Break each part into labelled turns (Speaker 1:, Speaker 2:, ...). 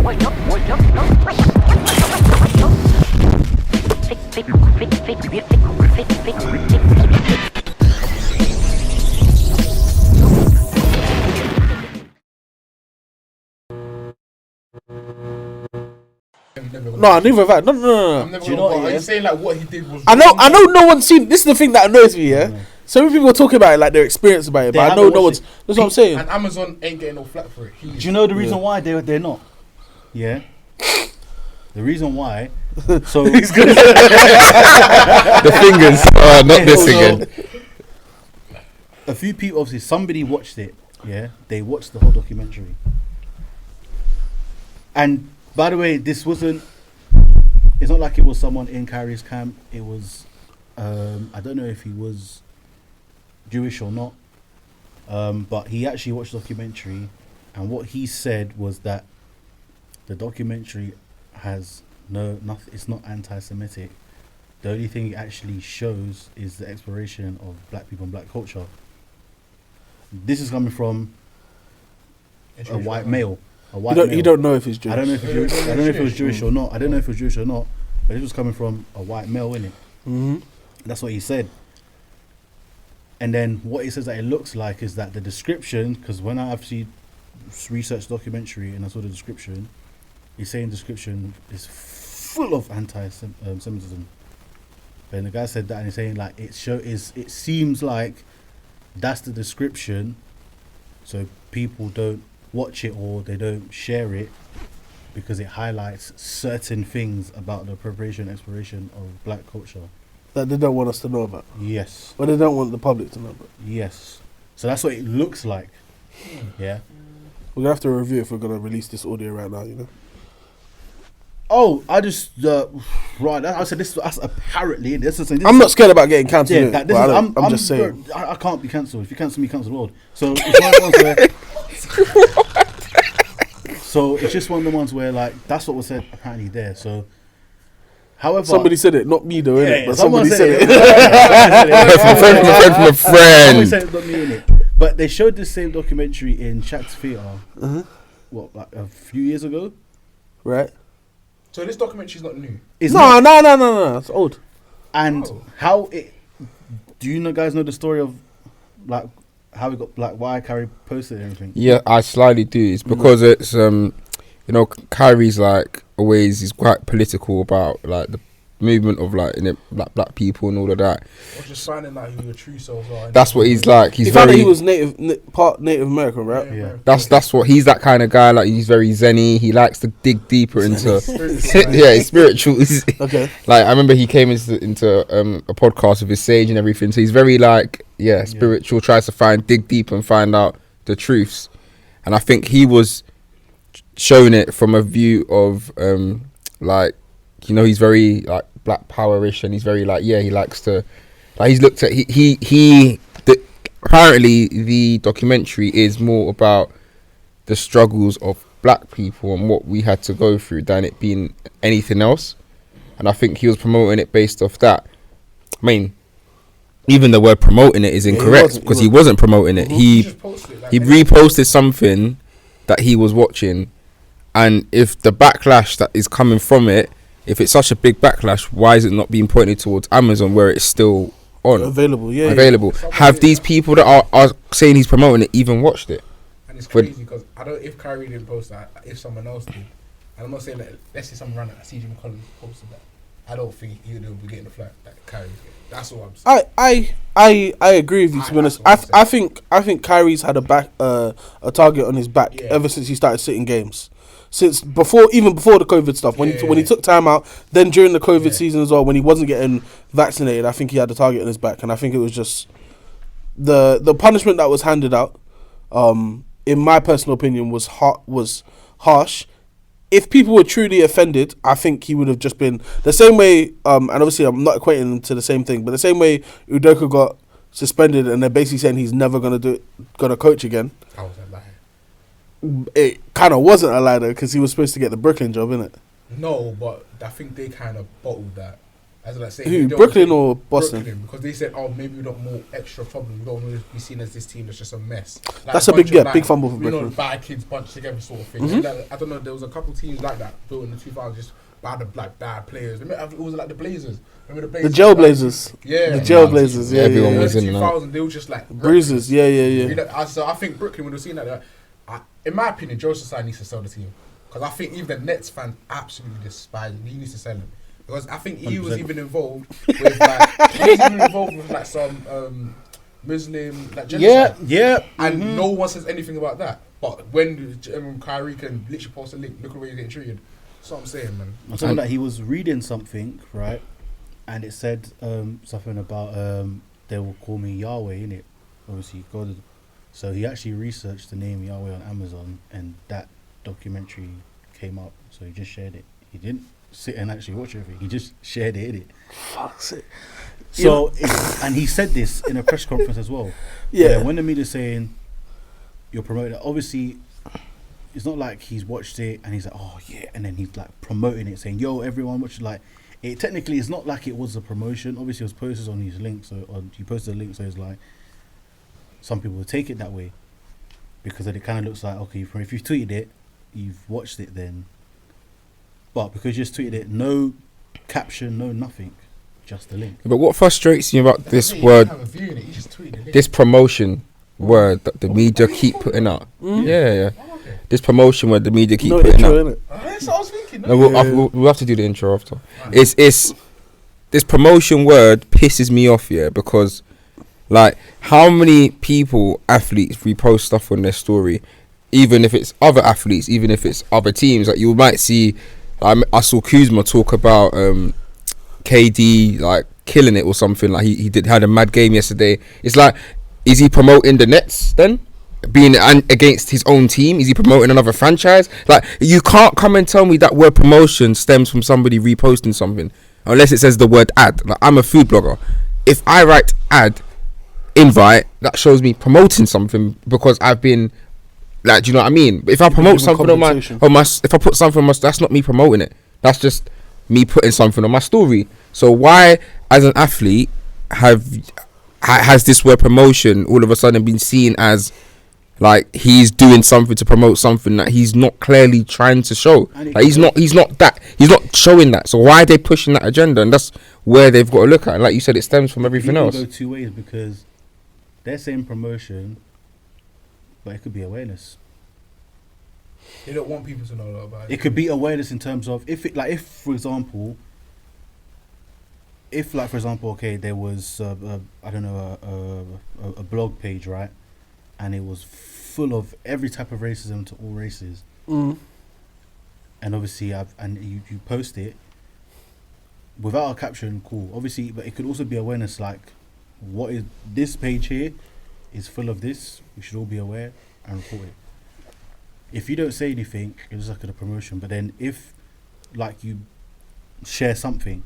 Speaker 1: No, neither have I. No.
Speaker 2: I'm never are you saying like what he did was
Speaker 1: I know no one's seen. This is the thing that annoys me, yeah? So many people are talking about it, like their experience about it, but I know no one's... That's what I'm saying.
Speaker 2: And Amazon ain't getting no flack for it.
Speaker 3: Do you know the reason why they're not? Yeah? The reason why... So...
Speaker 4: The fingers. Not this again.
Speaker 3: A few people, obviously, somebody watched it, yeah? They watched the whole documentary. And, by the way, this wasn't... It's not like it was someone in Kyrie's camp. It was... I don't know if he was Jewish or not. But he actually watched the documentary. And what he said was that the documentary has nothing. It's not anti-Semitic. The only thing it actually shows is the exploration of black people and black culture. This is coming from a white male.
Speaker 1: You don't know if he's Jewish.
Speaker 3: I don't know if it was Jewish or not. But this was coming from a white male, innit?
Speaker 1: Mm-hmm.
Speaker 3: That's what he said. And then what he says that it looks like is that the description, because when I actually researched the documentary and I saw the description, he's saying description is full of anti-Semitism. And the guy said that, and he's saying like it seems like that's the description, so people don't watch it or they don't share it because it highlights certain things about the appropriation and exploration of black culture
Speaker 1: that they don't want us to know about.
Speaker 3: Yes.
Speaker 1: But they don't want the public to know about.
Speaker 3: Yes. So that's what it looks like. Yeah.
Speaker 1: We're gonna have to review if we're gonna release this audio right now, you know.
Speaker 3: Oh, I just right. I said this. That's apparently this is.
Speaker 1: I'm not scared about getting cancelled.
Speaker 3: Yeah,
Speaker 1: I'm just saying.
Speaker 3: I can't be cancelled. If you cancel me, cancel the world. So it's one of the ones where. So it's just one of the ones where like that's what was said apparently there. So, however,
Speaker 1: somebody said it, not me though, innit? But somebody said it.
Speaker 4: From a friend.
Speaker 3: Somebody said it, not me, innit? But they showed the same documentary in Shaq's Theatre. What, like a few years ago?
Speaker 1: Right.
Speaker 2: So this documentary's not new.
Speaker 1: No. It's old.
Speaker 3: And how it? Do you guys know the story of like how it got like why Kyrie posted everything?
Speaker 4: Yeah, I slightly do. It's because it's Kyrie's like always. He's quite political about like the movement of like black people and all of that.
Speaker 2: Or just finding out who your true selves are.
Speaker 4: That's what he's like. He's
Speaker 1: found
Speaker 4: very.
Speaker 1: He was part Native American, right?
Speaker 3: Yeah.
Speaker 4: That's what he's that kind of guy. Like he's very zenny. He likes to dig deeper into. Yeah, he's spiritual.
Speaker 1: Okay.
Speaker 4: Like I remember he came into a podcast with his sage and everything. So he's very like spiritual. Tries to dig deep and find out the truths. And I think he was showing it from a view of like. You know, he's very like black power-ish, and he's very like he likes to like he's looked at apparently the documentary is more about the struggles of black people and what we had to go through than it being anything else. And I think he was promoting it based off that. I mean, even the word promoting it is incorrect because he wasn't promoting it. He reposted something that he was watching, and if the backlash that is coming from it, if it's such a big backlash, why is it not being pointed towards Amazon where it's still on?
Speaker 1: Available.
Speaker 4: Have these people that are saying he's promoting it even watched it?
Speaker 2: And it's crazy because I don't. If Kyrie didn't post that, if someone else did, and I'm not saying that. Let's say someone ran it. CJ McCollum posted that. I don't think he would be getting the flag that Kyrie's getting. That's all I'm saying.
Speaker 1: I agree with you. To be honest, I think Kyrie's had a target on his back ever since he started sitting games. Since even before the COVID stuff, when he took time out, then during the COVID season as well, when he wasn't getting vaccinated, I think he had a target on his back, and I think it was just the punishment that was handed out. In my personal opinion, was harsh. If people were truly offended, I think he would have just been the same way. And obviously, I'm not equating them to the same thing, but the same way Udoka got suspended, and they're basically saying he's never gonna coach again.
Speaker 2: How was that lie?
Speaker 1: It kind of wasn't a lie though, because he was supposed to get the Brooklyn job, innit?
Speaker 2: No, but I think they kind of bottled that As like say,
Speaker 1: Who, Brooklyn or Boston?
Speaker 2: Brooklyn, because they said, oh, maybe we don't more extra problem. We don't want to be seen as this team that's just a mess. Like
Speaker 1: That's a big, big fumble for
Speaker 2: you know,
Speaker 1: Brooklyn.
Speaker 2: bad kids bunched together sort of thing.
Speaker 1: Mm-hmm.
Speaker 2: And that, I don't know, there was a couple teams like that built in the 2000s, just bad players. Remember, it was like the Blazers. Remember the Blazers?
Speaker 1: The Jail Blazers.
Speaker 2: Yeah.
Speaker 1: The Jail Blazers, yeah.
Speaker 4: Everyone
Speaker 1: yeah.
Speaker 4: was in
Speaker 2: the
Speaker 4: and out.
Speaker 2: 2000s, they were just like
Speaker 1: Bruisers, yeah.
Speaker 2: You know, so I think Brooklyn would have seen that. In my opinion, Joe Tsai needs to sell the team. Because I think even the Nets fans absolutely despise him. He needs to sell him. Because I think he was
Speaker 3: 100%.
Speaker 2: even involved with like some Muslim like genocide.
Speaker 3: Yeah.
Speaker 2: And no one says anything about that. But when Kyrie can literally post a link, look at where you're getting treated. That's what I'm saying, man.
Speaker 3: I'm talking that he was reading something, right? And it said something about they will call me Yahweh, innit? Obviously, God. So he actually researched the name Yahweh on Amazon, and that documentary came up. So he just shared it. He didn't sit and actually watch everything. He just shared it, innit?
Speaker 1: Fuck's it.
Speaker 3: So, and he said this in a press conference as well.
Speaker 1: Yeah.
Speaker 3: When the media's saying you're promoting it, obviously it's not like he's watched it and he's like, oh yeah, and then he's like promoting it, saying, yo, everyone watch it. Like, it technically it's not like it was a promotion. Obviously, it was posted on his link, so he posted a link, so it's like some people will take it that way because then it kind of looks like, okay, if you've tweeted it, you've watched it then. But because you just tweeted it, no caption, no nothing, just the link.
Speaker 4: But what frustrates me about this
Speaker 2: You
Speaker 4: word,
Speaker 2: have a view in it, you just tweet it.
Speaker 4: this promotion word that the media keep putting out? Yeah.
Speaker 2: Oh, okay.
Speaker 4: This promotion word the media keep
Speaker 1: No
Speaker 4: putting
Speaker 1: intro,
Speaker 4: out.
Speaker 1: innit?
Speaker 2: That's what I was thinking.
Speaker 4: No, we'll have to do the intro after. It's this promotion word pisses me off, yeah, because like how many people, athletes, repost stuff on their story, even if it's other athletes, even if it's other teams. Like you might see, I saw Kuzma talk about KD like killing it or something. Like he had a mad game yesterday. It's like, is he promoting the Nets then? Being against his own team? Is he promoting another franchise? Like, you can't come and tell me that word promotion stems from somebody reposting something unless it says the word ad. Like, I'm a food blogger. If I write ad invite, that shows me promoting something because I've been like, do you know what I mean? But if I promote something on my if I put something on my, that's not me promoting it. That's just me putting something on my story. So why, as an athlete, has this word promotion all of a sudden been seen as like he's doing something to promote something that he's not clearly trying to show? Like he's not showing that. So why are they pushing that agenda? And that's where they've got to look at. And like you said, it stems from everything else.
Speaker 3: It can go two ways because they're saying promotion, but it could be awareness.
Speaker 2: They don't want people to know a lot about it.
Speaker 3: It could be awareness in terms of if for example, okay, there was I don't know a blog page, right, and it was full of every type of racism to all races, and obviously you post it without a caption, cool, obviously, but it could also be awareness, like what is this page here is full of this, we should all be aware and report it. If you don't say anything, it's like a promotion. But then if like you share something,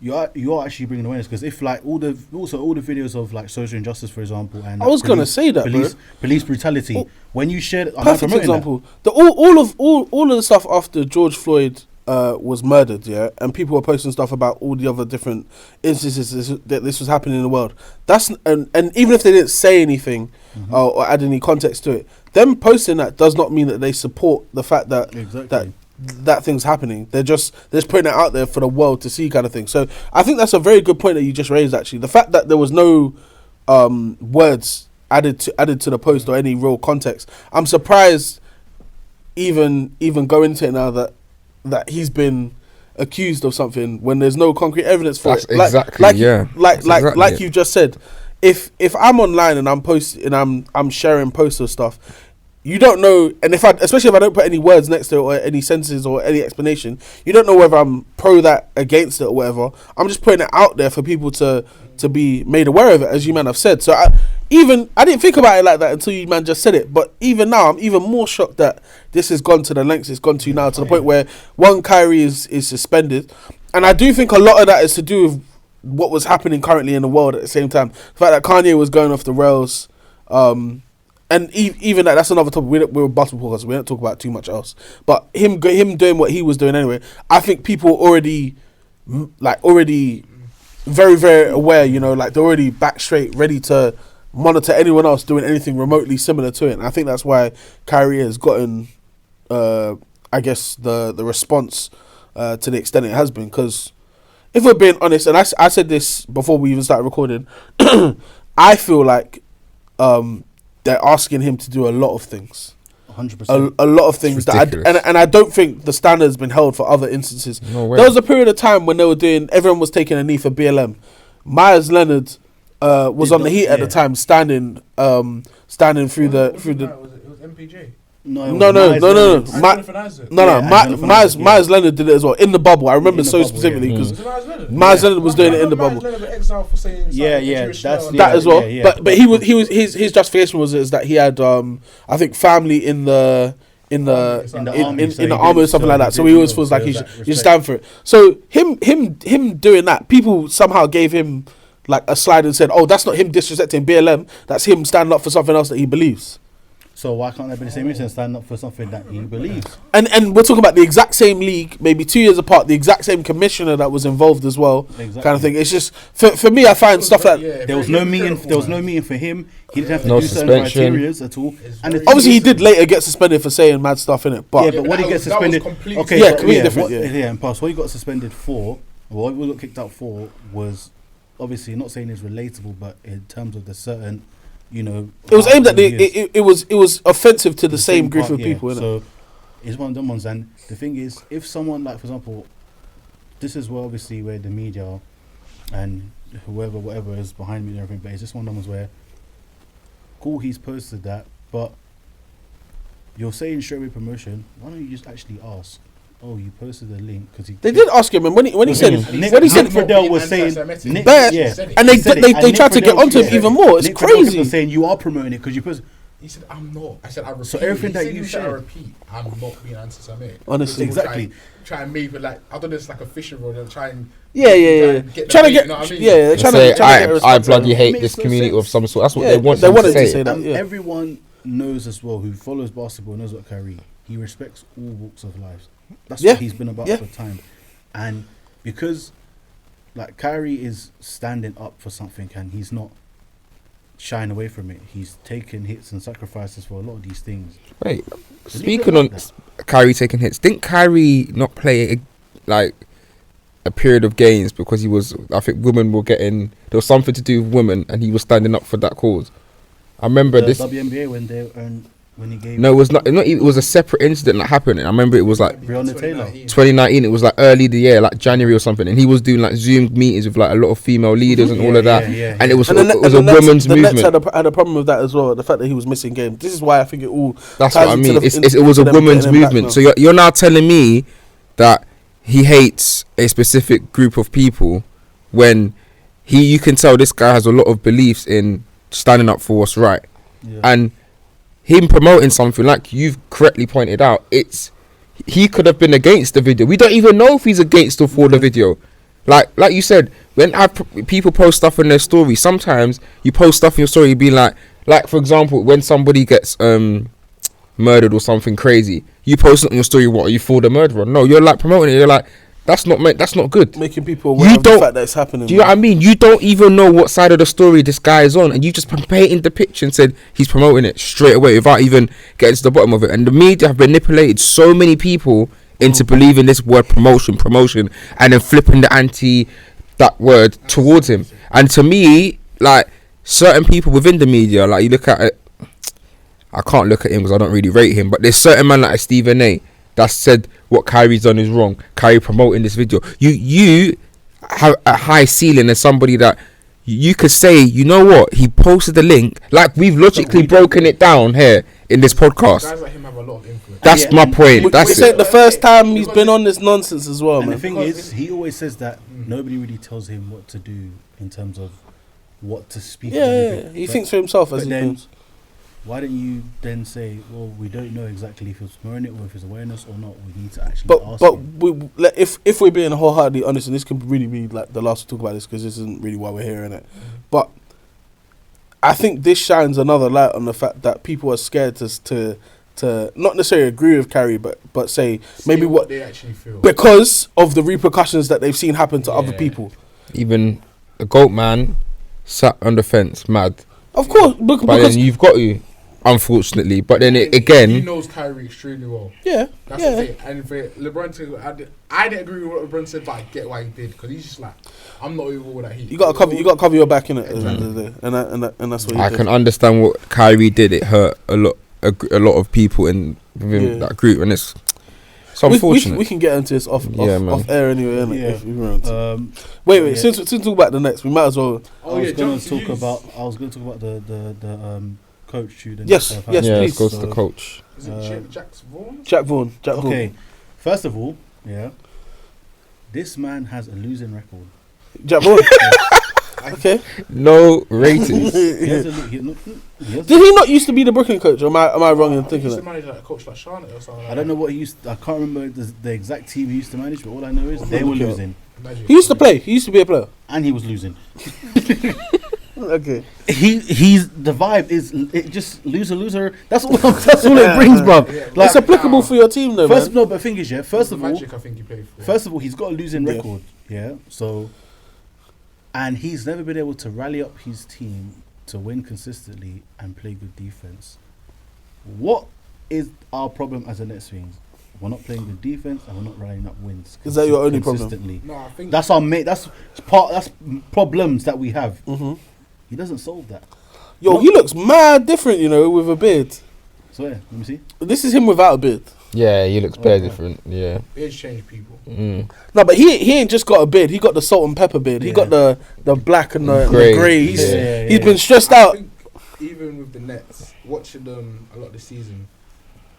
Speaker 3: you are actually bringing awareness. Because if like all the videos of like social injustice, for example, and
Speaker 1: I was gonna say that,
Speaker 3: police brutality, when you share,
Speaker 1: perfect example. All of the stuff after George Floyd was murdered, yeah, and people were posting stuff about all the other different instances that this was happening in the world. That's and even if they didn't say anything or add any context to it, them posting that does not mean that they support the fact that that thing's happening. They're just putting it out there for the world to see, kind of thing. So I think that's a very good point that you just raised. Actually, the fact that there was no words added to the post or any real context. I'm surprised even go into it now that he's been accused of something when there's no concrete evidence for it. Like you just said, if I'm online and I'm posting and I'm sharing posts or stuff, you don't know, and especially if I don't put any words next to it or any sentences or any explanation, you don't know whether I'm pro that, against it, or whatever. I'm just putting it out there for people to be made aware of it, as you man have said. So I didn't think about it like that until you man just said it. But even now, I'm even more shocked that this has gone to the lengths it's gone to now, to the point where Kyrie is suspended, and I do think a lot of that is to do with what was happening currently in the world at the same time. The fact that Kanye was going off the rails. And even that's another topic. We're basketball because we don't talk about too much else. But him doing what he was doing anyway, I think people already like already very, very aware, you know, like they're already back straight, ready to monitor anyone else doing anything remotely similar to it. And I think that's why Kyrie has gotten, I guess, the response to the extent it has been. Because if we're being honest, and I said this before we even started recording, I feel like they're asking him to do a lot of things.
Speaker 3: 100%.
Speaker 1: A lot of things and I don't think the standard's been held for other instances.
Speaker 4: No way.
Speaker 1: There was a period of time when everyone was taking a knee for BLM. Myers Leonard was on the Heat at the time, standing through the.
Speaker 2: It was MPJ.
Speaker 1: No. Myers Leonard did it as well in the bubble. I remember so specifically because Myers Leonard was doing it in the bubble. That as well. But his justification was that he had I think family in the army or something like that. So he always feels like he should stand for it. So him doing that, people somehow gave him like a slide and said, "Oh, that's not him disrespecting BLM. That's him standing up for something else that he believes."
Speaker 3: So why can't there be the same reason stand up for something that he believes?
Speaker 1: And we're talking about the exact same league, maybe 2 years apart, the exact same commissioner that was involved as well, kind of thing. It's just for me, I find stuff like
Speaker 3: there was no meeting. There was no meeting for him. He didn't have to
Speaker 4: No
Speaker 3: do certain
Speaker 4: suspension.
Speaker 3: criteria at all. And
Speaker 1: obviously he did later get suspended for saying mad stuff in it. But
Speaker 3: what he gets suspended,
Speaker 2: completely
Speaker 1: different.
Speaker 3: And plus what he got suspended for, what we got kicked out for was obviously not saying it's relatable, but in terms of the certain. You know,
Speaker 1: it was aimed at it was offensive to the same group of people. Innit?
Speaker 3: So it's one of them ones. And the thing is, if someone like, for example, this is where obviously where the media and whatever is behind me and everything, but it's just one of them ones where, cool, he's posted that, but you're saying straight away promotion. Why don't you just actually ask? Oh, you posted a link because
Speaker 1: they did ask him, and when he said
Speaker 3: Nick Friedel was saying
Speaker 1: and they tried to get onto him even more. It's crazy.
Speaker 3: Was saying you are promoting it because you posted.
Speaker 2: He said, "I'm not." I said, "I repeat."
Speaker 3: So everything that you
Speaker 2: said,
Speaker 3: said,
Speaker 2: I repeat. I'm not being anti-Semitic.
Speaker 1: Honestly,
Speaker 3: exactly.
Speaker 2: Try and make it like I don't know. It's like a fishing rod. Try and
Speaker 1: trying to get
Speaker 4: I bloody hate this community of some sort. That's what they want.
Speaker 1: They wanted
Speaker 4: to
Speaker 1: say that.
Speaker 3: Everyone knows as well who follows basketball knows what Kyrie. He respects all walks of life. That's what he's been about for time. And because like Kyrie is standing up for something and he's not shying away from it. He's taken hits and sacrifices for a lot of these things.
Speaker 4: Wait, speaking on Kyrie taking hits, didn't Kyrie not play a period of games because he was, I think women were getting, there was something to do with women and he was standing up for that cause. I remember this
Speaker 3: WNBA when he gave.
Speaker 4: No, it was not. It was a separate incident that happened. I remember it was like
Speaker 3: Breonna Taylor.
Speaker 4: 2019. It was like early the year, like January or something, and he was doing like Zoom meetings with like a lot of female leaders and all of that. And it was a women's movement.
Speaker 1: The Nets had a problem with that as well. The fact that he was missing games. This is why I think it all.
Speaker 4: That's what I mean. It was a women's movement. So you're now telling me that he hates a specific group of people when you can tell this guy has a lot of beliefs in standing up for what's right, and him promoting something like you've correctly pointed out, he could have been against the video. We don't even know if he's against or for the video. Like you said, when people post stuff in their story, sometimes you post stuff in your story, you be like for example, when somebody gets murdered or something crazy, you post it on your story. What, are you for the murderer? No, you're like promoting it. You're like, that's not good.
Speaker 1: Making people aware of the fact that it's happening.
Speaker 4: Do you know what I mean? You don't even know what side of the story this guy is on, and you just painted the picture and said he's promoting it straight away without even getting to the bottom of it. And the media have manipulated so many people into believing this word promotion, and then flipping that word towards him. And to me, like certain people within the media, like you look at it, I can't look at him because I don't really rate him, but there's certain man like Stephen A that said what Kyrie's done is wrong. Kyrie promoting this video. You have a high ceiling as somebody that you could say, you know what, he posted the link. Like we've logically broken it down here in this podcast.
Speaker 2: Guys like him have a lot of influence.
Speaker 4: That's my point.
Speaker 1: We said the first time he's been on this nonsense as well,
Speaker 3: and
Speaker 1: man.
Speaker 3: the thing is, he always says that nobody really tells him what to do in terms of what to speak.
Speaker 1: He thinks for himself as he thinks.
Speaker 3: Why don't you then say, well, we don't know exactly if it's promoting it or if it's awareness or not. We need to actually ask him.
Speaker 1: If we're being wholeheartedly honest, and this could really be like the last to talk about this because this isn't really why we're hearing it. But I think this shines another light on the fact that people are scared to to not necessarily agree with Kyrie, but say maybe
Speaker 2: See
Speaker 1: what
Speaker 2: they actually feel.
Speaker 1: because of the repercussions that they've seen happen to other people.
Speaker 4: Even the GOAT man sat on the fence, mad.
Speaker 1: Of course,
Speaker 4: But
Speaker 1: because
Speaker 4: then you've got to, unfortunately. But then
Speaker 2: He
Speaker 4: again,
Speaker 2: knows Kyrie extremely well.
Speaker 1: yeah,
Speaker 2: That's
Speaker 1: yeah.
Speaker 2: the thing. And for LeBron to, I didn't agree with what LeBron said, but I get why he did because he's just like, I'm not over all that heat.
Speaker 1: You got to cover your back in it, at the end of the day. And that's what he
Speaker 4: I
Speaker 1: did.
Speaker 4: can understand what Kyrie did. It hurt a lot of people within that group, and it's unfortunate.
Speaker 1: We can get into this off air anyway, innit?
Speaker 3: Yeah.
Speaker 1: If we want to.
Speaker 3: Wait,
Speaker 1: Wait. Since we talk about the Nets, we might as well.
Speaker 2: Oh,
Speaker 3: I was
Speaker 2: yeah,
Speaker 3: going
Speaker 2: jump
Speaker 3: to
Speaker 2: to
Speaker 3: talk
Speaker 2: use.
Speaker 3: about. I was going to talk about the coach student.
Speaker 1: Yes, yes,
Speaker 4: yeah,
Speaker 1: please.
Speaker 4: it goes to the coach.
Speaker 2: Is it Jack's Vaughn?
Speaker 1: Jack Vaughan.
Speaker 3: Okay, first of all, this man has a losing record.
Speaker 1: Jack Vaughan. Okay.
Speaker 4: No ratings.
Speaker 3: He has a, he has
Speaker 1: Did he not used to be the Brooklyn coach? Or am I wrong in
Speaker 2: He
Speaker 1: thinking
Speaker 2: used to
Speaker 1: that?
Speaker 2: manage like a coach like Charlotte or something.
Speaker 3: I don't know what he used. I can't remember the exact team he used to manage, but all I know is they were losing,
Speaker 2: Imagine.
Speaker 1: He used to play. He used to be a player.
Speaker 3: and he was losing.
Speaker 1: Okay.
Speaker 3: He's the vibe is it just loser. That's all. That's all it brings, bro.
Speaker 2: Yeah,
Speaker 3: Like
Speaker 1: It's applicable for your team, though,
Speaker 3: first,
Speaker 1: man.
Speaker 3: no, but the thing is, first of all,
Speaker 2: Magic, I think he played for.
Speaker 3: First of all, he's got a losing
Speaker 1: Yeah.
Speaker 3: record, so, and he's never been able to rally up his team to win consistently and play good defense. What is our problem as a Nets fans? We're not playing good defense and we're not rallying up wins.
Speaker 1: Is that your only problem?
Speaker 3: consistently.
Speaker 2: No, I think
Speaker 3: That's our mate. That's problems that we have.
Speaker 1: Mm-hmm.
Speaker 3: He doesn't solve that.
Speaker 1: Yo, he looks mad different, with a beard.
Speaker 3: So let me see.
Speaker 1: This is him without a beard.
Speaker 4: Yeah, he looks very different. Yeah.
Speaker 2: age change people.
Speaker 1: No, but he ain't just got a beard. He got the salt and pepper beard. He
Speaker 3: Yeah.
Speaker 1: got the black and the
Speaker 4: Grey.
Speaker 1: grey.
Speaker 3: Yeah, yeah,
Speaker 1: He's
Speaker 3: yeah.
Speaker 1: been stressed
Speaker 2: I
Speaker 1: out.
Speaker 2: think even with the Nets, watching them a lot this season,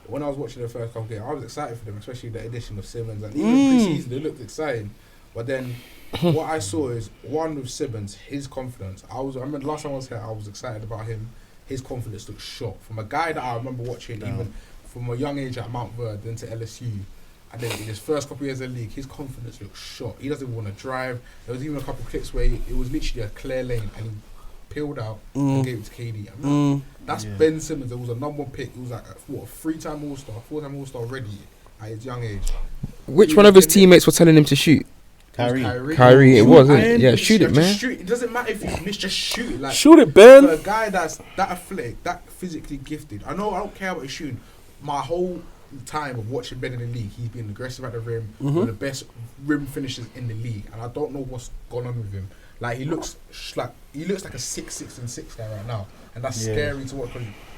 Speaker 2: when I was watching the first couple games, I was excited for them, especially the addition of Simmons. And even pre-season, they looked exciting. But then what I saw is, one with Simmons, his confidence. I remember the last time I was here, I was excited about him. His confidence looked shot. From a guy that I remember watching even from a young age at Mount Verde, then to LSU, and then in his first couple of years in the league, his confidence looked shot. He doesn't want to drive. There was even a couple of clips where it was literally a clear lane and he peeled out and gave it to KD. I mean, that's Ben Simmons. It was a number one pick. It was like a 3-time All-Star, 4-time All-Star already at his young age.
Speaker 4: Which one of his teammates were telling him to shoot? Kyrie, it was,
Speaker 2: And
Speaker 4: yeah, shoot it,
Speaker 2: just
Speaker 4: man.
Speaker 2: Shoot. It doesn't matter if you miss, just shoot it. Like,
Speaker 1: Shoot it,
Speaker 2: for
Speaker 1: Ben.
Speaker 2: a guy that's that athletic, that physically gifted. I don't care about his shooting. My whole time of watching Ben in the league, he's been aggressive at the rim, one of the best rim finishers in the league, and I don't know what's gone on with him. Like he looks like a 6'6" guy right now, and that's scary to watch.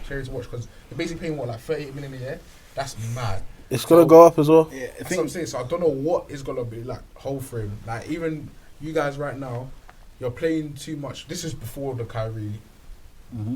Speaker 2: Because they're basically paying like 38 million a year. That's mad.
Speaker 1: It's gonna go up as well.
Speaker 3: Yeah,
Speaker 2: That's what I'm saying. So I don't know what is gonna be like whole for him. Like even you guys right now, you're playing too much. This is before the Kyrie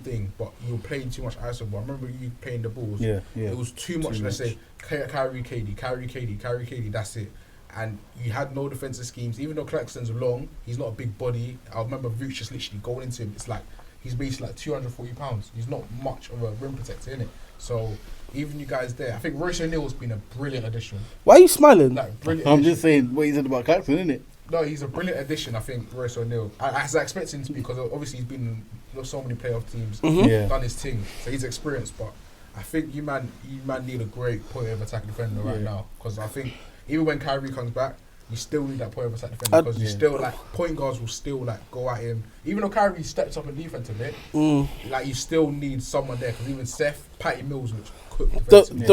Speaker 2: thing, but you were playing too much ISO. But I remember you playing the balls.
Speaker 3: Yeah.
Speaker 2: It was too much. Let's say Kyrie, KD. That's it. And you had no defensive schemes. Even though Claxton's long, he's not a big body. I remember Vooch just literally going into him. It's like he's basically like 240 pounds. He's not much of a rim protector, innit? So even you guys there, I think Royce O'Neal's been a brilliant addition.
Speaker 1: Why are you smiling?
Speaker 2: Like brilliant.
Speaker 3: I'm
Speaker 2: addition.
Speaker 3: just saying what you said about Claxton, isn't it?
Speaker 2: No, he's a brilliant addition. I think Royce O'Neal, as I expect him to be, because obviously he's been in so many playoff teams, done his thing, so he's experienced. But I think you man need a great point of attack defender right now, because I think even when Kyrie comes back, you still need that point of attack defender, because you still like point guards will still like go at him. Even though Kyrie steps up in defense a bit, like you still need someone there, because even Patty Mills looks cooked defensively.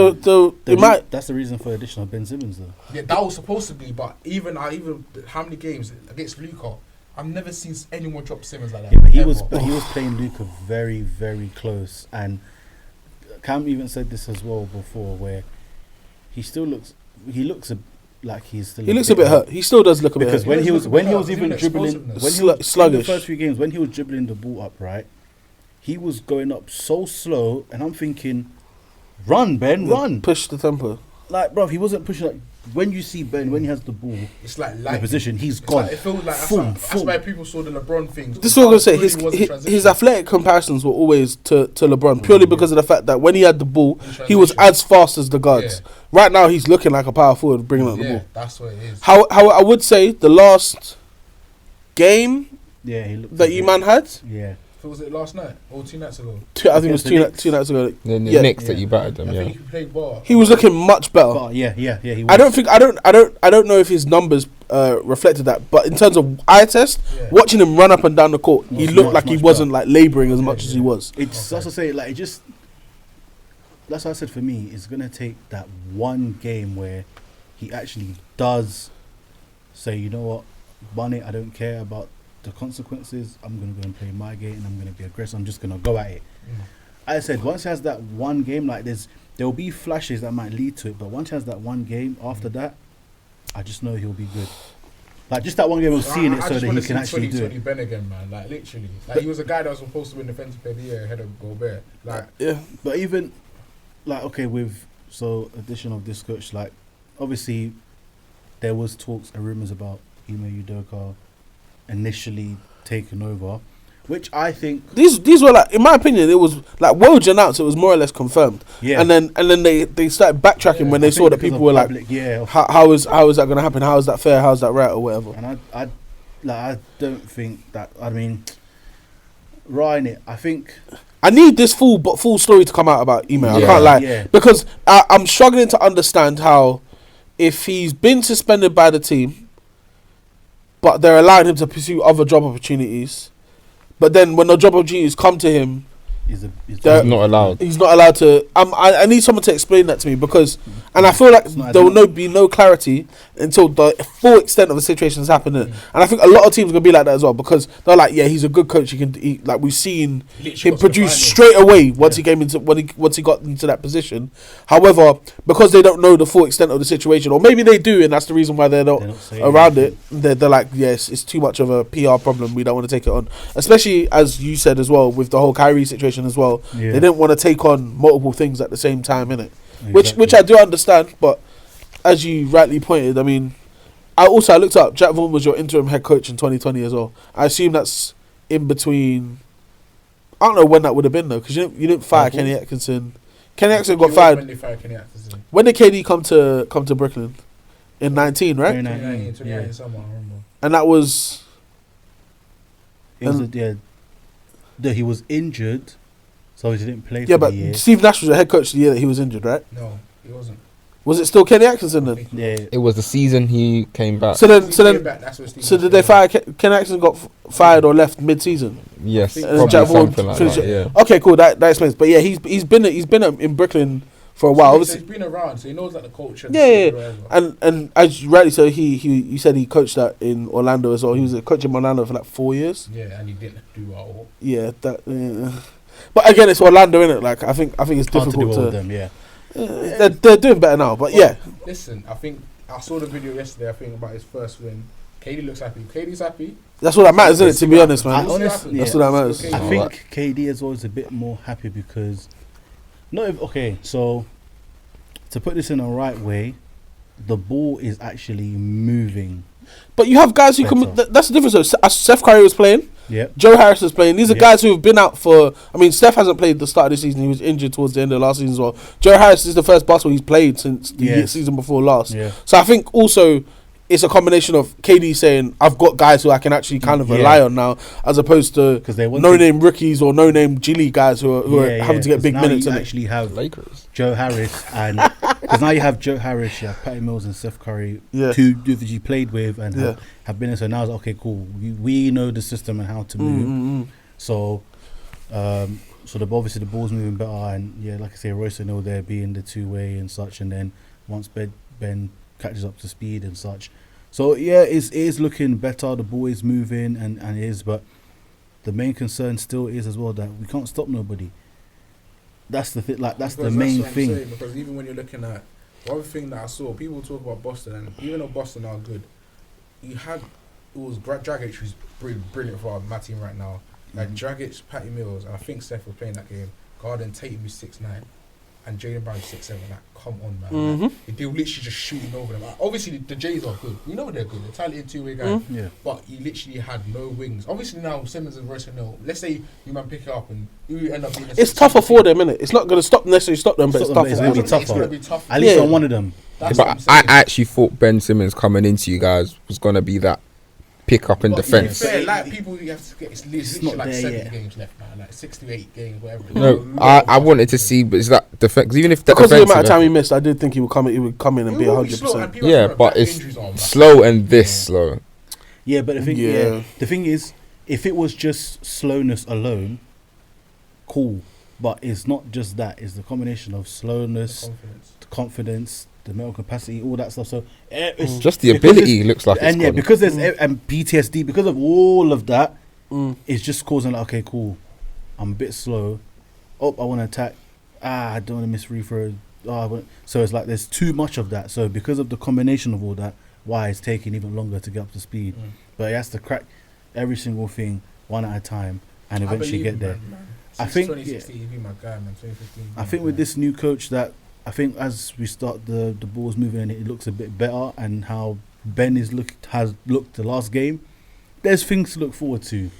Speaker 3: That's the reason for the addition of Ben Simmons, though.
Speaker 2: Yeah, that was supposed to be, but even how many games against Luka, I've never seen anyone drop Simmons like that.
Speaker 3: Yeah, but he
Speaker 2: ever.
Speaker 3: was playing Luka very, very close, and Cam even said this as well before, where he looks like he's still.
Speaker 1: He looks a bit hurt. He still does look a bit
Speaker 3: because
Speaker 1: hurt.
Speaker 3: when he was even dribbling,
Speaker 1: sluggish.
Speaker 3: in the first few games when he was dribbling the ball up, right, he was going up so slow, and I'm thinking, run Ben, run,
Speaker 1: Push the tempo.
Speaker 3: like bro, he wasn't pushing. Like when you see Ben when he has the ball,
Speaker 2: It's like
Speaker 3: in
Speaker 2: lightning.
Speaker 3: position, he's
Speaker 2: It's
Speaker 3: gone.
Speaker 2: like, it feels like that's
Speaker 3: Boom.
Speaker 2: why people saw the LeBron things.
Speaker 1: This is what I'm gonna say. His athletic comparisons were always to LeBron, purely because of the fact that when he had the ball, he was as fast as the guards.
Speaker 2: Yeah.
Speaker 1: Right now, he's looking like a power forward bringing up the
Speaker 2: Yeah,
Speaker 1: ball.
Speaker 2: that's what it is.
Speaker 1: How I would say the last game
Speaker 3: Yeah, he looked
Speaker 1: that you man had,
Speaker 3: Yeah,
Speaker 2: Was it last night or 2 nights ago?
Speaker 1: I think it was two nights ago.
Speaker 4: The
Speaker 1: Yeah.
Speaker 4: Knicks that you battered them,
Speaker 2: I
Speaker 4: yeah.
Speaker 2: think he played ball.
Speaker 1: He was looking much better.
Speaker 3: But yeah. He was.
Speaker 1: I don't know if his numbers reflected that, but in terms of eye test,
Speaker 2: Yeah.
Speaker 1: watching him run up and down the court, he
Speaker 3: Much,
Speaker 1: looked like he
Speaker 3: much
Speaker 1: wasn't like labouring as much as he was.
Speaker 3: It's that's what I say. Like it just. That's what I said. For me, it's gonna take that one game where he actually does say, you know what, Bunny, I don't care about the consequences. I'm gonna go and play my game, and I'm gonna be aggressive. I'm just gonna go at it. I said once he has that one game, like there will be flashes that might lead to it, but once he has that one game, after that, I just know he'll be good. Like just that one game of seeing it so that he can actually do it.
Speaker 2: Ben again, man. Like literally, like he was a guy that was supposed to win Defensive Player of the Year ahead of Gobert. Like
Speaker 1: Yeah,
Speaker 3: But even like okay, with addition of this coach, like obviously there was talks and rumors about Ime Udoka initially taking over, which I think
Speaker 1: these were like, in my opinion, it was like Woj announced it was more or less confirmed.
Speaker 3: Yeah.
Speaker 1: and then they started backtracking when they
Speaker 3: I
Speaker 1: saw
Speaker 3: think
Speaker 1: that
Speaker 3: because
Speaker 1: people
Speaker 3: of
Speaker 1: were like,
Speaker 3: public, yeah,
Speaker 1: how is that going to happen? How is that fair? How is that right or whatever?
Speaker 3: and I don't think that. I mean, Ryan, I think
Speaker 1: I need this full story to come out about Ime. I
Speaker 4: Yeah.
Speaker 1: can't lie,
Speaker 3: Yeah.
Speaker 1: because I'm struggling to understand how, if he's been suspended by the team, but they're allowing him to pursue other job opportunities, but then when the job opportunities come to him,
Speaker 3: he's
Speaker 4: He's not allowed.
Speaker 1: he's not allowed to. I need someone to explain that to me, because, and I feel like
Speaker 3: It's not-
Speaker 1: there will be no clarity until the full extent of the situation has happened. And I think a lot of teams are gonna be like that as well, because they're like, yeah, he's a good coach. Like we've seen
Speaker 2: literally
Speaker 1: him
Speaker 2: got to the
Speaker 1: produce
Speaker 2: finals.
Speaker 1: straight away once he came into once he got into that position. However, because they don't know the full extent of the situation, or maybe they do, and that's the reason why they're not
Speaker 3: saying
Speaker 1: around it. They're like, yes, it's too much of a PR problem. We don't want to take it on, especially as you said as well with the whole Kyrie situation as well.
Speaker 3: Yeah.
Speaker 1: They didn't want to take on multiple things at the same time, innit?
Speaker 3: Exactly.
Speaker 1: Which I do understand, but as you rightly pointed, I mean, I looked up. Jack Vaughan was your interim head coach in 2020 as well. I assume that's in between. I don't know when that would have been though, because you didn't fire Kenny Atkinson. Kenny Atkinson got
Speaker 2: When
Speaker 1: fired.
Speaker 2: they fired Kenny Atkinson.
Speaker 1: When did KD come to Brooklyn? In 19, right?
Speaker 3: 2019,
Speaker 2: 2019 summer, I remember.
Speaker 1: And that was
Speaker 3: It was he was injured, so he didn't play for
Speaker 1: yeah.
Speaker 3: the
Speaker 1: But
Speaker 3: year.
Speaker 1: Steve Nash was the head coach the year that he was injured, right?
Speaker 2: No, he wasn't.
Speaker 1: Was it still Kenny Atkinson then?
Speaker 3: Yeah,
Speaker 4: It was the season he came back.
Speaker 1: So then,
Speaker 2: He
Speaker 1: so
Speaker 2: came
Speaker 1: then,
Speaker 2: back, that's what Steve
Speaker 1: so
Speaker 2: Nash
Speaker 1: did they
Speaker 2: did.
Speaker 1: fire Kenny Atkinson? Got fired or left mid-season?
Speaker 4: Yes,
Speaker 2: And
Speaker 4: probably
Speaker 1: Jack Vaughan
Speaker 4: something like
Speaker 1: finished
Speaker 4: that.
Speaker 1: it.
Speaker 4: Yeah.
Speaker 1: Okay, cool. That explains. But yeah, he's been in Brooklyn for a while.
Speaker 2: So
Speaker 1: Obviously,
Speaker 2: he's been around, so he knows like the culture.
Speaker 1: Yeah. and as you rightly said, you said he coached that in Orlando as well. He was a coach in Orlando for like 4 years.
Speaker 2: Yeah, and he didn't do well.
Speaker 1: Yeah, that. Yeah. But again, it's Orlando, innit? Like I think it's
Speaker 3: hard to do
Speaker 1: difficult
Speaker 3: all
Speaker 1: to.
Speaker 3: of them. Yeah,
Speaker 1: They're doing better now, but yeah.
Speaker 2: Listen, I think I saw the video yesterday. I think about his first win. KD looks happy. KD's happy.
Speaker 1: That's all that matters, isn't it? To be honest, man.
Speaker 2: We'll see what
Speaker 3: honestly,
Speaker 2: happens.
Speaker 1: That's all that matters.
Speaker 2: Okay.
Speaker 3: I think KD is always a bit more happy because, so to put this in the right way, the ball is actually moving.
Speaker 1: But you have guys who
Speaker 3: Better.
Speaker 1: can. That's the difference. So, Seth Curry was playing.
Speaker 3: Yeah,
Speaker 1: Joe Harris is playing. These are
Speaker 3: Yeah.
Speaker 1: guys who have been out for. I mean, Steph hasn't played the start of the season. He was injured towards the end of last season as well. Joe Harris is the first basketball he's played since the
Speaker 3: Yes.
Speaker 1: season before last.
Speaker 3: yeah.
Speaker 1: So I think also it's a combination of KD saying, I've got guys who I can actually kind of
Speaker 3: Yeah.
Speaker 1: rely on now, as opposed to
Speaker 3: 'Cause they want
Speaker 1: no-name rookies or no-name G League guys who are having to get
Speaker 3: 'cause
Speaker 1: big
Speaker 3: now
Speaker 1: minutes.
Speaker 3: You
Speaker 1: innit?
Speaker 3: actually have
Speaker 4: Lakers.
Speaker 3: Joe Harris and because now you have Joe Harris, you have Patty Mills and Steph Curry,
Speaker 1: Yeah.
Speaker 3: two dudes that you played with and
Speaker 1: Yeah.
Speaker 3: have been in. So now it's okay, cool. We know the system and how to move. So, so obviously the ball's moving better, and yeah, like I say, Royce and O'Neal there being the two-way and such, and then once Ben catches up to speed and such, so yeah, it is looking better. The ball is moving and it is, but the main concern still is as well that we can't stop nobody. That's the thing. Like that's the main
Speaker 2: what I'm
Speaker 3: thing.
Speaker 2: saying, because even when you're looking at one thing that I saw, people talk about Boston, and even though Boston are good, you had it was Dragic who's brilliant for my team right now. Like Dragic, Patty Mills, and I think Steph was playing that game. Garden Tatum is 6'9", and Jaylen Brown is 6'7". Like, come on, man. Like, they were literally just shooting over them. Like, obviously, the Jays are good. We know they're good. They're talented two-way guys.
Speaker 3: Yeah.
Speaker 2: But you literally had no wings. Obviously now Simmons and Royce O'Neal. Let's say you man pick it up and you end up being.
Speaker 1: It's tougher for them, innit? It's not going to necessarily stop them, but it's tougher.
Speaker 3: It's gonna be
Speaker 2: It's
Speaker 3: tougher.
Speaker 2: gonna be tough.
Speaker 3: At least
Speaker 1: Yeah.
Speaker 3: on one of them.
Speaker 2: That's what I'm
Speaker 4: But I
Speaker 2: saying.
Speaker 4: actually thought Ben Simmons coming into you guys was gonna be that pick up in
Speaker 2: But
Speaker 4: defence.
Speaker 2: to be fair, like people, you have to get. It's literally
Speaker 3: not
Speaker 2: like
Speaker 3: there
Speaker 2: 70
Speaker 3: yet.
Speaker 2: games left, man. Like 6 to 8 games, whatever.
Speaker 4: No, I wanted to see, but is that defence? Even if the
Speaker 1: Because of the amount of
Speaker 4: defensive
Speaker 1: time he missed, I did think he would come in and be 100%.
Speaker 4: yeah, but it's slow and this slow.
Speaker 3: Yeah, but the thing,
Speaker 1: Yeah.
Speaker 3: the thing is, if it was just slowness alone, cool. But it's not just that; it's the combination of slowness, the confidence, the mental capacity, all that stuff. So it's
Speaker 4: Just the
Speaker 3: because
Speaker 4: ability
Speaker 3: it's-
Speaker 4: looks like it's
Speaker 3: and yeah,
Speaker 4: gone.
Speaker 3: because there's and PTSD, because of all of that,
Speaker 1: Mm.
Speaker 3: it's just causing like, okay, cool, I'm a bit slow. Oh, I want to attack. I don't want to miss free throws. So it's like there's too much of that. So because of the combination of all that, why it's taking even longer to get up to speed. But he has to crack every single thing one at a time and eventually get there. I think
Speaker 2: 2016, he'd be my guy, man. 2015.
Speaker 3: I think with this new coach that I think as we start the ball's moving and it looks a bit better, and how Ben has looked the last game, there's things to look forward to.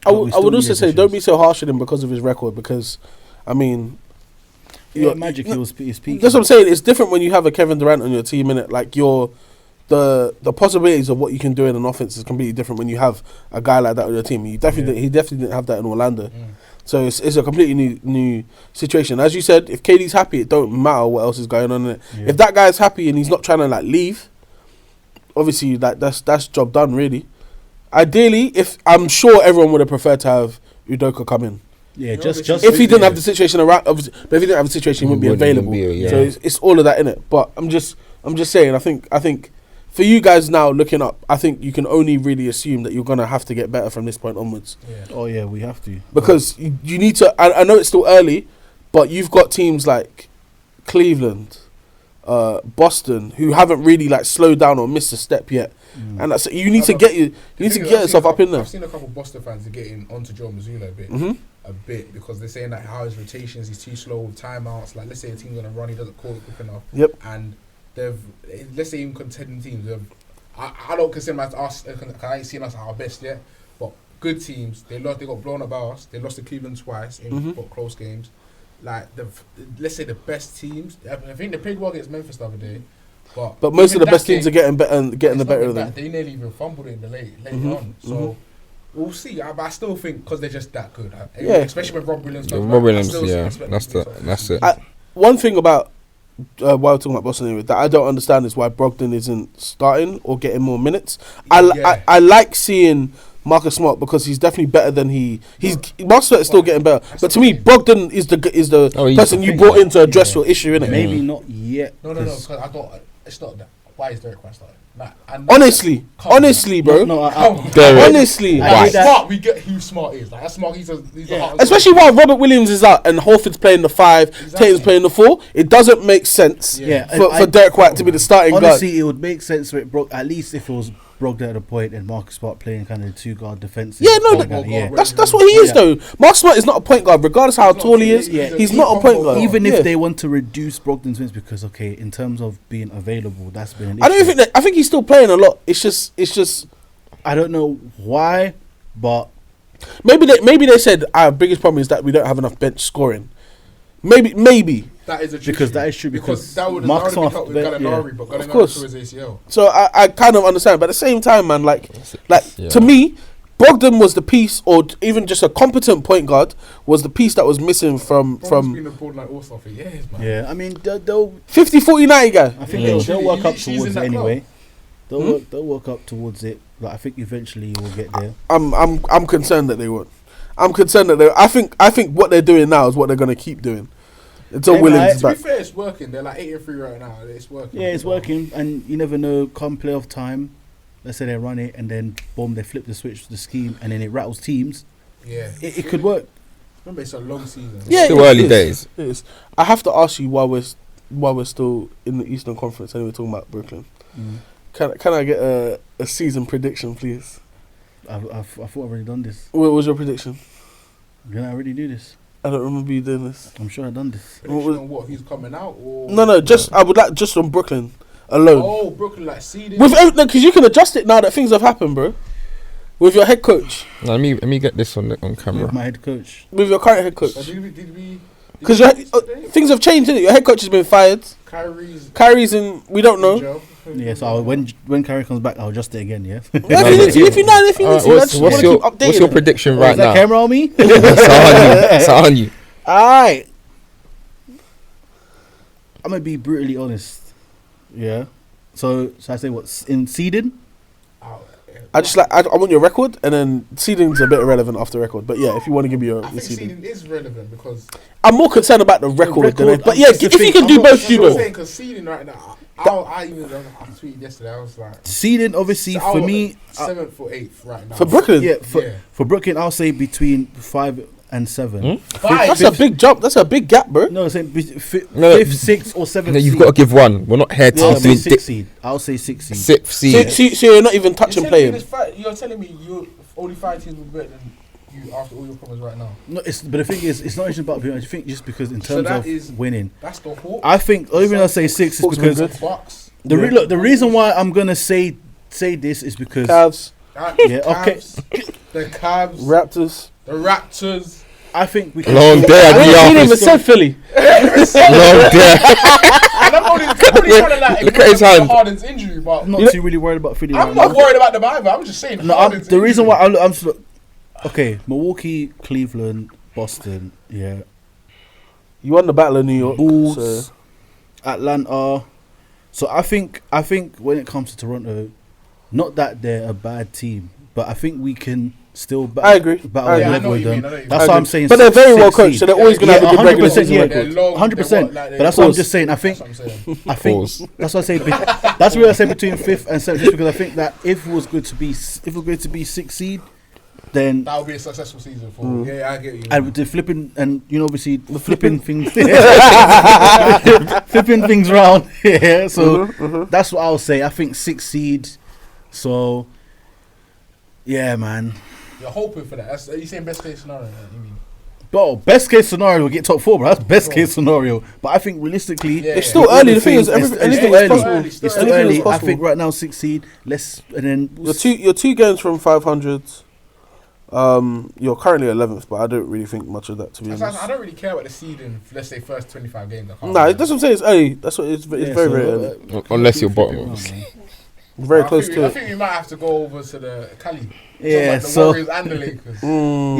Speaker 1: I
Speaker 3: But we
Speaker 1: would
Speaker 3: still need
Speaker 1: also say
Speaker 3: additions.
Speaker 1: don't be so harsh on him because of his record. Because, I mean,
Speaker 3: Yeah, Magic he was peaking.
Speaker 1: that's what I'm saying. It's different when you have a Kevin Durant on your team, innit? Like the possibilities of what you can do in an offense is completely different when you have a guy like that on your team. He definitely didn't have that in Orlando. So it's a completely new situation. As you said, if KD's happy, it don't matter what else is going on in it.
Speaker 3: Yeah.
Speaker 1: If that guy's happy and he's not trying to like leave, obviously that's job done really. Ideally, if I'm sure everyone would have preferred to have Udoka come in.
Speaker 3: Yeah,
Speaker 2: You know,
Speaker 3: just
Speaker 2: this
Speaker 1: If he didn't have the situation around, obviously, but if he didn't have the situation, he wouldn't be
Speaker 4: Wouldn't
Speaker 1: available.
Speaker 4: be, yeah.
Speaker 1: So it's all of that in it. But I'm just saying. I think for you guys now looking up, I think you can only really assume that you're gonna have to get better from this point onwards
Speaker 3: Oh yeah, we have to.
Speaker 1: because you need to. I know it's still early, but you've got teams like Cleveland, Boston, who haven't really like slowed down or missed a step yet, and that's you need to get yourself up in there.
Speaker 2: I've seen a couple of Boston fans are getting onto Joe Mazzulla a bit because they're saying that how his rotations, he's too slow with timeouts. Like let's say a team's gonna run, he doesn't call it quick enough.
Speaker 1: Yep.
Speaker 2: And let's say even contending teams, I don't consider us. I ain't seen us at our best yet, but good teams. They got blown up by us. They lost to Cleveland twice in close games. Like let's say the best teams. I think they played well against Memphis the other day.
Speaker 1: But most of the
Speaker 2: even
Speaker 1: best
Speaker 2: that
Speaker 1: teams are getting better and getting the
Speaker 2: it's not
Speaker 1: better
Speaker 2: even
Speaker 1: of them.
Speaker 2: that, they nearly even fumbled it in the later on. So we'll see. I still think because they're just that good.
Speaker 1: Yeah.
Speaker 2: Especially with Rob Williams.
Speaker 4: Rob Williams, yeah, that's it.
Speaker 1: One thing about why we're talking about Boston anyway, that I don't understand is why Brogdon isn't starting or getting more minutes. I like seeing Marcus Smart because he's definitely better than Marcus Smart is still getting better. But to me, Brogdon is the person you brought in to address your issue, innit?
Speaker 3: Maybe not yet.
Speaker 2: No. Because I don't. It's not that. Why is Derek White starting?
Speaker 1: Honestly, bro. Honestly,
Speaker 2: Like, Smart, we get who Smart is. Like that's Smart. He's the hardest.
Speaker 1: especially while Robert Williams is out and Horford's playing the 5, Tatum's playing the 4, it doesn't make sense for Derek White to be the starting guard.
Speaker 3: Honestly, it would make sense for it, at least if it was Brogdon at a point and Marcus Smart playing kind of 2-guard defensive.
Speaker 1: Yeah, no, that's what he is though. Marcus Smart is not a point guard, regardless how tall he is.
Speaker 3: Yeah,
Speaker 1: He's not a point guard.
Speaker 3: Even if they want to reduce Brogdon's minutes, because in terms of being available, that's been an issue.
Speaker 1: I don't think I think he's still playing a lot. It's just.
Speaker 3: I don't know why, but
Speaker 1: Maybe they said our biggest problem is that we don't have enough bench scoring. Maybe.
Speaker 2: That is a
Speaker 3: because that is true. Because
Speaker 2: that would
Speaker 3: Marcus
Speaker 2: have
Speaker 3: Smart,
Speaker 2: with Gallinari, but Gallinari
Speaker 1: course.
Speaker 2: to his ACL.
Speaker 1: So I kind of understand, but at the same time, man, to me, Brogdon was the piece, or even just a competent point guard, was the piece that was missing from
Speaker 2: been a borderline all-star for years, man.
Speaker 3: Yeah, I mean they'll
Speaker 1: 50, 40, 90 guy.
Speaker 3: I think they'll work up
Speaker 2: She's
Speaker 3: towards
Speaker 2: in
Speaker 3: it
Speaker 2: that
Speaker 3: anyway. They'll work up towards it. Like I think eventually we'll get there.
Speaker 1: I'm concerned that they won't. I'm concerned that I think what they're doing now is what they're going to keep doing until Williams is
Speaker 2: To be
Speaker 1: back.
Speaker 2: fair, it's working. They're like 8-3 right now. It's working.
Speaker 3: Yeah, it's working, and you never know. Come playoff time, let's say they run it, and then boom, they flip the switch to the scheme, and then it rattles teams.
Speaker 2: Yeah,
Speaker 3: It could work.
Speaker 2: Remember, it's a long season.
Speaker 1: Yeah,
Speaker 4: Still early days.
Speaker 1: It is. I have to ask you while we're still in the Eastern Conference and we're talking about Brooklyn. Can I get a season prediction, please?
Speaker 3: I thought I've already done this.
Speaker 1: What was your prediction?
Speaker 3: Did I already do this?
Speaker 1: I don't remember you doing this.
Speaker 3: I'm sure I've done this.
Speaker 2: Prediction on what? Who's coming out? Or
Speaker 1: No. I would like just on Brooklyn alone.
Speaker 2: Oh, Brooklyn like seeding.
Speaker 1: Because you can adjust it now that things have happened, bro. With your head coach,
Speaker 4: Let me get this on camera.
Speaker 3: With my head coach.
Speaker 1: with your current head coach,
Speaker 2: Did we?
Speaker 1: because things have changed, innit? Your head coach has been fired.
Speaker 2: Kyrie's
Speaker 1: Kyrie's in. We don't know.
Speaker 2: Joe.
Speaker 3: Yeah, so when Kyrie comes back, I'll adjust it again. Yeah.
Speaker 1: If you need to, I just wanna keep updating
Speaker 4: What's your
Speaker 1: it.
Speaker 4: prediction
Speaker 3: Is
Speaker 4: right
Speaker 3: that
Speaker 4: now?
Speaker 3: camera on me?
Speaker 4: It's on you.
Speaker 3: Alright. I'm gonna be brutally honest. Yeah. So I say what's in seeding?
Speaker 1: I just I want your record, and then seeding's a bit irrelevant after record. But yeah, if you want to give me your
Speaker 2: I think
Speaker 1: seeding,
Speaker 2: seeding is relevant because
Speaker 1: I'm more concerned about the record. than it. But yeah,
Speaker 3: that's the
Speaker 1: if you
Speaker 3: thing,
Speaker 1: can
Speaker 3: I'm
Speaker 1: do
Speaker 3: not-
Speaker 1: both,
Speaker 2: that's
Speaker 1: do
Speaker 2: what I'm
Speaker 1: both.
Speaker 2: saying. Because seeding right now, I tweeted yesterday. I was like,
Speaker 3: Seeding, obviously, for me,
Speaker 2: 7th or 8th right now.
Speaker 1: For Brooklyn,
Speaker 3: yeah,
Speaker 2: Yeah.
Speaker 3: for Brooklyn, I'll say between 5 and 7.
Speaker 1: that's a big jump. That's a big gap, bro.
Speaker 3: No, I'm saying
Speaker 4: No,
Speaker 3: 5th, 6th, or 7th.
Speaker 4: No, you've
Speaker 3: seed.
Speaker 4: got to give one. We're not here to
Speaker 3: I'll
Speaker 4: do
Speaker 3: say 6th seed. I'll say 6th seed.
Speaker 4: sixth seed.
Speaker 1: So you're not even touching playing.
Speaker 2: You're telling me you only 5 teams will be better than you after all your problems right now.
Speaker 3: No, but the thing is, it's not just about being. I think just because in
Speaker 2: So
Speaker 3: terms
Speaker 2: that
Speaker 3: of
Speaker 2: is-
Speaker 3: winning,
Speaker 2: That's the Hawks.
Speaker 3: I think the only reason I say 6 is
Speaker 1: Hawks
Speaker 3: because
Speaker 1: been
Speaker 2: The Bucks.
Speaker 3: the reason why I'm gonna say this is because
Speaker 1: Cavs,
Speaker 3: Yeah, okay.
Speaker 2: The Cavs.
Speaker 1: Raptors.
Speaker 2: The Raptors.
Speaker 3: I think we can.
Speaker 4: Long day at
Speaker 1: We
Speaker 4: the
Speaker 1: didn't even
Speaker 4: office.
Speaker 1: said Philly.
Speaker 4: Long day.
Speaker 2: And I'm only trying to like
Speaker 4: Look at his
Speaker 2: ignore
Speaker 4: hand.
Speaker 2: Harden's injury, but
Speaker 3: I'm not too really worried about Philly.
Speaker 2: I'm
Speaker 3: right
Speaker 2: not
Speaker 3: now.
Speaker 2: worried about them either. I'm just saying.
Speaker 3: No,
Speaker 2: Harden's
Speaker 3: the reason
Speaker 2: injury.
Speaker 3: why I'm just okay. Milwaukee, Cleveland, Boston, yeah,
Speaker 1: You won the Battle of New York.
Speaker 3: Bulls,
Speaker 1: So.
Speaker 3: Atlanta. So I think when it comes to Toronto, not that they're a bad team, but I think we can still
Speaker 1: I agree.
Speaker 3: battle
Speaker 1: I
Speaker 3: a
Speaker 1: agree.
Speaker 3: level with
Speaker 2: I know
Speaker 3: them.
Speaker 2: what you mean.
Speaker 3: That's what I'm saying.
Speaker 1: But they're very well
Speaker 3: 6
Speaker 1: coached,
Speaker 3: seed.
Speaker 1: so they're always going to have a good regular
Speaker 3: 100%,
Speaker 1: season
Speaker 3: yeah.
Speaker 1: record.
Speaker 2: They're long,
Speaker 3: 100%.
Speaker 2: they're what, like,
Speaker 3: But that's what I'm
Speaker 1: Pause.
Speaker 3: just saying. I think
Speaker 2: That's what I'm saying.
Speaker 3: I think
Speaker 4: Pause.
Speaker 3: that's what I say. That's where I say between 5th and 7th, just because I think that if it was good to be 6th seed, then
Speaker 2: That would be a successful season for. Yeah, I get you.
Speaker 3: and with the flipping and obviously the flipping things, flipping things around. Yeah, so that's what I'll say. I think 6th seed. So yeah, man.
Speaker 2: You're hoping for that. Are you saying best case scenario? You mean?
Speaker 3: Bro, best case scenario, we'll get top 4, bro. That's best case scenario. But I think realistically,
Speaker 2: Yeah,
Speaker 1: It's still early. The thing is, anything is
Speaker 3: early.
Speaker 1: possible.
Speaker 3: It's still
Speaker 1: Anything is
Speaker 3: early. I
Speaker 1: possible.
Speaker 3: think right now 6th seed. And then
Speaker 1: You're two games from 500. You're currently 11th, but I don't really think much of that, to be
Speaker 2: I
Speaker 1: honest.
Speaker 2: don't really care about the seeding. Let's say first 25 games. I can't
Speaker 1: Nah,
Speaker 2: remember.
Speaker 1: that's what I'm saying. It's early. That's what it's very, very early.
Speaker 4: Unless you're bottom.
Speaker 1: Very
Speaker 2: I
Speaker 1: close
Speaker 2: think
Speaker 1: to
Speaker 2: I
Speaker 1: it.
Speaker 2: think we might have to go over to the Cali.
Speaker 3: Yeah,
Speaker 2: the
Speaker 3: so
Speaker 2: Warriors and the Lakers.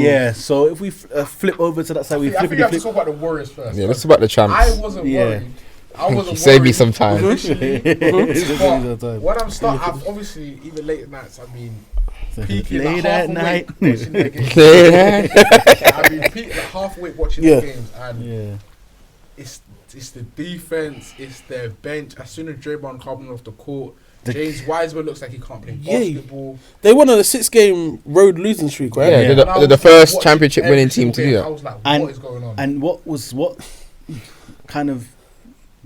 Speaker 3: yeah, so if we flip over to that side,
Speaker 2: I
Speaker 3: we
Speaker 2: think we have to
Speaker 3: flip.
Speaker 2: talk about the Warriors first.
Speaker 4: Yeah, let's about the champs.
Speaker 2: I wasn't
Speaker 3: Yeah.
Speaker 2: worried. I wasn't
Speaker 4: Save me
Speaker 2: worried
Speaker 4: some time.
Speaker 2: initially,
Speaker 3: But
Speaker 2: but when I'm I've obviously even late at nights. I've been peaking
Speaker 3: late
Speaker 2: like
Speaker 3: at
Speaker 2: half
Speaker 3: night.
Speaker 2: awake watching their games.
Speaker 4: Yeah.
Speaker 2: I've been peaking like half awake watching
Speaker 1: Yeah.
Speaker 2: their games, and
Speaker 3: Yeah,
Speaker 2: it's the defense, it's their bench. As soon as Draymond coming off the court,
Speaker 3: The-
Speaker 2: James Wiseman looks like he can't play
Speaker 1: Yeah.
Speaker 2: basketball.
Speaker 1: They won on a 6-game road losing streak, right?
Speaker 4: Yeah,
Speaker 3: Yeah.
Speaker 4: they're
Speaker 2: And I
Speaker 4: the
Speaker 2: was
Speaker 4: first
Speaker 2: watching
Speaker 4: championship
Speaker 2: every
Speaker 4: winning team to
Speaker 2: single
Speaker 4: do
Speaker 2: game. I
Speaker 4: that.
Speaker 2: was like,
Speaker 3: And-
Speaker 2: what is going on?
Speaker 3: and what kind of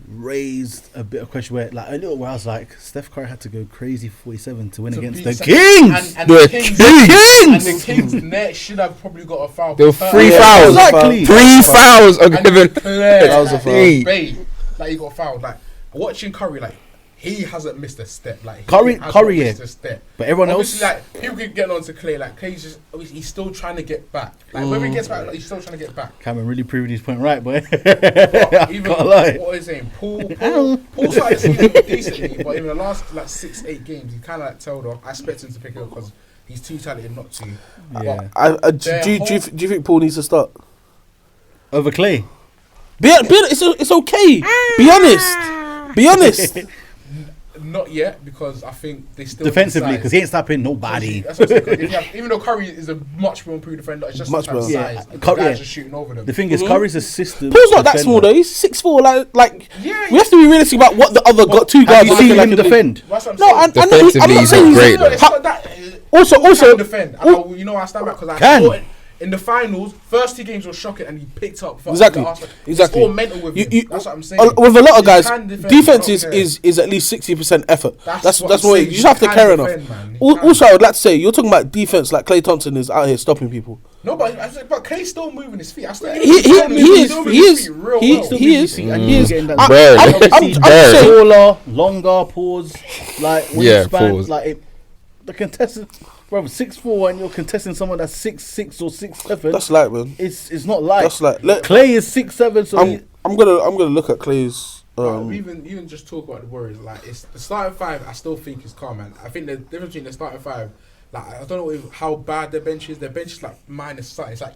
Speaker 3: raised a bit of question where like a little where I was like Steph Curry had to go crazy 47 to win
Speaker 2: To
Speaker 3: against
Speaker 2: beat
Speaker 3: the
Speaker 2: Sa-
Speaker 3: Kings.
Speaker 2: And
Speaker 4: The
Speaker 2: the
Speaker 4: Kings!
Speaker 2: Kings! And the Kings net should have probably got a foul.
Speaker 4: There were
Speaker 2: But-
Speaker 4: 3
Speaker 1: Yeah,
Speaker 4: fouls.
Speaker 3: exactly.
Speaker 4: 3 fouls are
Speaker 2: And
Speaker 4: given.
Speaker 2: clear,
Speaker 1: That was a
Speaker 2: like,
Speaker 1: foul.
Speaker 2: bait, like he got fouled. Like watching Curry, like he hasn't missed a step. Like he
Speaker 3: Curry,
Speaker 2: has not
Speaker 3: yeah.
Speaker 2: missed a step.
Speaker 3: But everyone
Speaker 2: Obviously,
Speaker 3: else,
Speaker 2: like people keep getting on to Clay. Like Clay's just obviously he's still trying to get back. Like whether he gets back, like, he's still trying to get back.
Speaker 3: Cameron really proved his point right, boy.
Speaker 2: But even
Speaker 3: Can't lie.
Speaker 2: what is saying, Paul started the season decently, but in the last like 6-8 games, he kind of like tailed off. I expect him to pick it up because he's too talented not to.
Speaker 3: Yeah.
Speaker 1: Do you think Paul needs to start?
Speaker 3: Over Clay.
Speaker 1: It's okay. Be honest. Be honest.
Speaker 2: Not yet, because I think they still
Speaker 3: Defensively,
Speaker 2: need
Speaker 3: because
Speaker 2: size.
Speaker 3: he ain't stopping nobody.
Speaker 2: That's what I'm saying, 'cause if you have, even though Curry is a much more improved defender, it's just
Speaker 1: Much
Speaker 2: much
Speaker 1: better.
Speaker 2: size.
Speaker 3: Yeah,
Speaker 2: And
Speaker 3: Curry-
Speaker 2: the guys
Speaker 3: yeah.
Speaker 2: just shooting over them.
Speaker 3: The thing is, Curry's a system.
Speaker 1: Paul's not that
Speaker 3: defender.
Speaker 1: small though. He's 6'4". Like
Speaker 2: Yeah,
Speaker 1: we have to be realistic about what the other two
Speaker 3: Have
Speaker 1: guys
Speaker 3: you
Speaker 1: are
Speaker 3: seen
Speaker 1: looking
Speaker 3: him
Speaker 1: like.
Speaker 3: defend?
Speaker 2: That's what I'm
Speaker 1: No,
Speaker 2: saying.
Speaker 1: I know. I'm
Speaker 4: Defensively,
Speaker 1: not
Speaker 4: he's
Speaker 1: saying
Speaker 4: not
Speaker 1: he's
Speaker 4: great,
Speaker 2: No, it's not that.
Speaker 1: Also,
Speaker 2: Paul can defend. I know, you know, I stand back because I
Speaker 3: Can.
Speaker 2: thought in the finals, first 2 games were shocking, and he picked up.
Speaker 1: Exactly.
Speaker 2: It's
Speaker 1: Exactly.
Speaker 2: all mental with him. That's what I'm saying.
Speaker 1: With a lot of
Speaker 2: He
Speaker 1: guys,
Speaker 2: can defend,
Speaker 1: defense
Speaker 2: I don't care.
Speaker 1: is at least 60% effort. That's
Speaker 2: what
Speaker 1: what
Speaker 2: I'm
Speaker 1: you
Speaker 2: saying.
Speaker 1: just have to
Speaker 2: He
Speaker 1: care
Speaker 2: can
Speaker 1: enough.
Speaker 2: defend, man. He can.
Speaker 1: Also, I would like to say you're talking about defense like Klay Thompson is out here stopping people.
Speaker 2: No, but Clay's still moving his feet. I still,
Speaker 1: He
Speaker 2: he's still
Speaker 1: is
Speaker 2: moving
Speaker 1: he
Speaker 2: his
Speaker 1: is
Speaker 2: feet real
Speaker 1: he
Speaker 2: well.
Speaker 1: is
Speaker 3: And
Speaker 1: he
Speaker 3: he's
Speaker 1: is.
Speaker 3: getting that-
Speaker 1: I-
Speaker 4: Barely.
Speaker 1: I'm
Speaker 3: Obviously,
Speaker 1: just
Speaker 4: barely.
Speaker 1: saying.
Speaker 3: taller, longer pause, like
Speaker 4: Yeah,
Speaker 3: wingspan,
Speaker 4: pause.
Speaker 3: like it, the contestant, bro, 6'4", and you're contesting someone that's 6'6" or 6'7".
Speaker 1: That's light, man.
Speaker 3: It's not light.
Speaker 1: That's like.
Speaker 3: Clay is 6'7", so
Speaker 1: I'm gonna look at Clay's
Speaker 2: Even just talk about the Warriors. Like it's the starting five. I still think is calm, man. I think the difference between the starting five, like I don't know how bad their bench is. Their bench is like minus something. It's like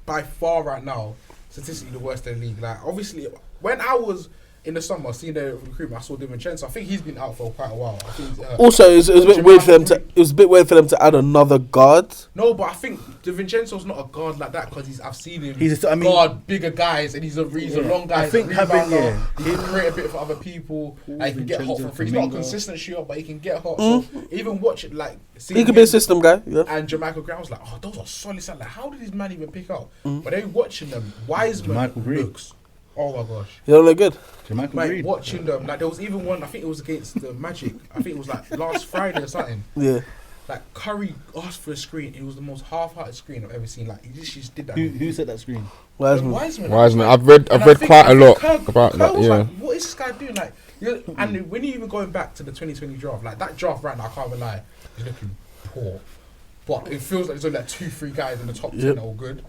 Speaker 2: by far right now statistically the worst in the league. Like obviously when I was in the summer seeing the recruitment, I saw DiVincenzo. I think he's been out for quite a while. I think,
Speaker 1: also, it was a bit weird for them to. It was a bit weird for them to add another guard.
Speaker 2: No, but I think DiVincenzo's not a guard like that because I've seen him
Speaker 3: I mean,
Speaker 2: guard bigger guys and he's a long guy.
Speaker 3: I think he
Speaker 2: can create a bit for other people. He can get hot from free. He's not a consistent shooter, but he can get hot. So even watch it like
Speaker 1: he could be a system guy. Yeah.
Speaker 2: And Jermichael Graham was like, oh, those are solid. Like, how did this man even pick up? But then watching them, Wiseman looks. Oh my gosh.
Speaker 1: You don't look good.
Speaker 2: Like watching them, like there was even one, I think it was against the Magic. I think it was like last Friday or something.
Speaker 1: Yeah.
Speaker 2: Like Curry asked for a screen. It was the most half-hearted screen I've ever seen. Like he just did that.
Speaker 3: Who said that screen?
Speaker 2: Wiseman.
Speaker 4: I've read quite a lot about that.
Speaker 2: Was
Speaker 4: Yeah.
Speaker 2: like, what is this guy doing? Like, and when you even going back to the 2020 draft, like that draft right now, I can't even lie, is looking poor. But it feels like there's only like 2-3 guys in the top 10 that are all good.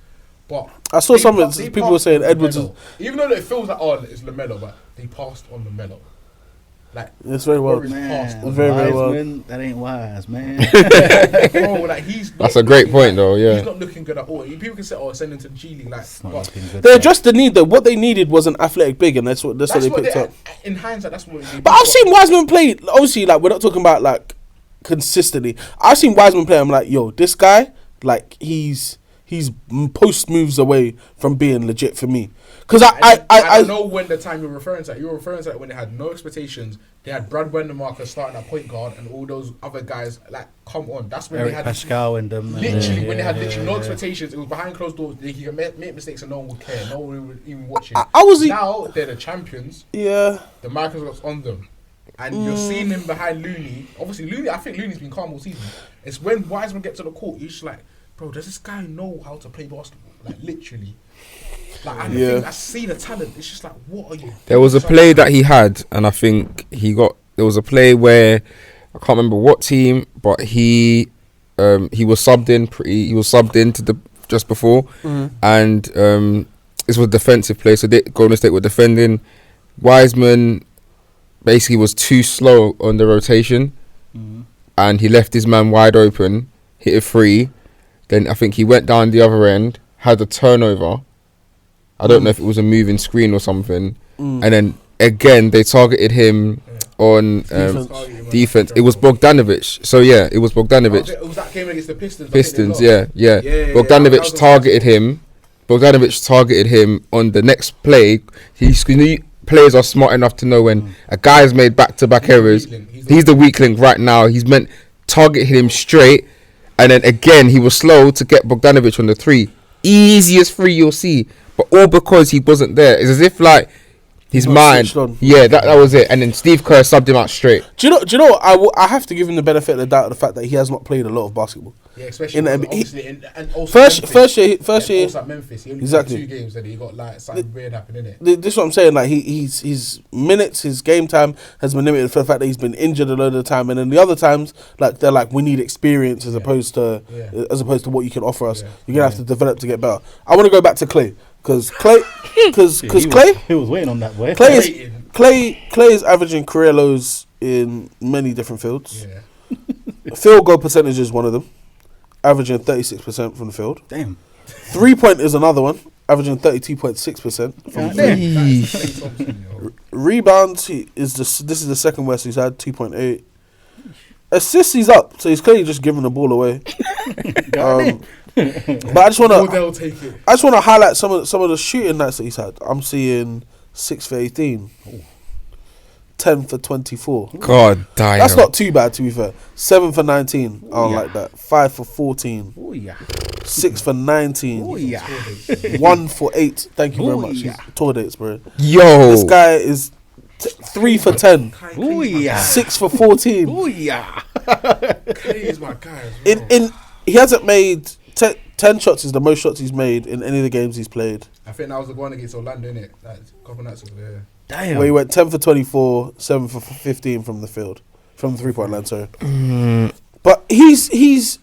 Speaker 2: But
Speaker 1: I saw people were saying Edwards is,
Speaker 2: even though it feels like it's LaMelo, but they passed on LaMelo. Like
Speaker 1: it's very well.
Speaker 3: Very well. That ain't wise, man.
Speaker 2: Bro, like
Speaker 4: that's a great point, though. Yeah,
Speaker 2: he's not looking good at all. People can say, send him to the G League. Like,
Speaker 1: they addressed the need though. What they needed was an athletic big, and that's what they picked up.
Speaker 2: In hindsight, that's what.
Speaker 1: But I've seen Wiseman play. Obviously, like we're not talking about like consistently. I've seen Wiseman play. I'm like, yo, this guy, like he's post moves away from being legit for me. Because I
Speaker 2: know when the time you're referring to. You're referring to when they had no expectations. They had Brad Wendermarker starting at point guard, and all those other guys. Like, come on, that's when
Speaker 3: Eric
Speaker 2: they had
Speaker 3: Pascal and them.
Speaker 2: Literally, when they had no expectations. It was behind closed doors. They could make mistakes, and no one would care. No one would even watch it. Now they're the champions.
Speaker 1: Yeah,
Speaker 2: the microscope's on them, and you're seeing him behind Looney. Obviously, Looney. I think Looney's been calm all season. It's when Wiseman gets to the court, you're just like, bro, does this guy know how to play basketball? Like, literally. Like, I see the talent. It's just like, what are you doing?
Speaker 4: There was a play that he had, and I think there was a play where, I can't remember what team, but he was subbed in just before, and this was a defensive play, so Golden State were defending. Wiseman basically was too slow on the rotation, and he left his man wide open, hit a free. Then I think he went down the other end, had a turnover. I don't know if it was a moving screen or something. And then again, they targeted him on defense. It was Bogdanovic. So yeah, it was Bogdanovic.
Speaker 2: It was that game against the Pistons.
Speaker 4: Pistons, yeah. Bogdanovic targeted him. Bogdanovic targeted him on the next play. Players are smart enough to know when a guy's made back-to-back errors. He's the weak link right now. He's meant target him straight. And then again, he was slow to get Bogdanovic on the three. Easiest three you'll see. But all because he wasn't there. It's as if like his mind. Yeah, that was it. And then Steve Kerr subbed him out straight.
Speaker 1: Do you know what? I have to give him the benefit of the doubt of the fact that he has not played a lot of basketball.
Speaker 2: Yeah, especially and also
Speaker 1: first year.
Speaker 2: Also at Memphis, he only played 2 games and he got like something weird happening in it.
Speaker 1: This is what I'm saying. Like his minutes, his game time has been limited for the fact that he's been injured a lot of the time, and then the other times, like they're like, we need experience as opposed to what you can offer us. You're gonna have to develop to get better. I want to go back to Clay because Clay
Speaker 3: he was waiting on that boy.
Speaker 1: Clay is averaging career lows in many different fields.
Speaker 2: Yeah.
Speaker 1: Field goal percentage is one of them, averaging 36% from the field.
Speaker 3: Damn.
Speaker 1: 3-point is another one, averaging 32.6% from the field. Rebounds, this is the second worst he's had, 2.8. Assists, he's up, so he's clearly just giving the ball away. But I just want to highlight some of the shooting nights that he's had. I'm seeing 6 for 18. 10 for 24.
Speaker 4: God damn.
Speaker 1: That's not too bad, to be fair. 7 for 19. I don't like that. 5 for 14. 6 for 19. 1 for 8. Thank you very much. Tour dates, bro.
Speaker 4: Yo.
Speaker 1: This guy is 3 for 10. 6 for 14.
Speaker 2: Is my guy.
Speaker 1: He hasn't made 10 shots is the most shots he's made in any of the games he's played.
Speaker 2: I think that was the one against Orlando, innit? Like, a couple nights ago, yeah.
Speaker 3: Damn.
Speaker 1: Where he went 10 for 24, 7 for 15 from the field. From the 3-point line, sorry. But he's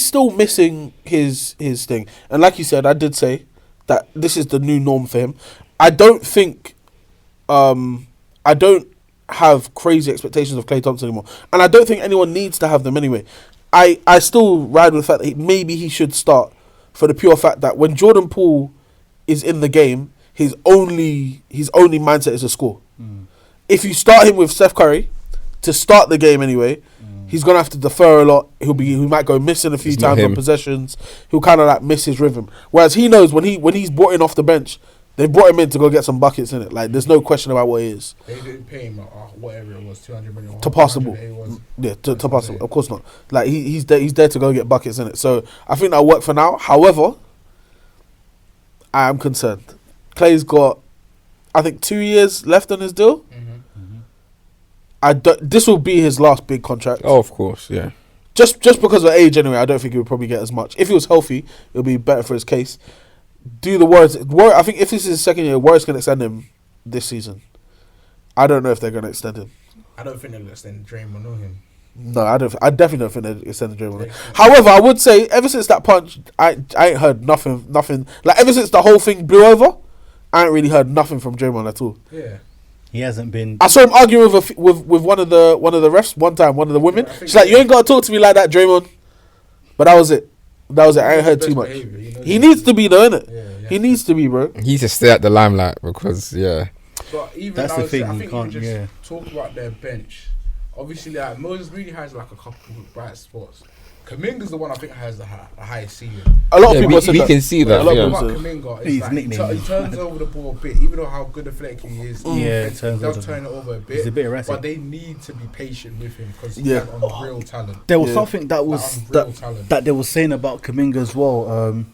Speaker 1: still missing his thing. And like you said, I did say that this is the new norm for him. I don't think I don't have crazy expectations of Klay Thompson anymore, and I don't think anyone needs to have them anyway. I still ride with the fact that maybe he should start for the pure fact that when Jordan Poole is in the game, his only mindset is to score. If you start him with Steph Curry to start the game anyway, he's gonna have to defer a lot. He might go missing a few times on possessions. He'll kind of like miss his rhythm. Whereas he knows when he's brought in off the bench, they brought him in to go get some buckets in it. Like there's no question about what it is.
Speaker 2: They didn't pay him whatever it was, 200 million
Speaker 1: to pass the ball. Yeah, to pass the ball. Of course not. Like he's there to go get buckets in it. So I think that'll work for now. However, I am concerned. Clay's got, I think, 2 years left on his deal. This will be his last big contract.
Speaker 4: Oh, of course, yeah.
Speaker 1: Just because of age, anyway. I don't think he would probably get as much. If he was healthy, it would be better for his case. Do the Warriors? I think if this is his second year, Warriors can extend him this season. I don't know if they're going to extend him.
Speaker 2: I don't think they'll extend Draymond or him.
Speaker 1: No, I don't. I definitely don't think they're extending Draymond. However, I would say ever since that punch, I ain't heard nothing. Like ever since the whole thing blew over, I ain't really heard nothing from Draymond at all.
Speaker 2: Yeah.
Speaker 3: He hasn't been.
Speaker 1: I saw him arguing with one of the refs one time. One of the women. She's like, "You ain't gotta talk to me like that, Draymond." But that was it. I ain't heard too much. He needs to be though, innit? Yeah. He needs to be, bro.
Speaker 4: He needs to stay at the limelight because, yeah.
Speaker 2: But even
Speaker 3: that's the thing.
Speaker 2: I
Speaker 3: You
Speaker 2: think
Speaker 3: can't
Speaker 2: just talk about their bench. Obviously, like Moses really has like a couple of bright spots. Kaminga's the one I think has the highest ceiling.
Speaker 1: A lot of people said
Speaker 4: we
Speaker 1: that.
Speaker 4: can see that.
Speaker 1: A lot of
Speaker 4: Yeah.
Speaker 1: people
Speaker 2: Kuminga
Speaker 3: He's
Speaker 2: is like,
Speaker 3: nicknamed.
Speaker 2: he turns over the ball a bit, even though how good athletic he is. He does turn it over a bit.
Speaker 3: He's a bit erratic.
Speaker 2: But they need to be patient with him because he's on real talent.
Speaker 3: There was something that they were saying about Kuminga as well.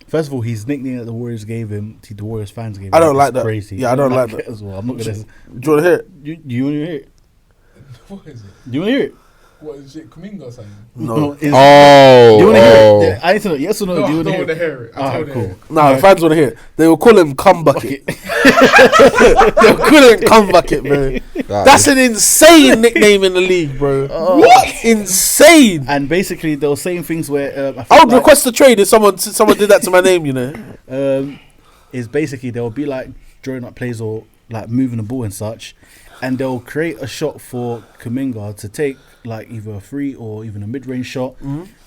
Speaker 3: First of all, his nickname that the Warriors gave him, the Warriors fans gave him.
Speaker 1: I don't like that.
Speaker 3: Crazy.
Speaker 1: Yeah, I don't like that
Speaker 3: as well. I'm not gonna.
Speaker 1: Do you want to hear it?
Speaker 3: Do you want to hear it?
Speaker 2: What is it?
Speaker 3: Do you want to hear it?
Speaker 2: What is it? Kuminga or something?
Speaker 1: No.
Speaker 3: Do you want to hear it? I need to know. Yes or no?
Speaker 2: No,
Speaker 3: do you
Speaker 2: I don't want to hear it.
Speaker 3: Cool.
Speaker 1: Nah, the fans want to hear it. They will call him Cum Bucket. They'll call him Cum Bucket, bro. That's an insane nickname in the league, bro. What? Insane.
Speaker 3: And basically, they were saying things where
Speaker 1: I would request a trade if someone did that to my name, you know.
Speaker 3: Is basically they'll be like drawing up plays or like moving the ball and such, and they'll create a shot for Kuminga to take like either a free or even a mid-range shot,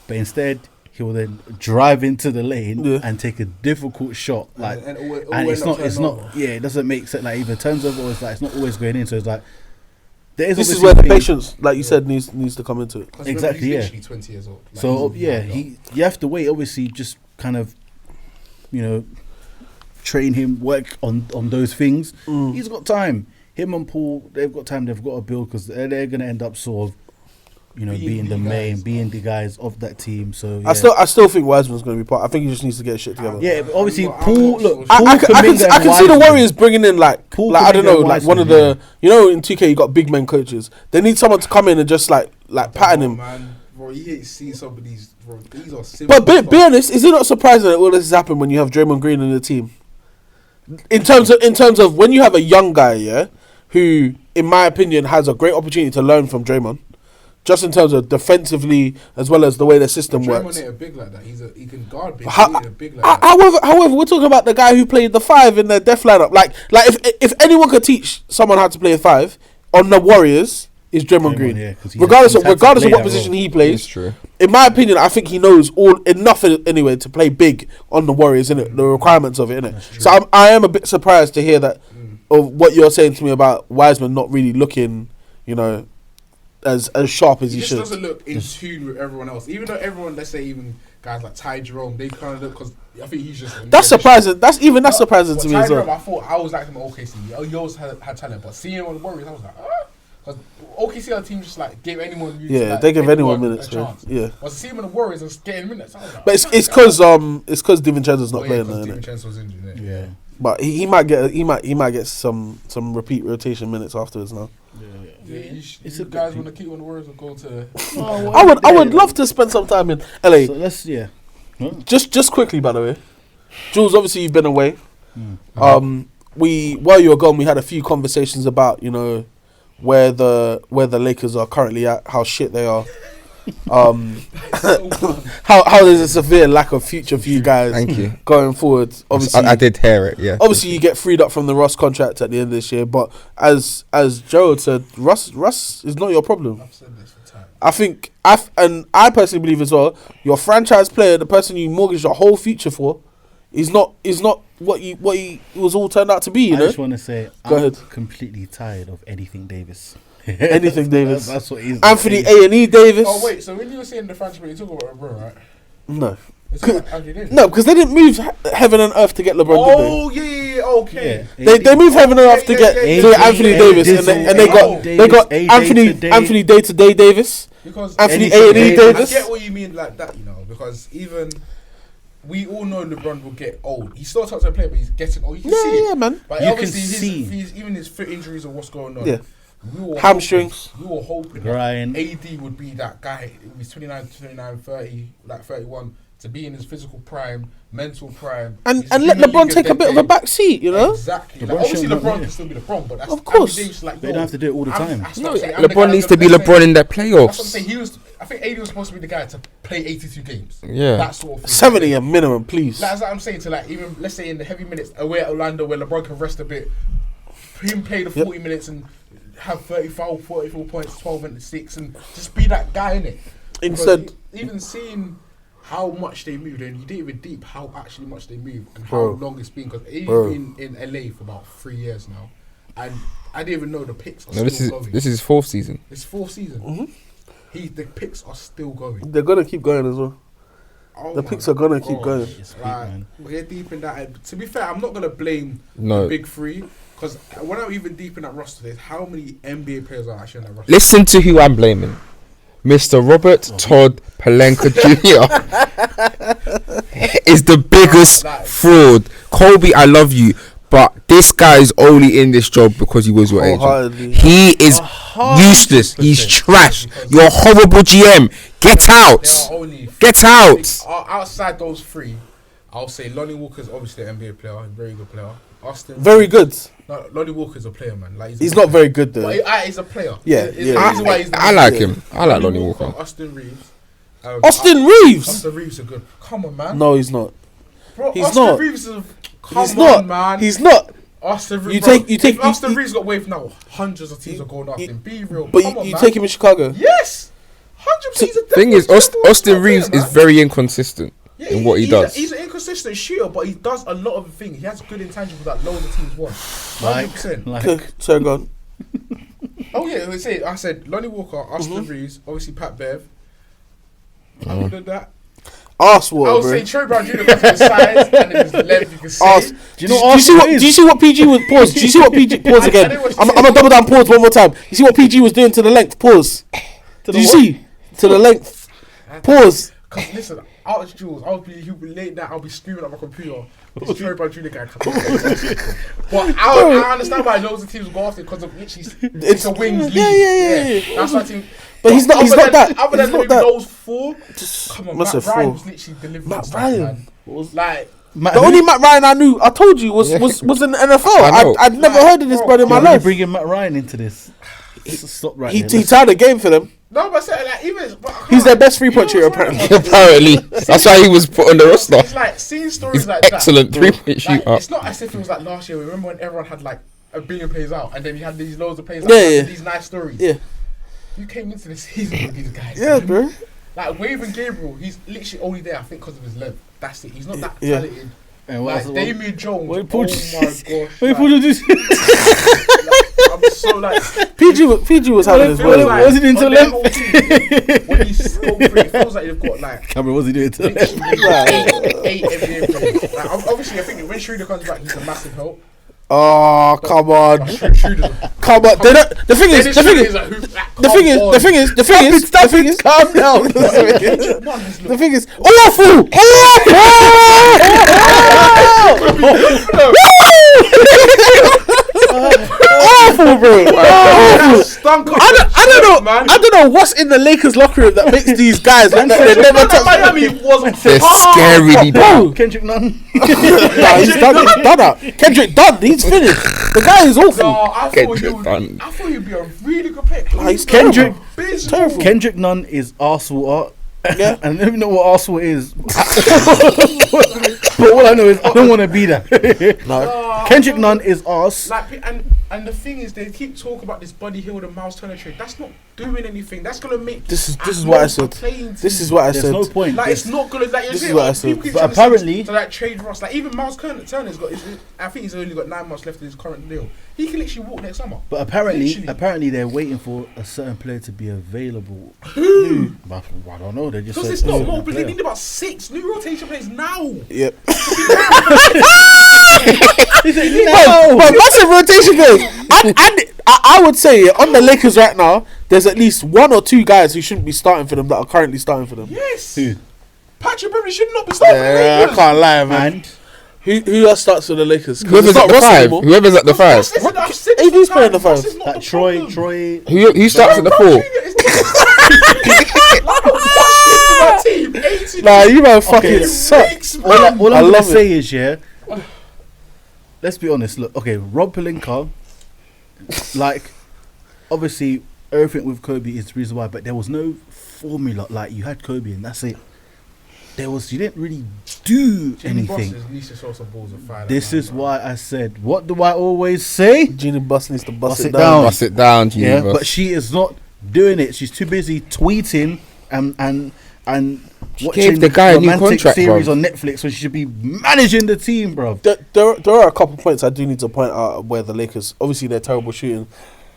Speaker 3: but instead he will then drive into the lane and take a difficult shot, like, and it's not it doesn't make sense. Like either turns over or it's like it's not always going in. So it's like
Speaker 1: this is where the patience, like you said, needs to come into it.
Speaker 3: Exactly,
Speaker 2: he's literally 20 years old. Like,
Speaker 3: so you have to wait. Obviously, just kind of, train him, work on those things. He's got time. Him and Paul, they've got time. They've got to build because they're going to end up sort of, being the guys of that team. So yeah.
Speaker 1: I still think Wiseman's going to be part. I think he just needs to get his shit together.
Speaker 3: Yeah, but obviously Paul. Look,
Speaker 1: I can see the Warriors bringing in like I don't know, like one of the in 2K you got big men coaches. They need someone to come in and just like pattern him.
Speaker 2: Man, bro, you see some of these. Bro, these are simple.
Speaker 1: But be honest, is it not surprising that all this has happened when you have Draymond Green in the team? In terms of when you have a young guy, who in my opinion has a great opportunity to learn from Draymond, just in terms of defensively as well as the way the system works.
Speaker 2: Draymond ain't a big like that. He can guard big. He ain't a big like that.
Speaker 1: However, we're talking about the guy who played the 5 in the death lineup. Like if anyone could teach someone how to play a 5 on the Warriors, is Draymond Green. Yeah, regardless of what position he plays.
Speaker 4: True.
Speaker 1: In my opinion, I think he knows enough anyway to play big on the Warriors, innit? The requirements of it, innit? So I am a bit surprised to hear that of what you're saying to me about Wiseman not really looking, as sharp as he should.
Speaker 2: He just doesn't look in tune with everyone else. Even though everyone, let's say even guys like Ty Jerome, they kind of look, because I think he's just...
Speaker 1: That's surprising. That's surprising to me as well.
Speaker 2: I thought I was like him at OKC. He always had talent, but seeing him on the Warriors, I was like, because OKC, our team just like gave anyone...
Speaker 1: they give anyone minutes,
Speaker 2: a chance.
Speaker 1: Yeah.
Speaker 2: But seeing him on the Warriors and getting minutes, I was like...
Speaker 1: But it's because DiVincenzo's not playing there, innit?
Speaker 2: DiVincenzo's injured,
Speaker 3: yeah.
Speaker 1: But he might get some repeat rotation minutes afterwards now.
Speaker 2: You guys want to keep on the Warriors or go to?
Speaker 1: I would love to spend some time in LA.
Speaker 3: So let's
Speaker 1: Just quickly, by the way, Jules. Obviously, you've been away. While you were gone, we had a few conversations about where the Lakers are currently at, how shit they are. how there's a severe lack of future for you guys.
Speaker 4: Thank you.
Speaker 1: Going forward. Obviously,
Speaker 4: I did hear it. Yeah.
Speaker 1: obviously you get freed up from the Russ contract at the end of this year, but as Gerald said, Russ is not your problem.
Speaker 2: I've said this for time.
Speaker 1: I think I personally believe as well, your franchise player, the person you mortgaged your whole future for, is not what he was all turned out to be. You
Speaker 3: I
Speaker 1: know,
Speaker 3: just want to say,
Speaker 1: Go
Speaker 3: I'm
Speaker 1: ahead.
Speaker 3: completely tired of anything Davis.
Speaker 1: Anything Davis.
Speaker 3: That's what he's.
Speaker 1: Anthony A&E Davis.
Speaker 2: Oh wait, so when you were saying the franchise, you talk about LeBron, right?
Speaker 1: No,
Speaker 2: It's not Anthony Davis.
Speaker 1: no, because they didn't move heaven and earth to get LeBron.
Speaker 2: Oh yeah, okay.
Speaker 3: Yeah.
Speaker 1: They moved heaven and earth to get
Speaker 2: yeah,
Speaker 1: to
Speaker 2: yeah,
Speaker 1: Anthony
Speaker 2: yeah,
Speaker 1: Davis,
Speaker 2: yeah,
Speaker 1: and they got Anthony day-to-day Davis.
Speaker 2: Because
Speaker 1: Anthony
Speaker 3: Anything
Speaker 1: A&E
Speaker 3: Davis.
Speaker 2: I
Speaker 1: Davis.
Speaker 2: get what you mean like that, you know, because even we all know LeBron will get old. He's still a top 10 player, but he's getting old. You can see it.
Speaker 1: Yeah, man.
Speaker 2: But
Speaker 3: You
Speaker 2: obviously,
Speaker 3: can see.
Speaker 2: even his foot injuries or what's going on.
Speaker 1: Yeah.
Speaker 2: We were
Speaker 1: Hamstrings.
Speaker 2: Hoping, we were hoping
Speaker 3: Grind.
Speaker 2: AD would be that guy. He's 29, 30, like 31, to be in his physical prime, mental prime.
Speaker 1: And
Speaker 2: He's
Speaker 1: let
Speaker 2: given the
Speaker 1: LeBron
Speaker 2: league
Speaker 1: take a bit of a
Speaker 2: decade.
Speaker 1: back seat, you know?
Speaker 2: Exactly.
Speaker 3: LeBron
Speaker 2: Like, obviously,
Speaker 3: shouldn't,
Speaker 2: LeBron
Speaker 3: yeah.
Speaker 2: can still be LeBron, but that's
Speaker 1: Of course.
Speaker 2: Anthony Davis, like,
Speaker 3: They don't have to do it all the time.
Speaker 4: No,
Speaker 2: I'm the guy
Speaker 4: LeBron needs to be
Speaker 2: that's
Speaker 4: LeBron in the
Speaker 2: That's what I'm
Speaker 4: playoffs.
Speaker 2: saying. I think AD was supposed to be the guy to play 82 games.
Speaker 4: Yeah.
Speaker 2: That sort of thing.
Speaker 1: 70 a minimum, please.
Speaker 2: That's what I'm saying to like even let's say in the heavy minutes away at Orlando where LeBron can rest a bit, him play the 40 minutes and have 34 points, 12 and 6 and just be that guy in it.
Speaker 1: Instead,
Speaker 2: Even seeing how much they moved and you didn't even deep how actually much they moved and how
Speaker 1: Bro.
Speaker 2: long it's been because he's
Speaker 1: Bro.
Speaker 2: been in LA for about 3 years now and I didn't even know the picks are
Speaker 4: No,
Speaker 2: still going.
Speaker 4: this is his fourth season.
Speaker 2: It's fourth season. The picks are still going.
Speaker 1: they're going to keep going as well.
Speaker 2: Oh
Speaker 1: The
Speaker 2: my
Speaker 1: picks are going to keep
Speaker 2: gosh.
Speaker 1: going.
Speaker 3: It's peak,
Speaker 2: Like,
Speaker 3: man.
Speaker 2: we're deep in that. And to be fair, I'm not gonna blame
Speaker 4: No.
Speaker 2: the big three because when I'm even deep in that roster, there's how many NBA players are actually in that roster?
Speaker 4: Listen to who I'm blaming. Mr. Robert Todd Palenka Jr. is the biggest fraud. Kobe, I love you, but this guy is only in this job because he was your agent.
Speaker 1: Wholeheartedly.
Speaker 4: He is useless. He's trash. You're a horrible GM. Get
Speaker 2: There
Speaker 4: out.
Speaker 2: are only
Speaker 4: Get out.
Speaker 2: outside those three. I'll say Lonnie Walker's obviously an NBA player, a very good player. Austin,
Speaker 1: Very good.
Speaker 2: no, Lonnie Walker's a player, man. Like
Speaker 1: He's not very good though.
Speaker 2: He's a player.
Speaker 1: Yeah,
Speaker 2: There's
Speaker 1: yeah.
Speaker 2: a reason why he's the
Speaker 4: I like him. I like Lonnie Walker.
Speaker 2: Austin Reeves.
Speaker 1: Austin Reeves.
Speaker 2: Austin Reeves are good. Come on, man.
Speaker 1: No, he's not.
Speaker 2: Bro,
Speaker 1: he's
Speaker 2: Austin
Speaker 1: not.
Speaker 2: Reeves is. Come
Speaker 1: He's
Speaker 2: on,
Speaker 1: not.
Speaker 2: man.
Speaker 1: He's not.
Speaker 2: Austin
Speaker 1: You
Speaker 2: Reeves.
Speaker 1: take- you take-
Speaker 2: If Austin
Speaker 1: you-
Speaker 2: Reeves got waived now. Hundreds of teams are going after him. Be real.
Speaker 1: But
Speaker 2: Come on,
Speaker 1: you
Speaker 2: man.
Speaker 1: take him in Chicago.
Speaker 2: Yes. 100%. He's a
Speaker 4: Thing is,
Speaker 2: different
Speaker 4: Austin
Speaker 2: player,
Speaker 4: Reeves is
Speaker 2: man.
Speaker 4: very inconsistent
Speaker 2: Yeah,
Speaker 4: in what he
Speaker 2: he's
Speaker 4: does.
Speaker 2: He's an inconsistent shooter, but he does a lot of things. He has good intangibles that loads of teams want. 100%.
Speaker 3: Like,
Speaker 1: So go on.
Speaker 2: Oh yeah, I said Lonnie Walker, Austin Reeves, obviously Pat Bev. Other than that,
Speaker 1: Arse
Speaker 2: I
Speaker 1: water,
Speaker 2: would
Speaker 1: bro.
Speaker 2: say Trey Brown Jr. because of his size and his length. You can say.
Speaker 1: Arse.
Speaker 3: do you know
Speaker 1: Do
Speaker 3: what
Speaker 1: you see what?
Speaker 3: Arsenal
Speaker 1: Do you
Speaker 3: is?
Speaker 1: see what PG was? Pause. Do you see what PG? Pause
Speaker 2: I
Speaker 1: again.
Speaker 2: didn't watch
Speaker 1: I'm
Speaker 2: the
Speaker 1: gonna double down. Pause one more time. You see what PG was doing to the length? Pause. Do you see? To the length. Pause.
Speaker 2: Cause listen, out of Jules, he'll be late night. I'll be screaming at my computer. This Trey Brown Jr. guy. But I understand why loads of teams will go after it because of literally it's a wings league.
Speaker 1: Yeah.
Speaker 2: That's why team.
Speaker 1: But he's not. He's
Speaker 2: other
Speaker 1: not
Speaker 2: than-
Speaker 1: that.
Speaker 2: Other
Speaker 1: He's
Speaker 2: than
Speaker 1: not
Speaker 2: maybe
Speaker 1: that.
Speaker 2: those four, come on,
Speaker 1: Must
Speaker 2: Matt
Speaker 1: have
Speaker 2: Ryan
Speaker 1: four.
Speaker 2: was literally delivering
Speaker 1: Matt
Speaker 2: stuff,
Speaker 1: Ryan.
Speaker 2: man. Like.
Speaker 3: Matt,
Speaker 1: The
Speaker 3: who-
Speaker 1: only Matt Ryan I knew, I told you, was in the NFL.
Speaker 4: I know.
Speaker 1: I'd never heard of this brother in my
Speaker 3: Why are you
Speaker 1: life.
Speaker 3: bringing Matt Ryan into this? Stop right
Speaker 1: He
Speaker 3: there.
Speaker 1: tied the game for them.
Speaker 2: No, but say, like even
Speaker 1: He's their best three-point
Speaker 2: You know
Speaker 1: shooter,
Speaker 2: what's
Speaker 1: apparently.
Speaker 4: Apparently, that's why he was put on the roster.
Speaker 2: It's like seeing stories
Speaker 4: He's
Speaker 2: like
Speaker 4: excellent
Speaker 2: that.
Speaker 4: three-point
Speaker 2: Like,
Speaker 4: shooter.
Speaker 2: it's not as if it was like last year. Remember when everyone had like a billion players out, and then you had these loads of players out,
Speaker 1: Yeah,
Speaker 2: and
Speaker 1: yeah.
Speaker 2: these nice stories.
Speaker 1: Yeah.
Speaker 2: You came into the season with these guys.
Speaker 1: Yeah,
Speaker 2: man.
Speaker 1: bro.
Speaker 2: Like Wave and Gabriel, he's literally only there, I think, because of his length. That's it. He's not that
Speaker 1: Yeah.
Speaker 2: talented.
Speaker 3: And what
Speaker 2: Like
Speaker 3: else-
Speaker 2: Damian Jones.
Speaker 3: what-
Speaker 2: Oh
Speaker 3: what-
Speaker 2: my gosh.
Speaker 3: Wait,
Speaker 2: like,
Speaker 3: what did you do?
Speaker 2: I'm so like.
Speaker 1: PG was having his
Speaker 2: It feels
Speaker 1: way.
Speaker 3: What was he doing to
Speaker 2: on their
Speaker 3: length?
Speaker 2: whole team, when you scope through, it feels like they've got like
Speaker 3: Cameron, what's he doing to
Speaker 2: literally eight NBA players. Like, obviously, I think when Schroeder comes back, he's a massive help.
Speaker 1: Oh, come on.
Speaker 2: Schroeder's
Speaker 1: Come on. They don't, the thing is, calm down. The thing is, awful. Awful, bro. Awful. I don't know what's in the Lakers locker room that makes these guys look like they never touch.
Speaker 2: Miami wasn't.
Speaker 4: They're scarily bad.
Speaker 3: Kendrick Nunn.
Speaker 1: Nah, he's done out. Kendrick done. He's finished. The guy is awful.
Speaker 2: I
Speaker 4: Kendrick Nunn.
Speaker 2: thought he'd be a really good player.
Speaker 1: He's
Speaker 3: Kendrick,
Speaker 2: Big abysmal.
Speaker 3: Kendrick Nunn is Arsenal art.
Speaker 1: Yeah.
Speaker 3: And I don't even know what Arsenal is. But all I know is I don't want to be there.
Speaker 1: No.
Speaker 3: Kendrick Nunn is us.
Speaker 2: Like, and the thing is, they keep talking about this Buddy Hield and Miles Turner trade. That's not doing anything. That's gonna make
Speaker 1: This is what I said. This is what I
Speaker 3: There's
Speaker 1: said.
Speaker 3: no point.
Speaker 2: Like, it's not gonna. Like,
Speaker 1: This is what I said.
Speaker 3: But apparently,
Speaker 2: to like trade Ross. Like, even Miles Turner's got. I think he's only got 9 months left in his current deal. He can literally walk next summer.
Speaker 3: but apparently,
Speaker 2: Literally.
Speaker 3: they're waiting for a certain player to be available.
Speaker 2: Who?
Speaker 3: But I don't know. They just
Speaker 2: Because
Speaker 3: said
Speaker 2: it's not
Speaker 3: certain
Speaker 2: more. But they
Speaker 3: player.
Speaker 2: need about 6 new rotation players now.
Speaker 1: Yep.
Speaker 3: No.
Speaker 1: But massive rotation game. And I would say on the Lakers right now, there's at least 1 or 2 guys who shouldn't be starting for them that are currently starting for them.
Speaker 2: Yes.
Speaker 3: Who?
Speaker 2: Patrick Beverley should not be starting for the
Speaker 1: Yeah, I
Speaker 2: Lakers.
Speaker 1: can't lie, man.
Speaker 3: And
Speaker 1: Who else starts for the Lakers? 'Cause
Speaker 4: Whoever's
Speaker 1: it's
Speaker 4: at
Speaker 1: not
Speaker 4: the
Speaker 1: Russell
Speaker 4: 5.
Speaker 1: anymore.
Speaker 4: Whoever's at the 5.
Speaker 2: Listen, I've said
Speaker 1: AD's
Speaker 2: this
Speaker 1: playing the
Speaker 2: time, Russ
Speaker 1: 5.
Speaker 2: is not
Speaker 3: that
Speaker 2: the
Speaker 3: Troy,
Speaker 2: problem.
Speaker 4: Who starts at the 4?
Speaker 2: Like, I'm watching my team. 80
Speaker 1: Nah, you man fucking
Speaker 3: Okay.
Speaker 1: suck.
Speaker 2: weeks,
Speaker 3: all
Speaker 2: man.
Speaker 3: I'm
Speaker 1: I
Speaker 3: gonna
Speaker 1: love
Speaker 3: say is, yeah. Let's be honest. Look, okay, Rob Pelinka, like, obviously everything with Kobe is the reason why, but there was no formula. Like, you had Kobe and that's it. You didn't really do
Speaker 2: Jimmy Boss
Speaker 3: anything.
Speaker 2: is needs to show some balls of fire.
Speaker 3: This is why I said, what do I always say?
Speaker 1: Genie Bus needs to bust
Speaker 3: Bust
Speaker 1: it
Speaker 3: it
Speaker 1: down.
Speaker 3: down.
Speaker 4: Bust it down, Genie
Speaker 3: Yeah,
Speaker 4: Bus.
Speaker 3: but she is not doing it. She's too busy tweeting and watching
Speaker 4: gave the guy a new
Speaker 3: romantic
Speaker 4: contract,
Speaker 3: series
Speaker 4: bruv.
Speaker 3: on Netflix when she should be managing the team, bro.
Speaker 1: There are a couple points I do need to point out where the Lakers, obviously they're terrible shooting.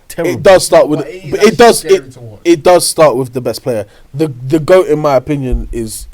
Speaker 3: Terrible.
Speaker 1: It does start with,
Speaker 2: But it is
Speaker 1: but it does
Speaker 2: scary to watch.
Speaker 1: it does start with the best player. The GOAT in my opinion is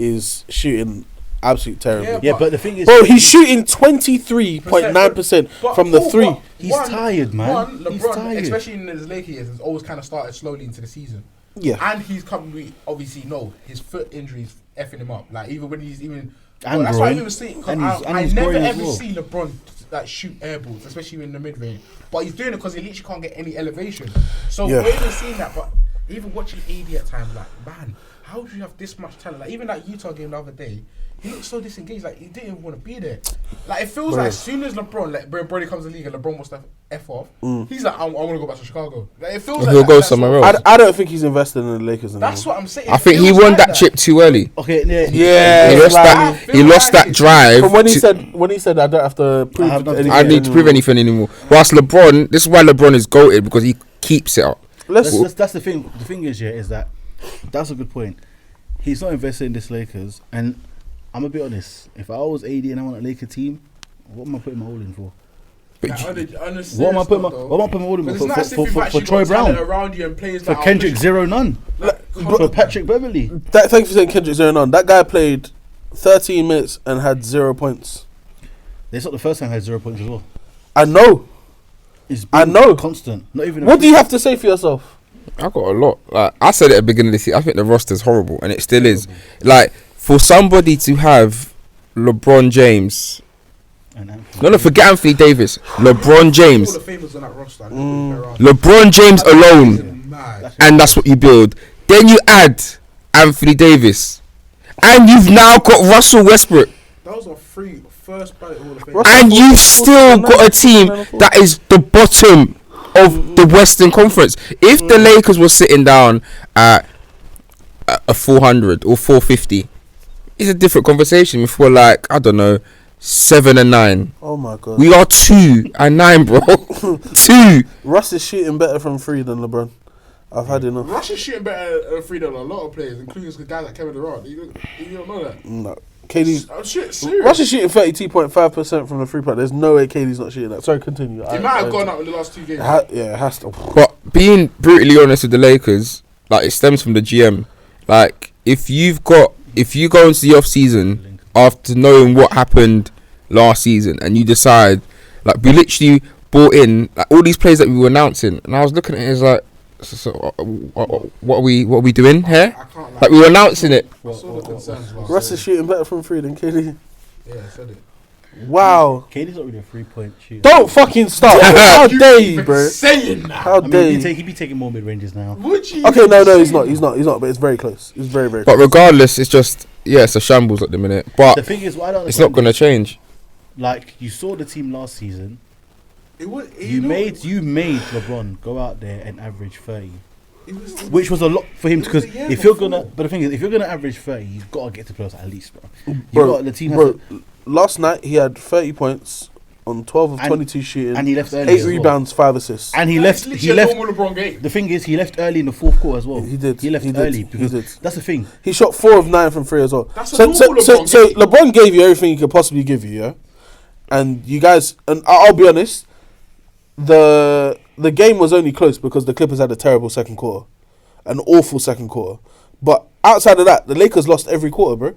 Speaker 1: shooting absolutely terrible.
Speaker 2: Yeah,
Speaker 3: But the thing is,
Speaker 1: Bro, he's shooting 23.9%
Speaker 2: But
Speaker 1: from the
Speaker 2: Paul,
Speaker 1: 3.
Speaker 2: but
Speaker 3: He's tired, man.
Speaker 2: He's
Speaker 3: He's
Speaker 2: LeBron,
Speaker 3: tired.
Speaker 2: especially in his Lakers years, has always kind of started slowly into the season.
Speaker 1: Yeah.
Speaker 2: And he's come, we obviously know his foot injuries effing him up. Like, even when he's even.
Speaker 3: And
Speaker 2: that's why I
Speaker 3: groin.
Speaker 2: even see.
Speaker 3: And he's- and
Speaker 2: I
Speaker 3: he's
Speaker 2: never
Speaker 3: groin as
Speaker 2: ever
Speaker 3: well.
Speaker 2: see LeBron like shoot air balls, especially in the mid range. But he's doing it because he literally can't get any elevation. So
Speaker 1: Yeah.
Speaker 2: we're even seeing that. But even watching AD at times, like, man, how do you have this much talent? Like, even that Utah game the other day, he looked so disengaged. Like, he didn't even want to be there. Like, it feels like as soon as LeBron, like, Brody comes to the league and LeBron wants to F off, he's like, I want to go back to Chicago. Like, it feels like
Speaker 4: He'll
Speaker 2: that-
Speaker 4: go
Speaker 2: that's
Speaker 4: somewhere
Speaker 2: what-
Speaker 4: else.
Speaker 1: I don't think he's invested in the Lakers anymore.
Speaker 2: That's what I'm saying.
Speaker 4: I
Speaker 2: It
Speaker 4: think he
Speaker 2: feels
Speaker 4: won
Speaker 2: like
Speaker 4: that chip too early.
Speaker 3: okay,
Speaker 1: Yeah,
Speaker 4: He lost
Speaker 1: like-
Speaker 4: that.
Speaker 2: I feel
Speaker 4: He lost
Speaker 2: like
Speaker 4: that
Speaker 2: it's-
Speaker 4: drive.
Speaker 1: From when he
Speaker 4: to-
Speaker 1: said I don't have to prove
Speaker 3: have nothing
Speaker 1: anything
Speaker 4: I need to prove
Speaker 1: anymore.
Speaker 4: anything anymore. Whilst LeBron, this is why LeBron is goated, because he keeps it up.
Speaker 3: that's the thing. The thing is, yeah, is that that's a good point. He's not invested in this Lakers, and I'm gonna be honest. If I was AD and I want a Laker team, what am I putting my all in for?
Speaker 2: Like, on a
Speaker 3: What am I
Speaker 2: serious
Speaker 3: putting my
Speaker 2: note, though,
Speaker 3: what am I putting my all in
Speaker 2: because
Speaker 3: for?
Speaker 2: it's not as if you've
Speaker 3: For
Speaker 2: actually
Speaker 3: Troy
Speaker 2: got talent
Speaker 3: Brown,
Speaker 2: around you and players
Speaker 3: for
Speaker 2: that
Speaker 3: Kendrick
Speaker 2: are
Speaker 3: 0-9, for Patrick Beverly.
Speaker 1: Thank you for saying Kendrick 0-9. That guy played 13 minutes and had 0 points.
Speaker 3: It's not the first time he had 0 points as well.
Speaker 1: I know.
Speaker 3: It's
Speaker 1: I
Speaker 3: been
Speaker 1: know.
Speaker 3: constant. Not even.
Speaker 1: What do you have to say for yourself?
Speaker 4: I got a lot. Like I said at the beginning of the season, I think the roster's horrible, and it still is. Like for somebody to have LeBron James, no, forget Anthony Davis. LeBron James,
Speaker 2: All the famous on that roster.
Speaker 4: LeBron James alone,
Speaker 2: Mad.
Speaker 4: and that's what you build. Then you add Anthony Davis, and you've now got Russell Westbrook,
Speaker 2: Those are 3 first ballot Hall of Fame.
Speaker 4: and you've still got a team that is the bottom of the Western Conference. If the Lakers were sitting down at a 400 or 450, it's a different conversation. If we're like, I don't know, 7 and 9,
Speaker 1: Oh my god.
Speaker 4: we are 2 and 9, bro. 2.
Speaker 1: Russ is shooting better from 3 than LeBron. I've had enough.
Speaker 2: Rush is shooting better free than a lot of players, including guys like Kevin Durant. You don't know that.
Speaker 1: No. KD's
Speaker 2: I'm serious.
Speaker 1: Russ is shooting 32.5% from the 3-point. There's no way KD's not shooting that. Sorry, continue.
Speaker 2: He might have gone up in the last 2 games.
Speaker 1: Yeah, it has to.
Speaker 4: But being brutally honest with the Lakers, like it stems from the GM. Like if you go into the off season after knowing what happened last season, and you decide, like we literally bought in like, all these players that we were announcing, and I was looking at it as like, what are we doing here?
Speaker 2: I can't lie.
Speaker 4: Like we were announcing it.
Speaker 2: I saw the concerns last
Speaker 1: Russ is shooting better from 3 than KD.
Speaker 2: Yeah, I said it.
Speaker 1: Wow.
Speaker 3: KD's not really a 3-point shooter.
Speaker 1: Don't fucking start. How dare you,
Speaker 2: Even
Speaker 1: bro?
Speaker 2: saying that.
Speaker 1: How
Speaker 3: I
Speaker 1: dare
Speaker 3: mean,
Speaker 1: you?
Speaker 3: he'd be taking more mid ranges now.
Speaker 2: Would you?
Speaker 1: Okay, no,
Speaker 2: even
Speaker 1: he's
Speaker 2: say
Speaker 1: not.
Speaker 2: that?
Speaker 1: He's not. But it's very close. It's very, very
Speaker 4: But
Speaker 1: close.
Speaker 4: regardless, it's just it's a shambles at the minute.
Speaker 3: The
Speaker 4: But
Speaker 3: thing is, what I don't
Speaker 4: it's not
Speaker 3: understand
Speaker 4: gonna
Speaker 3: is,
Speaker 4: change.
Speaker 3: like you saw the team last season.
Speaker 2: It would,
Speaker 3: You made LeBron go out there and average 30. which was a lot for him
Speaker 2: It
Speaker 3: because
Speaker 2: was the year
Speaker 3: if you're
Speaker 2: before.
Speaker 3: gonna, but the thing is, if you're gonna average 30, you've got to get to playoffs at least, bro. The team has
Speaker 1: bro,
Speaker 3: to,
Speaker 1: last night he had 30 points on 12 of
Speaker 3: And-
Speaker 1: 22 shooting,
Speaker 3: and he left early
Speaker 1: 8
Speaker 3: as well.
Speaker 1: rebounds, 5 assists.
Speaker 3: and he
Speaker 2: It's
Speaker 3: left.
Speaker 2: literally
Speaker 3: He
Speaker 2: a
Speaker 3: left.
Speaker 2: normal LeBron game.
Speaker 3: The thing is, he left early in the fourth quarter as well.
Speaker 1: He did.
Speaker 3: He left
Speaker 1: He did.
Speaker 3: early
Speaker 1: He
Speaker 3: because
Speaker 1: did.
Speaker 3: that's the thing.
Speaker 1: He shot 4 of 9 from 3 as well.
Speaker 2: That's a
Speaker 1: So
Speaker 2: normal LeBron game.
Speaker 1: LeBron gave you everything he could possibly give you, yeah. And you guys, and I'll be honest, the game was only close because the Clippers had a terrible second quarter, an awful second quarter. But outside of that, the Lakers lost every quarter, bro.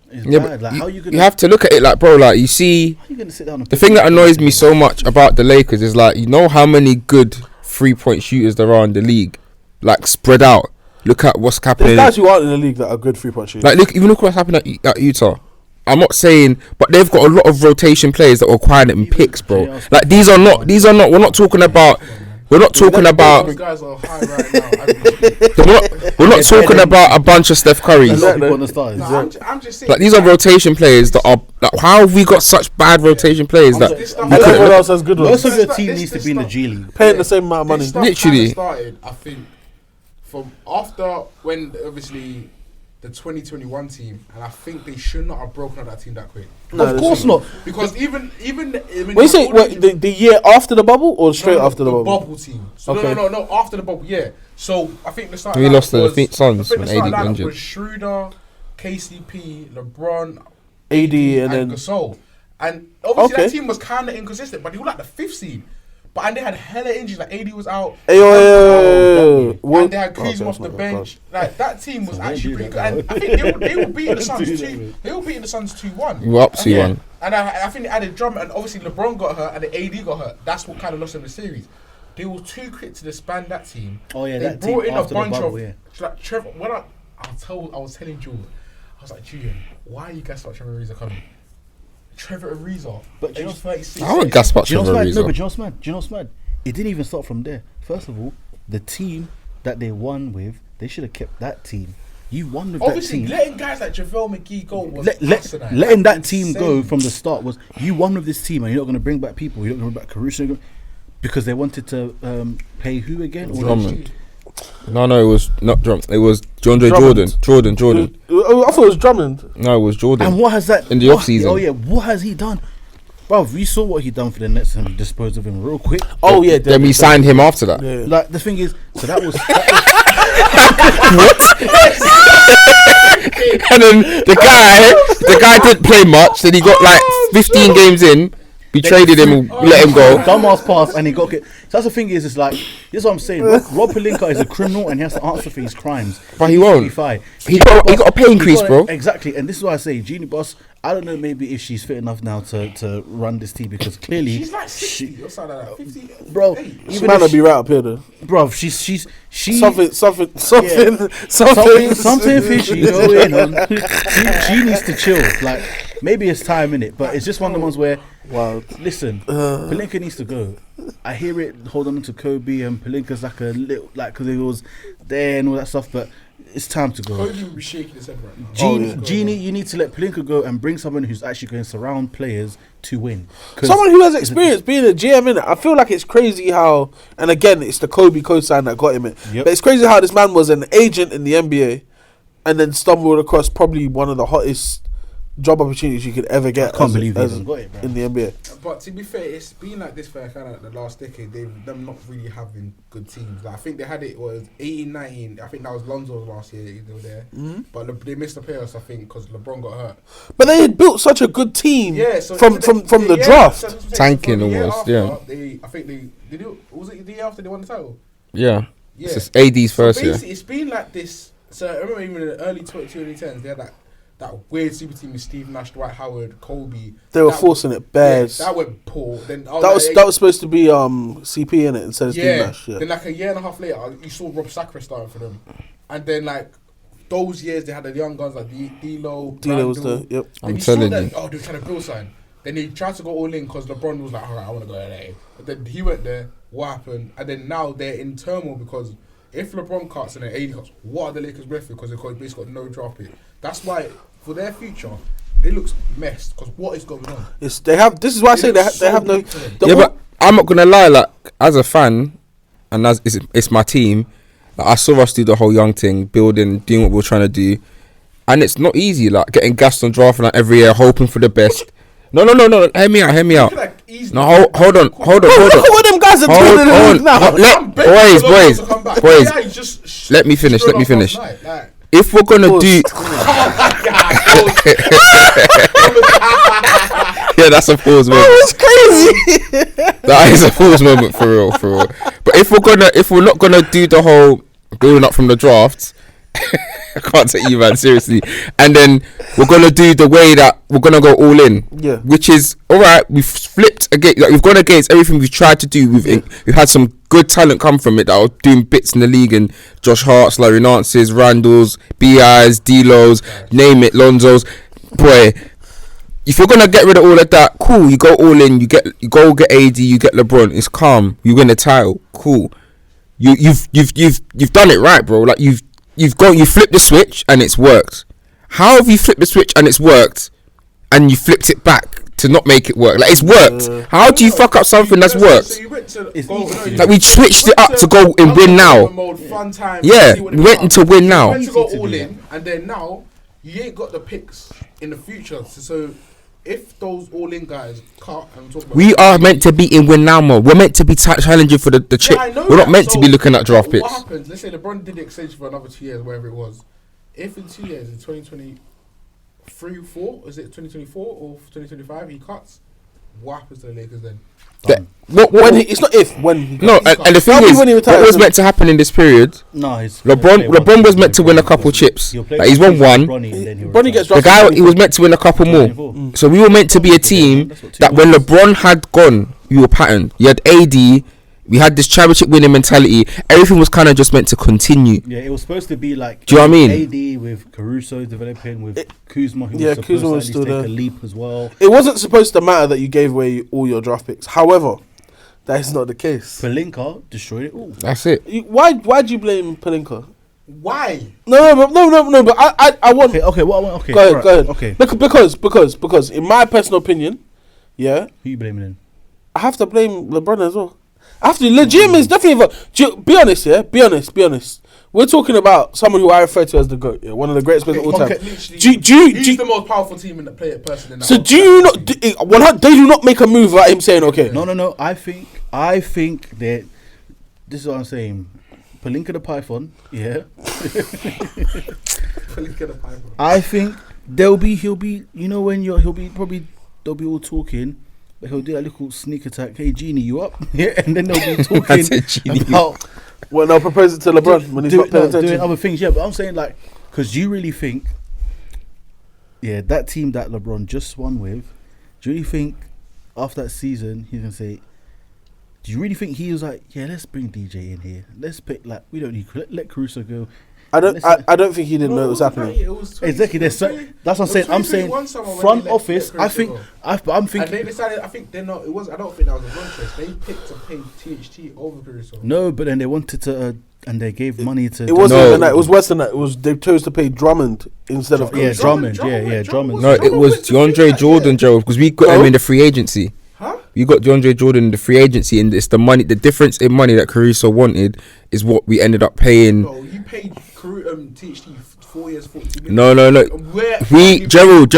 Speaker 3: It's
Speaker 4: Yeah,
Speaker 3: bad.
Speaker 4: but
Speaker 3: Like, how are you gonna?
Speaker 4: you have to look at it like, bro, like you see,
Speaker 3: How are you gonna sit down? And
Speaker 4: the thing that annoys me so much about the Lakers is like, you know how many good 3-point shooters there are in the league, like spread out. Look at what's
Speaker 1: There's
Speaker 4: happening.
Speaker 1: guys who aren't in the league that are good 3-point shooters.
Speaker 4: Like look what's happening at Utah. I'm not saying, but they've got a lot of rotation players that are acquired in picks, bro. Like these are not. We're not talking about. We're not talking about.
Speaker 2: Those guys are high right now.
Speaker 4: We're not talking about a bunch of Steph Currys.
Speaker 3: a lot of people on the stars.
Speaker 2: I'm just saying.
Speaker 4: Like these are rotation players that are. Like, how have we got such bad rotation players that?
Speaker 2: This stuff-
Speaker 1: And everyone else has good
Speaker 3: Most
Speaker 1: ones.
Speaker 3: of your
Speaker 2: This
Speaker 3: team
Speaker 2: stuff-
Speaker 3: needs to
Speaker 2: this
Speaker 3: be in the
Speaker 2: stuff-
Speaker 3: G League.
Speaker 1: Paying the same amount of money.
Speaker 2: This stuff
Speaker 4: Literally.
Speaker 2: kinda started, I think, from after when obviously the 2021 team, and I think they should not have broken up that team that quick.
Speaker 1: No,
Speaker 3: Of course not.
Speaker 2: Because even
Speaker 1: When you say the year after the bubble or straight after the bubble?
Speaker 2: team. So
Speaker 1: Okay.
Speaker 2: no, after the bubble, yeah. So I think the start.
Speaker 4: We lost to the
Speaker 2: was,
Speaker 4: Suns
Speaker 2: I think
Speaker 4: when
Speaker 2: the start
Speaker 4: AD got
Speaker 2: lineup
Speaker 4: injured.
Speaker 2: was Schroeder, KCP, LeBron,
Speaker 1: AD and then
Speaker 2: Gasol. And obviously
Speaker 1: Okay.
Speaker 2: that team was kind of inconsistent, but they were like the 5th seed. But and they had hella injuries, like AD was out.
Speaker 1: Ayo.
Speaker 2: And they had Kuzma off the bench. Like that team was actually pretty good. And I think they were beating the Suns 2. They were beating the Suns 2-1.
Speaker 4: We were up 2-1.
Speaker 2: And I think they added drum, and obviously LeBron got hurt and the AD got hurt. That's what kind of lost them the series. They were too quick to disband that team.
Speaker 3: Oh yeah,
Speaker 2: They
Speaker 3: that
Speaker 2: brought
Speaker 3: team
Speaker 2: in a
Speaker 3: after the
Speaker 2: bunch
Speaker 3: bubble.
Speaker 2: of
Speaker 3: Yeah.
Speaker 2: like Trevor. When I was telling Jules, I was like, Julian, why are you guys about Trevor Ariza coming? Trevor Ariza,
Speaker 3: But do you know-
Speaker 2: age 36.
Speaker 4: I would gas
Speaker 3: Do you know what's
Speaker 4: Trevor
Speaker 3: mad? No, but
Speaker 4: Ariza.
Speaker 3: do you know what's mad? Do you know what's mad? It didn't even start from there. First of all, the team that they won with, they should have kept that team. You won with
Speaker 2: Obviously,
Speaker 3: that team.
Speaker 2: letting guys like JaVale McGee go was asinine.
Speaker 3: Letting that
Speaker 2: That's
Speaker 3: team go
Speaker 2: insane.
Speaker 3: from the start was you won with this team and you're not going to bring back people. You're not going to bring back Caruso because they wanted to pay who again? Or
Speaker 4: Drummond. No, it was not Drummond. It was DeAndre
Speaker 1: Drummond.
Speaker 4: Jordan.
Speaker 1: I thought it was Drummond.
Speaker 4: No, it was Jordan.
Speaker 3: And what has that
Speaker 4: In the off-season.
Speaker 3: Oh yeah, what has he done? Bro, we saw what he done for the Nets and we disposed of him real quick.
Speaker 1: Oh yeah,
Speaker 4: Then we signed him after that.
Speaker 1: Yeah.
Speaker 3: Like the thing is, so that was
Speaker 4: And then the guy didn't play much. Then he got like 15 games in. We traded him and let him go.
Speaker 3: dumbass pass and he got so that's the thing is, it's like this is what I'm saying. Rob Pelinka is a criminal and he has to answer for his crimes.
Speaker 4: But he won't.
Speaker 3: Fine.
Speaker 4: He got a pay increase, bro.
Speaker 3: Exactly, and this is why I say Jeannie Boss. I don't know, maybe if she's fit enough now to run this team because clearly,
Speaker 2: She's like 60 or something like that. 50,
Speaker 3: bro,
Speaker 2: 58.
Speaker 1: This
Speaker 3: even
Speaker 1: man
Speaker 3: if
Speaker 1: will be right up here though.
Speaker 3: bro, she
Speaker 1: Something
Speaker 3: something fishy going on. She needs to chill. Like maybe it's time in it, but it's just one of the ones where.
Speaker 1: Wow.
Speaker 3: Listen, Pelinka needs to go. I hear it holding on to Kobe and Pelinka's like a little because it was there and all that stuff, but it's time to go.
Speaker 2: Kobe will be shaking his head right now.
Speaker 3: Genie, you need to let Pelinka go and bring someone who's actually going to surround players to win. 'Cause
Speaker 1: Someone who has experience being a GM in it. I feel like it's crazy how, and again, it's the Kobe co-sign that got him it.
Speaker 3: Yep.
Speaker 1: But it's crazy how this man was an agent in the NBA, and then stumbled across probably one of the hottest job opportunities you could ever get.
Speaker 3: I can't believe he hasn't got it, bro.
Speaker 1: in the NBA.
Speaker 2: But to be fair, it's been like this for kind of the last decade. Them not really having good teams. Like I think they had it was 18, 19. I think that was Lonzo's last year. They were there, but they missed the playoffs. I think because LeBron got hurt.
Speaker 1: But they had built such a good team
Speaker 2: Yeah, so
Speaker 1: from the
Speaker 2: year-
Speaker 1: draft.
Speaker 2: so that's what I'm saying.
Speaker 4: Tanking
Speaker 2: So the year
Speaker 4: almost,
Speaker 2: after,
Speaker 4: yeah.
Speaker 2: I think they do. Was it the year after they won the title?
Speaker 4: Yeah.
Speaker 2: Yeah.
Speaker 4: It's just AD's first
Speaker 2: so
Speaker 4: year.
Speaker 2: basically, it's been like this. So I remember even in the early 2010s, they had that weird super team with Steve Nash, Dwight Howard, Kobe.
Speaker 1: They were
Speaker 2: That-
Speaker 1: forcing it bad.
Speaker 2: Yeah, that went poor. Then
Speaker 1: That was supposed to be CP in it instead of Steve Nash. Yeah.
Speaker 2: Then like a year and a half later, you saw Rob Sacre starting for them, and then like those years they had the young guns like D'Lo.
Speaker 1: D'Lo was
Speaker 2: Brandon.
Speaker 1: the yep.
Speaker 2: Then
Speaker 4: I'm
Speaker 2: you saw
Speaker 4: telling
Speaker 2: that,
Speaker 4: you.
Speaker 2: oh, they were trying to build something. Then they tried to go all in because LeBron was like, all right, I want to go LA. But then he went there. What happened? And then now they're in turmoil because if LeBron cuts and then AD cuts, what are the Lakers left with? Because they've basically got no draft pick. That's why for their future, they look messed because what is going on?
Speaker 1: This is why I say they have no.
Speaker 2: weak to them.
Speaker 1: the
Speaker 4: Yeah,
Speaker 1: all-
Speaker 4: but I'm not gonna lie. Like as a fan, and as it's my team, Like, I saw us do the whole young thing, building, doing what we we're trying to do, and it's not easy. Like getting gassed on draft night every year, hoping for the best. No. Hear me out. No, hold on.
Speaker 1: Look at what them guys are doing now.
Speaker 4: Boys. Let me finish. If we're gonna do, yeah, that's a pause moment.
Speaker 1: That was crazy.
Speaker 4: That is a pause moment for real. But if we're not gonna do the whole building up from the drafts, I can't take you, man, seriously. And then we're gonna do the way that we're gonna go all in,
Speaker 1: yeah.
Speaker 4: Which is all right. We've flipped against, like, we've gone against everything we've tried to do. We've had some good talent come from it that are doing bits in the league, and Josh Hart's, Larry Nance's, Randall's, Bi's, D'Lo's, name it, Lonzo's. Boy, if you're gonna get rid of all of that, cool. You go all in. You go get AD. You get LeBron. It's calm. You win the title. Cool. You've done it right, bro. Like you flipped the switch and it's worked. How have you flipped the switch and it's worked, and you flipped it back to not make it work? Like, it's worked. How do you fuck up something that's worked? Like, we switched it up to go and win now. Yeah, we went into win now.
Speaker 2: You went to go all in, and then now you ain't got the picks in the future. So if those all in guys cut, and talk about,
Speaker 4: we are meant to be in win now mode. We're meant to be challenging for the chip. We're not meant to be looking at draft picks.
Speaker 2: What happens? Let's say LeBron did the extension for another 2 years, whatever it was. If in 2 years, in 2023, 4, is it 2024 or 2025, he cuts, what happens to the Lakers then?
Speaker 1: It's not if, when.
Speaker 4: No, and the thing is, what was meant to happen in this period?
Speaker 3: No,
Speaker 4: LeBron was meant to win a couple chips. Like, he's won one.
Speaker 1: Bronny gets
Speaker 4: the guy, he was meant to win a couple more. So we were meant to be a team that when LeBron had gone, we were patterned. You had AD. We had this championship winning mentality. Everything was kind of just meant to continue.
Speaker 3: Yeah, it was supposed to be like.
Speaker 4: Do you know what I mean?
Speaker 3: AD with Caruso developing, with Kuzma, who was supposed
Speaker 1: Kuzma
Speaker 3: to
Speaker 1: was still
Speaker 3: take
Speaker 1: there.
Speaker 3: a leap as well.
Speaker 1: It wasn't supposed to matter that you gave away all your draft picks. However, that is not the case.
Speaker 3: Pelinka destroyed it all.
Speaker 4: That's it.
Speaker 1: Why do you blame Pelinka?
Speaker 2: Why?
Speaker 1: No. But I want.
Speaker 3: Okay.
Speaker 1: Go ahead. Okay. Because in my personal opinion, yeah.
Speaker 3: Who you blaming then?
Speaker 1: I have to blame LeBron as well. I have to. Legit is definitely. Be honest, yeah. Be honest. We're talking about someone who I refer to as the GOAT, yeah, one of the greatest players of all time.
Speaker 2: He's the most powerful team in the person in that.
Speaker 1: So do you not? They do not make a move without him saying okay.
Speaker 3: No. I think that this is what I'm saying. Pelinka the Python, yeah.
Speaker 2: Pelinka the Python.
Speaker 3: I think he'll be. You know when they'll be all talking. But he'll do that little sneak attack. Hey, Genie, you up? Yeah, and then they'll be talking about.
Speaker 1: Well, they'll propose it to LeBron when he's not paying attention.
Speaker 3: Doing other things, yeah. But I'm saying, like, because you really think, yeah, that team that LeBron just won with, do you really think after that season he's gonna say? Do you really think he was like, yeah, let's bring DJ in here. Let's pick, like, we don't need let Caruso go.
Speaker 1: I don't think he didn't know it was happening.
Speaker 3: Exactly. That's what I'm saying. I'm saying front office. I'm thinking.
Speaker 2: And they decided. I think they're not. It was. I don't think that was a wrong choice. They picked to pay THT over Caruso.
Speaker 3: No, but then they wanted to, and they gave money to.
Speaker 1: It wasn't even that. It was worse than that. They chose to pay Drummond instead of
Speaker 3: Drummond. Drummond.
Speaker 4: No, it was DeAndre Jordan, Joe, because we got him in the free agency.
Speaker 2: Huh?
Speaker 4: You got DeAndre Jordan in the free agency, and it's the money. The difference in money that Caruso wanted is what we ended up paying.
Speaker 2: No, you paid THT 4 years, 40 million.
Speaker 4: No. Gerald.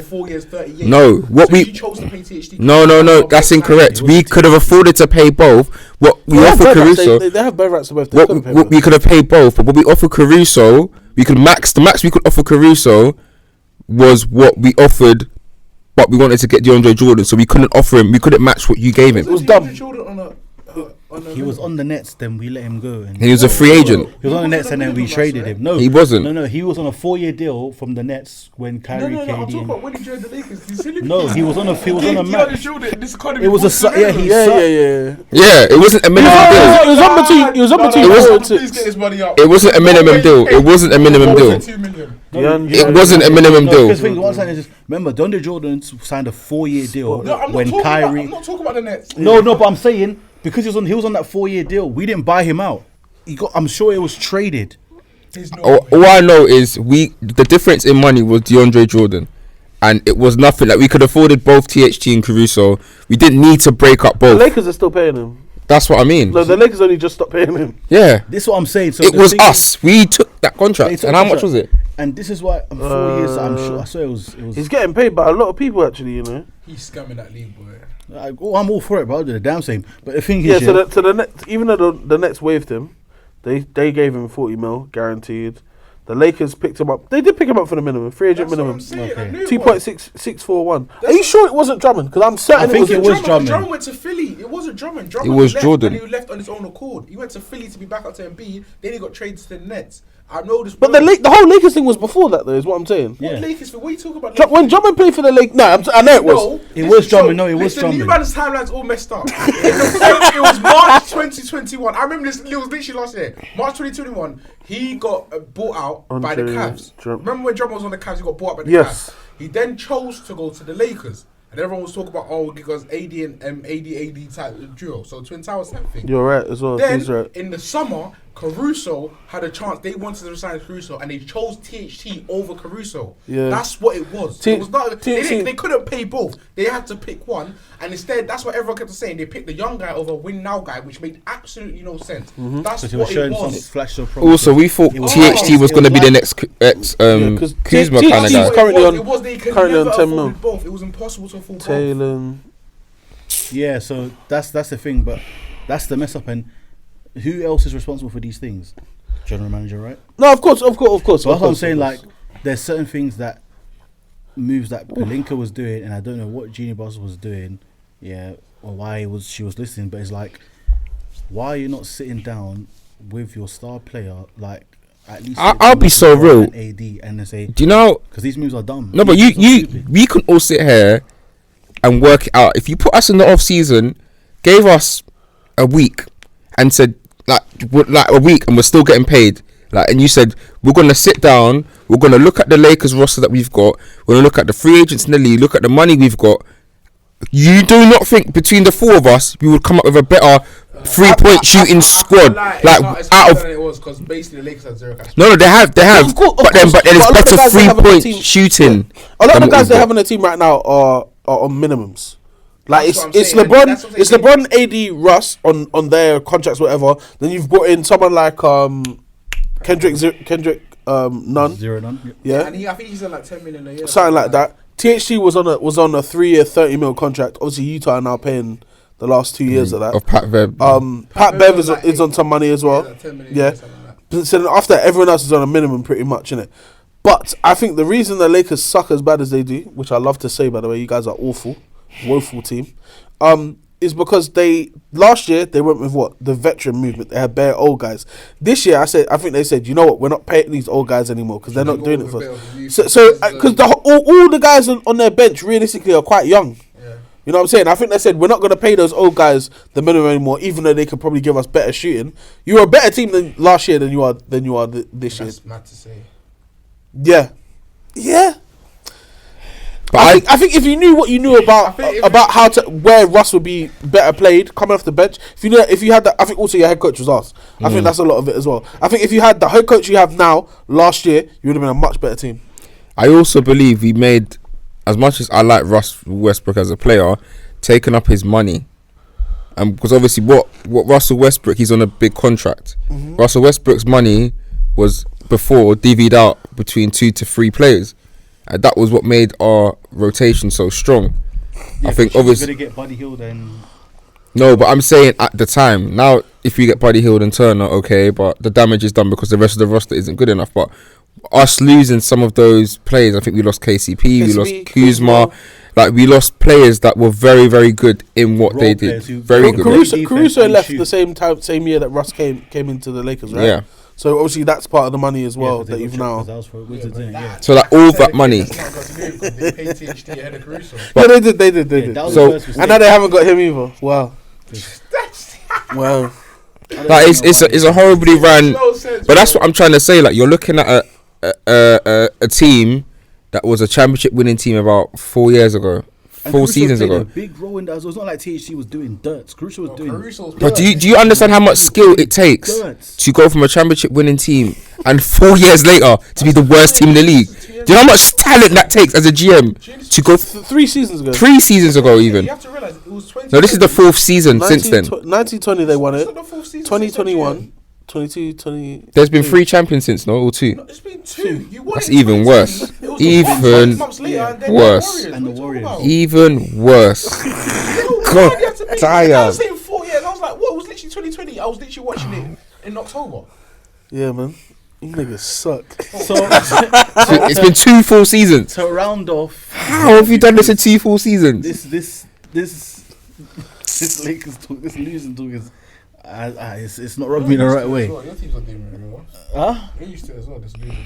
Speaker 2: 4 years, 38.
Speaker 4: No, what
Speaker 2: so you chose to pay THT.
Speaker 4: No. That's incorrect. We could have afforded to pay both. What we offered Caruso,
Speaker 1: they have better rights to both.
Speaker 4: What we could have paid both, but what we offered Caruso, we could the max we could offer Caruso was what we offered. But we wanted to get DeAndre Jordan, so we couldn't offer him. We couldn't match what you gave him.
Speaker 1: It was dumb.
Speaker 3: He was on the Nets, then we let him go. And
Speaker 4: he was a free agent.
Speaker 3: He was on the Nets, and then we traded him. No,
Speaker 4: he wasn't.
Speaker 3: No, he was on a 4-year deal from the Nets when Kyrie came in.
Speaker 2: I'm talking about when he joined the Lakers.
Speaker 3: No, he was on a max.
Speaker 2: It
Speaker 3: was a
Speaker 4: Yeah, it wasn't a minimum deal.
Speaker 1: It was on between.
Speaker 2: Please get his money up.
Speaker 4: It wasn't a minimum deal. It wasn't a minimum deal. It wasn't a minimum deal.
Speaker 3: What I'm saying is, remember, DeAndre Jordan signed a 4-year deal when
Speaker 2: Kyrie.
Speaker 3: Kyrie.
Speaker 2: I'm not talking about the Nets.
Speaker 3: No, but I'm saying because he was on that 4-year deal, we didn't buy him out. I'm sure it was traded.
Speaker 4: All I know is the difference in money was DeAndre Jordan, and it was nothing. Like, we could have afforded both THT and Caruso. We didn't need to break up both.
Speaker 1: The Lakers are still paying him.
Speaker 4: That's what I mean.
Speaker 1: No, the Lakers only just stopped paying him.
Speaker 4: Yeah.
Speaker 3: This is what I'm saying. So
Speaker 4: It
Speaker 3: the
Speaker 4: was
Speaker 3: thing
Speaker 4: us. We took that
Speaker 3: They
Speaker 4: contract.
Speaker 3: took
Speaker 4: And how
Speaker 3: the
Speaker 4: much was it?
Speaker 3: and this is why 4 years. I'm sure. I swear it was.
Speaker 1: He's getting paid by a lot of people, actually, you know.
Speaker 2: He's scamming that league, boy.
Speaker 3: I'm all for it, bro. I'll do the damn same. But the thing
Speaker 1: Yeah,
Speaker 3: is,
Speaker 1: so the Nets, even though the Nets waived him, they gave him 40 mil guaranteed. The Lakers picked him up. They did pick him up for the minimum, free agent
Speaker 2: That's what
Speaker 1: minimum.
Speaker 2: I'm saying,
Speaker 3: Okay.
Speaker 2: I knew it was.
Speaker 1: 2.6641. Are you sure it wasn't Drummond? Because I'm certain
Speaker 3: I think
Speaker 1: it
Speaker 3: it
Speaker 1: was.
Speaker 3: was Drummond.
Speaker 2: Drummond went to Philly. It wasn't Drummond.
Speaker 4: It was
Speaker 2: left,
Speaker 4: Jordan.
Speaker 2: And he left on his own accord. He went to Philly to be back up to Embiid. Then he got traded to the Nets. I know this.
Speaker 1: But the whole Lakers thing was before that, though, is what I'm saying.
Speaker 3: Yeah.
Speaker 2: What Lakers? What are you talking about?
Speaker 1: When Drummond played for the Lakers, I know it was.
Speaker 3: It was Drummond. No, it was
Speaker 2: Listen,
Speaker 3: Drummond.
Speaker 2: You man's timeline's all messed up. It was March 2021. I remember this. It was literally last year. March 2021. He got bought out by the Cavs. Remember when Drummond was on the Cavs? He got bought out by the
Speaker 1: Yes.
Speaker 2: Cavs. He then chose to go to the Lakers. And everyone was talking about, because AD and AD type duo. So Twin Towers type thing.
Speaker 1: You're right as well.
Speaker 2: Then,
Speaker 1: He's right.
Speaker 2: in the summer, Caruso had a chance. They wanted to resign Caruso, and they chose THT over Caruso.
Speaker 1: Yeah.
Speaker 2: That's what it was. It was not. They couldn't pay both. They had to pick one, and instead, that's what everyone kept saying. They picked the young guy over a win now guy, which made absolutely no sense. That's
Speaker 3: Because he was
Speaker 2: what it
Speaker 3: showing some
Speaker 2: was.
Speaker 3: flash of promise.
Speaker 4: Also, we thought
Speaker 3: It was-
Speaker 4: THT was going to be the
Speaker 3: like-
Speaker 4: next Kuzma
Speaker 1: THT
Speaker 4: kind of
Speaker 1: is
Speaker 4: guy.
Speaker 1: currently on-
Speaker 2: It was they could
Speaker 1: currently on
Speaker 2: never
Speaker 1: 10 mil.
Speaker 2: afford both. It was impossible to afford both.
Speaker 1: Taylor.
Speaker 3: Yeah, so that's the thing, but that's the mess up. And who else is responsible for these things? General manager, right?
Speaker 1: No, of course.
Speaker 3: So that's what I'm saying. Like, there's certain things that moves that Pelinka was doing, and I don't know what Jeannie Buss was doing, or why she was listening. But it's like, why are you not sitting down with your star player, like at least?
Speaker 4: I'll be so real.
Speaker 3: AD and they say,
Speaker 4: Do you know?
Speaker 3: because these moves are dumb.
Speaker 4: No, but
Speaker 3: These moves are stupid.
Speaker 4: we can all sit here and work it out. If you put us in the off season, gave us a week, and said like a week, and we're still getting paid, and you said we're gonna sit down, we're gonna look at the Lakers roster that we've got, we're gonna look at the free agents in the league, look at the money we've got. You do not think between the four of us we would come up with a better 3-point shooting squad?
Speaker 2: It's harder than it was, because basically the Lakers had zero cash.
Speaker 4: No, they have.
Speaker 1: Of course,
Speaker 4: but then
Speaker 1: but a
Speaker 4: it's
Speaker 1: lot of the
Speaker 4: better
Speaker 1: guys they have on the
Speaker 4: 3-point
Speaker 1: team-
Speaker 4: shooting.
Speaker 1: A lot of
Speaker 4: than
Speaker 1: the
Speaker 4: what
Speaker 1: guys
Speaker 4: we've
Speaker 1: they
Speaker 4: got.
Speaker 1: have on the team right now are on minimums. Like
Speaker 2: That's what I'm
Speaker 1: it's
Speaker 2: saying.
Speaker 1: LeBron,
Speaker 2: That's what I'm
Speaker 1: it's
Speaker 2: saying.
Speaker 1: LeBron, AD, Russ on their contracts, whatever. Then you've brought in someone like Kendrick Nunn,
Speaker 3: 0-9.
Speaker 1: yeah,
Speaker 2: And I think he's on like 10 million a year.
Speaker 1: something like that. THT was on a 3-year, 30 mil contract. Obviously, Utah are now paying the last 2 years of that.
Speaker 4: Of Pat Bev.
Speaker 1: Pat Bev is on some money as well.
Speaker 2: Like 10 million
Speaker 1: Yeah.
Speaker 2: or something like that.
Speaker 1: So then after that, everyone else is on a minimum pretty much, innit? But I think the reason the Lakers suck as bad as they do, which I love to say, by the way, you guys are awful, woeful team, is because last year they went with the veteran movement. They had bare old guys. This year I think they said, you know what, we're not paying these old guys anymore because they're not doing it for us. So because all the guys on their bench realistically are quite young.
Speaker 2: Yeah.
Speaker 1: You know what I'm saying? I think they said we're not going to pay those old guys the minimum anymore, even though they could probably give us better shooting. You're a better team than last year than you are this year.
Speaker 2: That's mad to say.
Speaker 1: Yeah.
Speaker 4: But
Speaker 1: I think if you knew what you knew about where Russ would be better played coming off the bench, if you had that, I think also your head coach was asked. I think that's a lot of it as well. I think if you had the head coach you have now last year, you would have been a much better team.
Speaker 4: I also believe we made, as much as I like Russ Westbrook as a player, taking up his money. Because obviously what Russell Westbrook, he's on a big contract.
Speaker 1: Mm-hmm.
Speaker 4: Russell Westbrook's money was before divvied out between 2 to 3 players. And that was what made our rotation so strong.
Speaker 3: Yeah,
Speaker 4: I think
Speaker 3: you're
Speaker 4: obviously...
Speaker 3: going to get Buddy Hield and...
Speaker 4: No, but I'm saying at the time. Now, if we get Buddy Hield and Turner, okay, but the damage is done because the rest of the roster isn't good enough. But us losing some of those players, I think we lost KCP, we lost Kuzma. Like, we lost players that were very, very good in what they did. Very good.
Speaker 1: Caruso left the same year that Russ came into the Lakers, right?
Speaker 4: Yeah.
Speaker 1: So obviously that's part of the money as well that you've now.
Speaker 4: So like all that money.
Speaker 2: They paid THT ahead of Caruso.
Speaker 1: Yeah, they did.
Speaker 4: So
Speaker 1: And now they haven't got him either. Wow. Wow.
Speaker 4: Like it's a horribly ran. But that's what I'm trying to say. Like, you're looking at a team that was a championship winning team about 4 years ago. 4 seasons ago.
Speaker 3: A big role in that. It was not like THC was doing dirt. Caruso was doing dirt.
Speaker 4: But do you understand how much skill it takes to go from a championship winning team and 4 years later to be the worst team in the league? Do you know how much talent that takes as a GM to go
Speaker 1: 3 seasons ago?
Speaker 4: 3 seasons ago even?
Speaker 2: You have to realize it was 20.
Speaker 4: No, this is the fourth season since then.
Speaker 1: 1920 they won it.
Speaker 2: It's not the fourth season.
Speaker 1: 2021, 22, 20.
Speaker 4: There's been 3 champions since, no, or 2.
Speaker 2: No, it's been 2. You won
Speaker 4: That's
Speaker 2: it
Speaker 4: even
Speaker 2: 20.
Speaker 4: worse.
Speaker 2: It was
Speaker 4: Even
Speaker 2: the Warriors 5 months later, and then
Speaker 4: worse.
Speaker 2: The
Speaker 3: And the
Speaker 2: Warriors.
Speaker 3: Warriors.
Speaker 4: Even worse.
Speaker 2: God,
Speaker 4: tired.
Speaker 2: I was saying 4 years. I was like, what? It was literally 2020. I was literally watching it in October.
Speaker 1: Yeah, man. You niggas suck.
Speaker 3: So
Speaker 4: It's been 2 full seasons.
Speaker 3: to round off,
Speaker 4: How have you done this in 2 full seasons?
Speaker 3: this Lakers talk, this losing talk is, it's not rubbing me the right way.
Speaker 2: Your team's not doing very well.
Speaker 3: Huh?
Speaker 2: You're used to it as well. This losing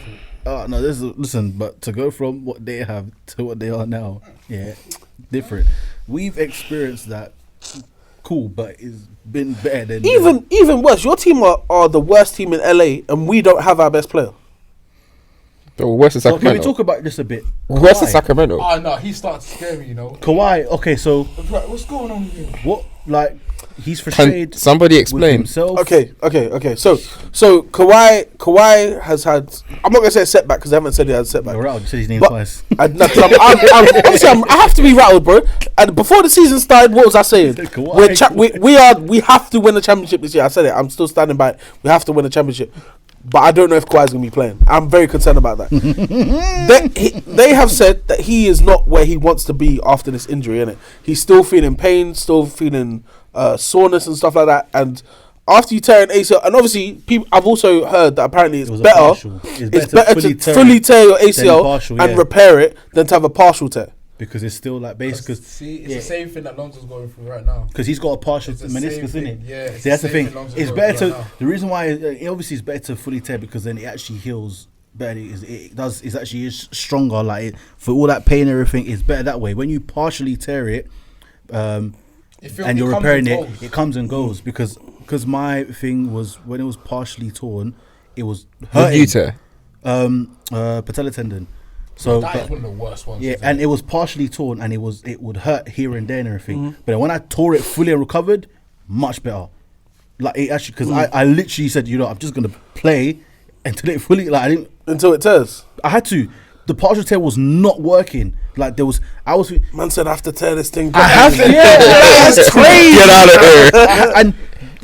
Speaker 2: talk.
Speaker 3: No, listen, but to go from what they have to what they are now, yeah, different. We've experienced that. Cool, but it's been better than
Speaker 1: Even worse, your team are the worst team in LA, and we don't have our best player.
Speaker 4: Oh, where's the
Speaker 3: So can we
Speaker 4: Sacramento?
Speaker 3: talk about this a bit?
Speaker 4: Where's the
Speaker 3: Kawhi.
Speaker 4: Sacramento?
Speaker 2: Oh no, he started to scare me. You know.
Speaker 3: Kawhi. Okay, so
Speaker 2: What's going on here?
Speaker 3: what? Like he's
Speaker 4: Can
Speaker 3: frustrated
Speaker 4: somebody
Speaker 3: with
Speaker 4: explain?
Speaker 3: himself.
Speaker 1: Okay. So Kawhi has had. I'm not gonna say a setback because I haven't said he had a setback.
Speaker 3: You're out. You said his name
Speaker 1: But-
Speaker 3: twice.
Speaker 1: I have to be rattled, bro. And before the season started, what was I saying?
Speaker 3: Kawhi.
Speaker 1: We have to win the championship this year. I said it. I'm still standing by it. We have to win the championship. But I don't know if Kawhi's gonna be playing. I'm very concerned about that. they have said that he is not where he wants to be after this injury. Innit? He's still feeling pain, still feeling soreness and stuff like that. And after you tear an ACL, and obviously, I've also heard that apparently it's
Speaker 3: It was a
Speaker 1: better.
Speaker 3: partial.
Speaker 1: It's better to fully tear your ACL
Speaker 3: partial,
Speaker 1: and
Speaker 3: yeah.
Speaker 1: repair it than to have a partial tear.
Speaker 3: Because it's still like basically
Speaker 2: See, it's
Speaker 3: yeah.
Speaker 2: the same thing that Lonzo's going through right now.
Speaker 3: because he's got a partial
Speaker 2: It's the
Speaker 3: meniscus
Speaker 2: same
Speaker 3: in it.
Speaker 2: thing, yeah, it's
Speaker 3: See, that's
Speaker 2: the
Speaker 3: the
Speaker 2: same
Speaker 3: thing.
Speaker 2: thing Lonzo's
Speaker 3: It's
Speaker 2: going
Speaker 3: better
Speaker 2: through
Speaker 3: to.
Speaker 2: right now.
Speaker 3: The reason why obviously it's better to fully tear because then it actually heals better. It actually is stronger. Like for all that pain and everything, it's better that way. When you partially tear it, and you're repairing it, it comes and goes because my thing was when it was partially torn, it was
Speaker 4: What
Speaker 3: hurting.
Speaker 4: you tear?
Speaker 3: Patella tendon. So
Speaker 2: That
Speaker 3: but-
Speaker 2: is one of the worst ones.
Speaker 3: yeah,
Speaker 2: isn't
Speaker 3: and
Speaker 2: it?
Speaker 3: it was partially torn, and it would hurt here and there and everything. But then when I tore it fully and recovered, much better. Like it actually, because I literally said, I'm just gonna play until it fully. Like I didn't.
Speaker 1: Until it tears.
Speaker 3: I had to. The partial tear was not working. Like I was.
Speaker 1: Man said I have to tear this thing.
Speaker 3: I have to.
Speaker 1: That's crazy.
Speaker 4: Get out of here.
Speaker 3: And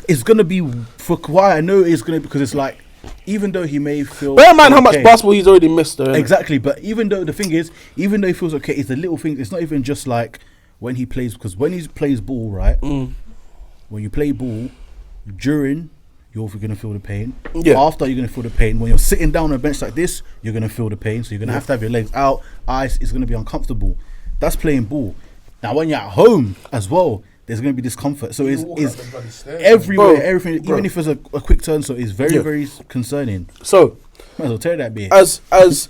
Speaker 3: it's gonna be for Kawhi. I know it's gonna because it's like, even though he may feel.
Speaker 1: Bear in mind how much
Speaker 3: okay-
Speaker 1: basketball he's already missed. Though, innit?
Speaker 3: Exactly, but even though the thing is, even though he feels okay, it's the little things. It's not even just like when he plays, because when he plays ball, right? When you play ball, during you're gonna feel the pain.
Speaker 1: Yeah.
Speaker 3: After you're gonna feel the pain. When you're sitting down on a bench like this, you're gonna feel the pain. So you're gonna have to have your legs out. Ice. It's gonna be uncomfortable. That's playing ball. Now when you're at home as well, there's gonna be discomfort. So
Speaker 2: You
Speaker 3: it's
Speaker 2: walk up the bloody stairs,
Speaker 3: everywhere,
Speaker 1: Bro,
Speaker 3: everything.
Speaker 1: bro.
Speaker 3: Even if it's a quick turn, so it's very,
Speaker 1: Yeah.
Speaker 3: very concerning.
Speaker 1: So
Speaker 3: Might as well tear that beer.
Speaker 1: as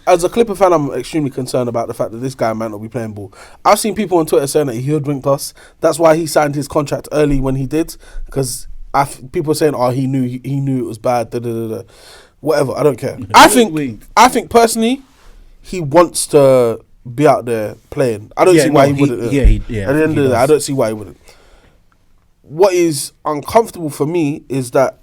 Speaker 1: a Clipper fan, I'm extremely concerned about the fact that this guy might not be playing ball. I've seen people on Twitter saying that he hoodwinked us. That's why he signed his contract early when he did, because people are saying, "Oh, he knew it was bad." Da, da, da, da. Whatever, I don't care. I think personally, he wants to be out there playing. I don't see why he wouldn't.
Speaker 3: Yeah,
Speaker 1: At the end of the day, I don't see why he wouldn't. What is uncomfortable for me is that